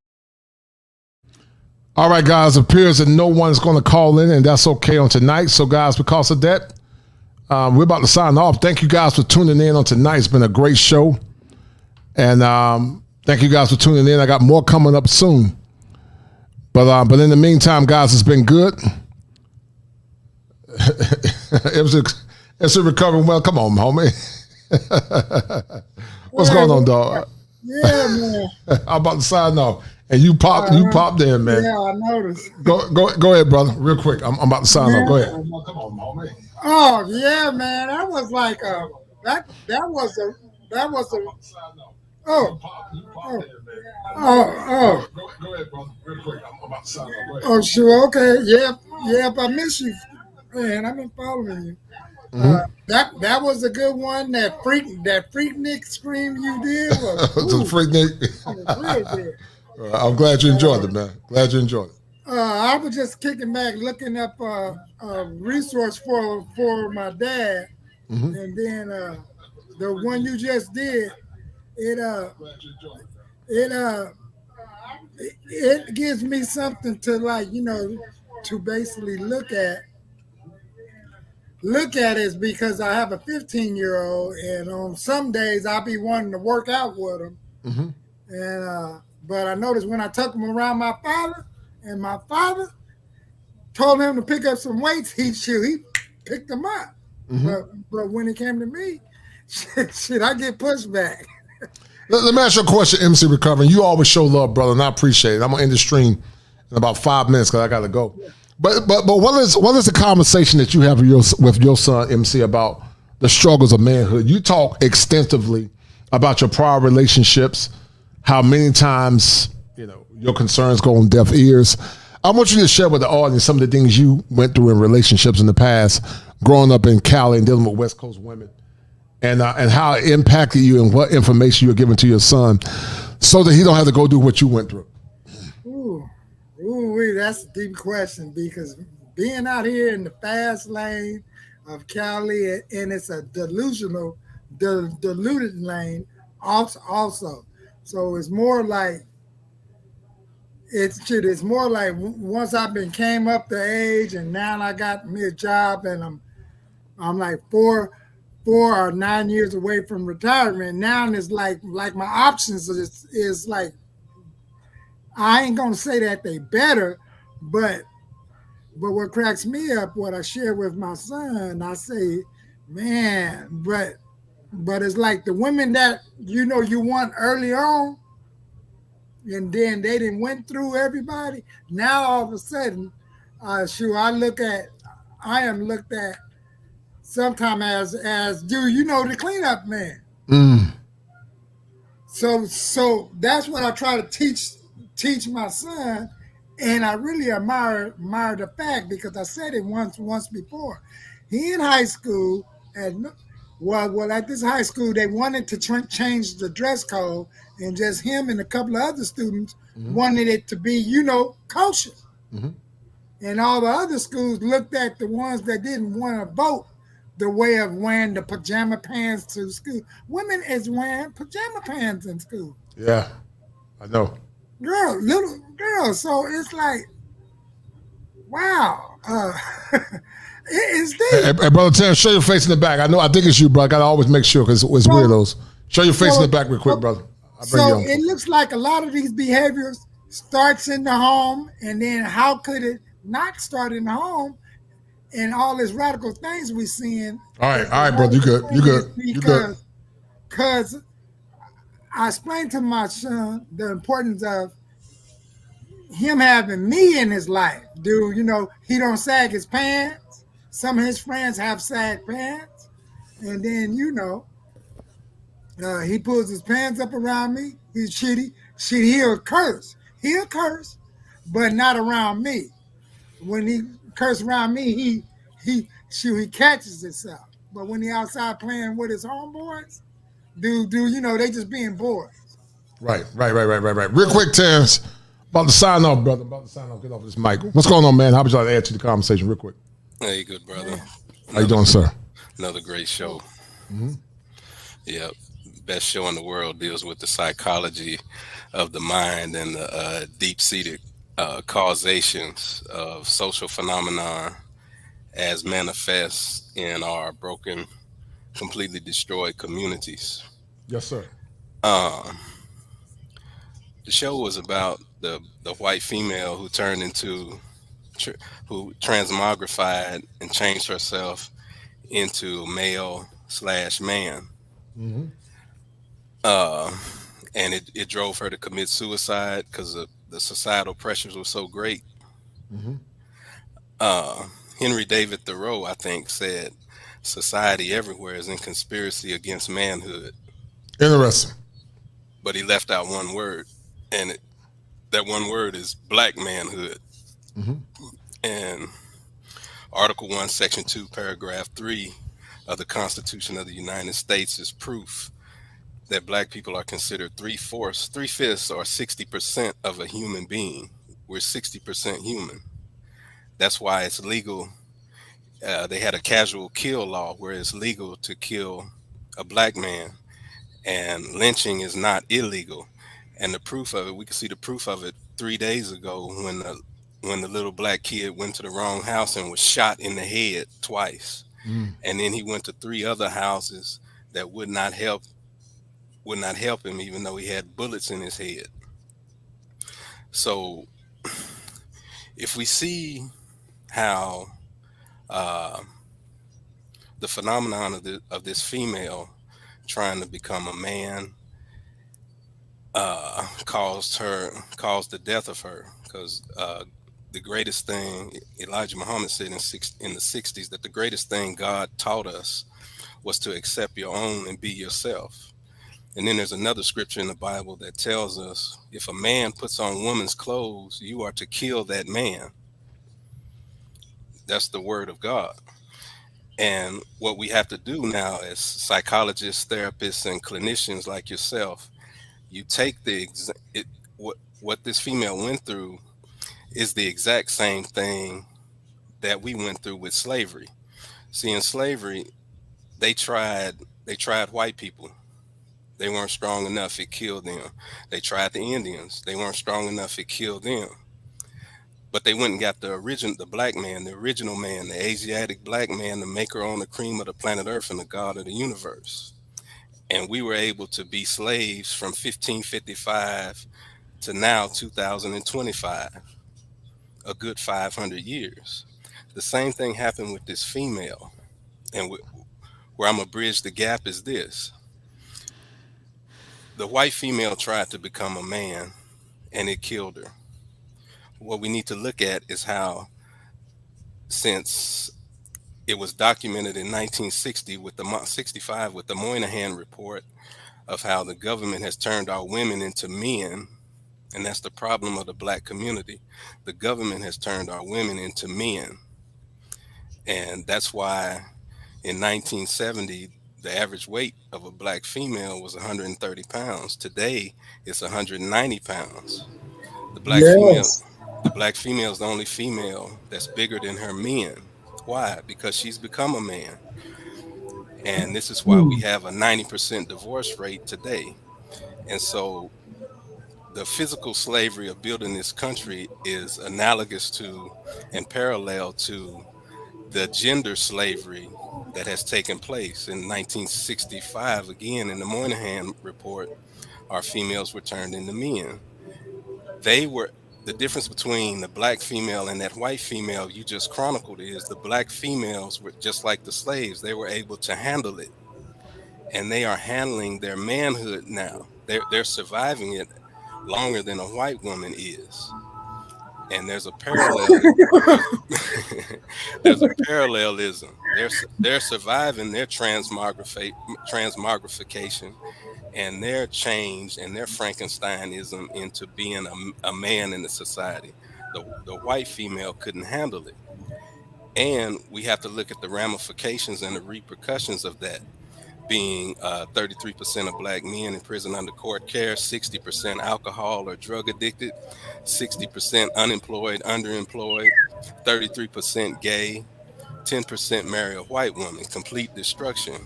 All right, guys, it appears that no one's going to call in, and that's okay on tonight. So, guys, because of that, we're about to sign off. Thank you guys for tuning in on tonight. It's been a great show. And thank you guys for tuning in. I got more coming up soon. But in the meantime, guys, it's been good. It's a recovering well. Come on, homie. What's going on, dog? Yeah, man. I'm about to sign off. And you popped in, man. Yeah, I noticed. Go ahead, brother. Real quick. I'm about to sign off. Go ahead. Come on, homie. Oh yeah, man. That was like that was a oh. Go ahead, brother. Real quick. I'm about to sign off. Oh, sure. Okay. Yep. I miss you, man. I've been following you. That was a good one. That freaknik scream you did was the freaknik. Real good. I'm glad you enjoyed it, man. Glad you enjoyed it. I was just kicking back, looking up a resource for my dad, and then the one you just did, it gives me something to to basically look at is because I have a 15-year-old, and on some days I'll be wanting to work out with him, and but I noticed when I took him around my father, told him to pick up some weights, he picked them up. But when it came to me, shit, I get pushed back. Let me ask you a question, MC Recovering. You always show love, brother, and I appreciate it. I'm gonna end the stream in about 5 minutes because I gotta go. Yeah. But what is the conversation that you have with your son, MC, about the struggles of manhood? You talk extensively about your prior relationships, how many times your concerns go on deaf ears. I want you to share with the audience some of the things you went through in relationships in the past, growing up in Cali and dealing with West Coast women. And how it impacted you and what information you're giving to your son so that he don't have to go do what you went through. That's a deep question because being out here in the fast lane of Cali and it's a diluted lane also. So it's more like it's more like once I've came up the age and now I got me a job and I'm like 4 or 9 years away from retirement. Now it's like my options is like, I ain't gonna say that they better, but what cracks me up, what I share with my son, I say, man, but it's like the women that you want early on, and then they didn't went through everybody. Now all of a sudden, I am looked at sometimes as the cleanup man. So that's what I try to teach my son, and I really admire the fact because I said it once before. He in high school and at this high school they wanted to change the dress code, and just him and a couple of other students wanted it to be kosher. And all the other schools looked at the ones that didn't want to vote the way of wearing the pajama pants to school. Women is wearing pajama pants in school. Yeah, I know. Little girl. So it's like, wow. It's deep. Hey, brother Terrence, show your face in the back. I think it's you, bro. I gotta always make sure because it's weirdos. Show your face in the back real quick, brother. So it looks like a lot of these behaviors starts in the home, and then how could it not start in the home? And all these radical things we're seeing. All right, brother. You good. Because I explained to my son the importance of him having me in his life. Dude, he don't sag his pants. Some of his friends have sag pants. And then, he pulls his pants up around me. He's shitty. He'll curse. But not around me. When he curse around me, he catches himself. But when he outside playing with his homeboys, they just being boys. Right. Real quick, Terrence, about to sign off, brother. Get off this mic. What's going on, man? How would you like to add to the conversation real quick? Hey, good brother. How you doing, sir? Another great show. Yep. Best show in the world deals with the psychology of the mind and the deep-seated causations of social phenomena as manifest in our broken, completely destroyed communities. Yes, sir. The show was about the white female who turned into, who transmogrified and changed herself into male/man. And it drove her to commit suicide because the societal pressures were so great. Henry David Thoreau, I think, said, "Society everywhere is in conspiracy against manhood." Interesting. But he left out one word, and that one word is black manhood. And Article 1, Section 2, Paragraph 3 of the Constitution of the United States is proof that black people are considered 3/5 or 60% of a human being. We're 60% human. That's why it's legal. They had a casual kill law where it's legal to kill a black man, and lynching is not illegal. And the proof of it, we can see the proof of it 3 days ago when the little black kid went to the wrong house and was shot in the head twice. And then he went to 3 other houses that would not help him, even though he had bullets in his head. So if we see how the phenomenon of this female trying to become a man caused the death of her, because the greatest thing Elijah Muhammad said in the 60s, that the greatest thing God taught us was to accept your own and be yourself. And then there's another scripture in the Bible that tells us, if a man puts on woman's clothes, you are to kill that man. That's the word of God. And what we have to do now as psychologists, therapists, and clinicians like yourself, you take what this female went through is the exact same thing that we went through with slavery. See, in slavery, they tried white people. They weren't strong enough, it killed them. They tried the Indians. They weren't strong enough, it killed them. But they went and got the black man, the original man, the Asiatic black man, the maker on the cream of the planet Earth and the God of the universe. And we were able to be slaves from 1555 to now 2025, a good 500 years. The same thing happened with this female. And where I'm gonna bridge the gap is this. The white female tried to become a man and it killed her. What we need to look at is how, since it was documented in 1960 with the 65 with the Moynihan report of how the government has turned our women into men, and that's the problem of the black community. The government has turned our women into men, and that's why in 1970 the average weight of a black female was 130 pounds. Today it's 190 pounds. The black female is the only female that's bigger than her men. Why? Because she's become a man. And this is why we have a 90% divorce rate today. And so the physical slavery of building this country is analogous to and parallel to the gender slavery that has taken place in 1965. Again, in the Moynihan report, our females were turned into men. The difference between the black female and that white female you just chronicled is the black females were just like the slaves. They were able to handle it, and they are handling their manhood now. They're surviving it longer than a white woman is. And there's a parallel. There's a parallelism. They're surviving their transmogrification and their change and their Frankensteinism into being a man in the society. The white female couldn't handle it. And we have to look at the ramifications and the repercussions of that, being 33% of black men in prison under court care, 60% alcohol or drug addicted, 60% unemployed, underemployed, 33% gay, 10% marry a white woman, complete destruction.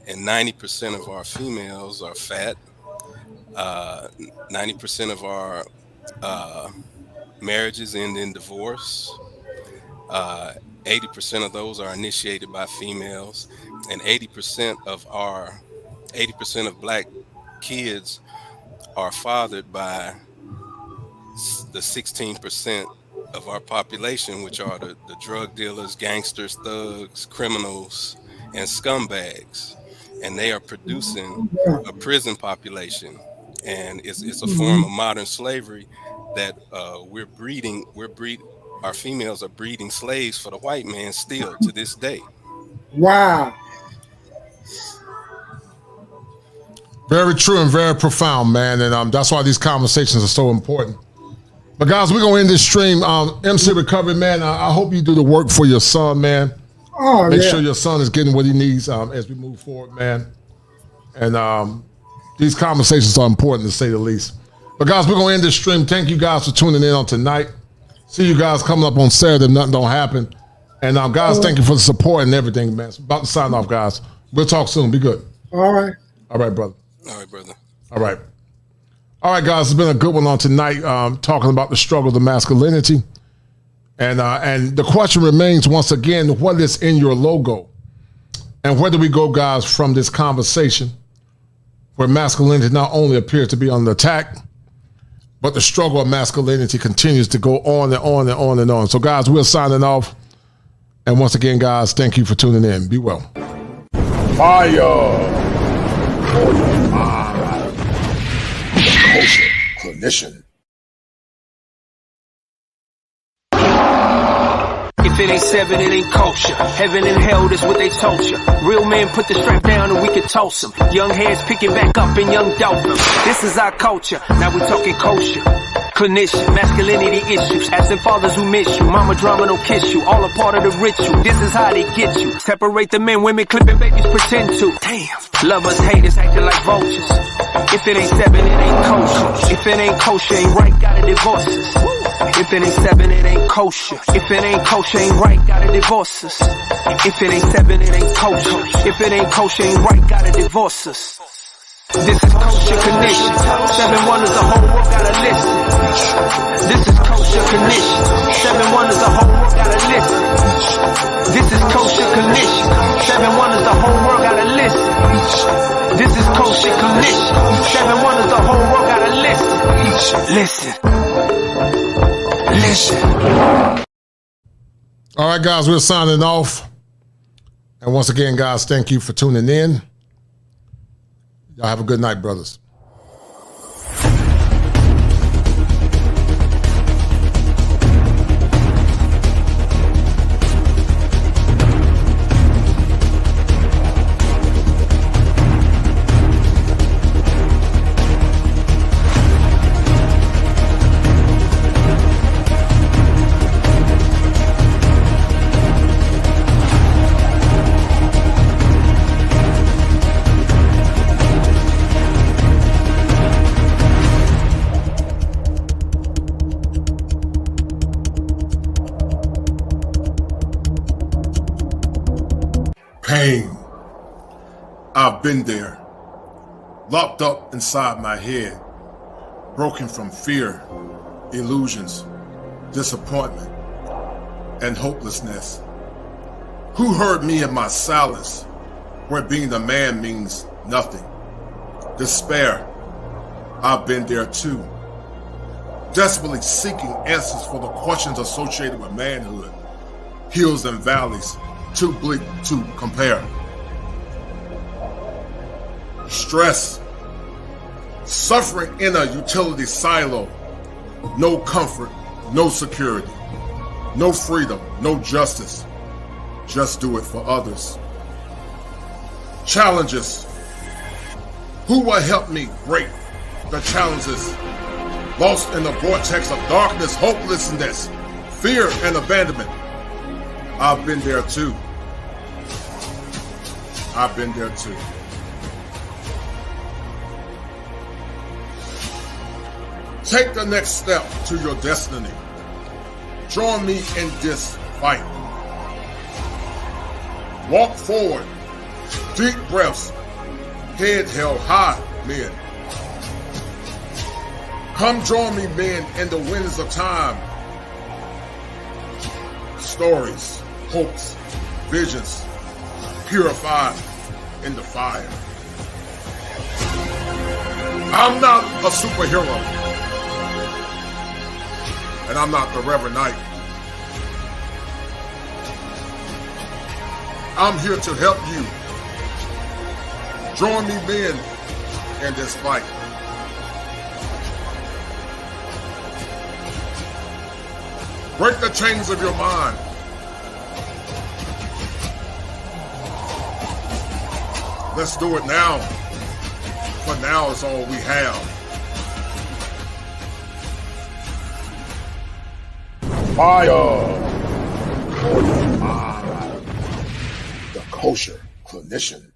And 90% of our females are fat. 90% of our marriages end in divorce. 80% of those are initiated by females, and 80% of black kids are fathered by the 16% of our population, which are the drug dealers, gangsters, thugs, criminals, and scumbags. And they are producing a prison population, and it's a form of modern slavery that our females are breeding slaves for the white man still to this day. Wow. Very true and very profound, man. And that's why these conversations are so important. But guys, we're going to end this stream. MC Recovery, man, I hope you do the work for your son, man. Make sure your son is getting what he needs as we move forward, man. And these conversations are important, to say the least. But guys, we're going to end this stream. Thank you guys for tuning in on tonight. See you guys coming up on Saturday if nothing don't happen. And guys, thank you for the support and everything, man. So about to sign off, guys. We'll talk soon. Be good. All right. All right, brother. All right, brother. All right. All right, guys. It's been a good one on tonight, talking about the struggle of the masculinity. And the question remains, once again, what is in your logo? And where do we go, guys, from this conversation where masculinity not only appears to be under attack, but the struggle of masculinity continues to go on and on and on and on. So, guys, we're signing off. And once again, guys, thank you for tuning in. Be well. Fire for your mind. The Kosher Clinician. If it ain't seven, it ain't kosher. Heaven and hell, that's what they told you. Real men put the strap down and we can toss them. Young heads picking back up and young dolphins. This is our culture. Now we talking kosher. Clinician, masculinity issues. Asking fathers who miss you. Mama drama don't kiss you. All a part of the ritual. This is how they get you. Separate the men, women clipping babies pretend to. Damn. Lovers, haters acting like vultures. If it ain't seven, it ain't kosher. If it ain't kosher, ain't right, gotta divorce us. If it ain't seven, it ain't kosher. If it ain't kosher, ain't right, gotta divorce us. If it ain't seven, it ain't kosher. If it ain't kosher, ain't right, gotta divorce us. This is kosher condition. 7 wonders, the whole world gotta listen. This is kosher condition. 7 wonders, the whole world gotta listen. This is kosher condition. 7 wonders, the whole world gotta listen. This is kosher condition. 7 wonders, the whole world gotta listen. Listen. Listen. All right, guys, we're signing off. And once again, guys, thank you for tuning in. Y'all have a good night, brothers. Pain. I've been there. Locked up inside my head. Broken from fear, illusions, disappointment, and hopelessness. Who heard me in my silence, where being a man means nothing? Despair. I've been there too. Desperately seeking answers for the questions associated with manhood. Hills and valleys, too bleak to compare. Stress. Suffering in a utility silo. No comfort, no security. No freedom, no justice. Just do it for others. Challenges. Who will help me break the challenges? Lost in the vortex of darkness, hopelessness, fear, and abandonment. I've been there too. I've been there too. Take the next step to your destiny. Join me in this fight. Walk forward. Deep breaths. Head held high, men. Come join me, men, in the winds of time. Stories, hopes, visions, purified in the fire. I'm not a superhero. And I'm not the Reverend Knight. I'm here to help you. Join me, men, in this fight. Break the chains of your mind. Let's do it now. For now is all we have. Fire for your mind. The Kosher Clinician.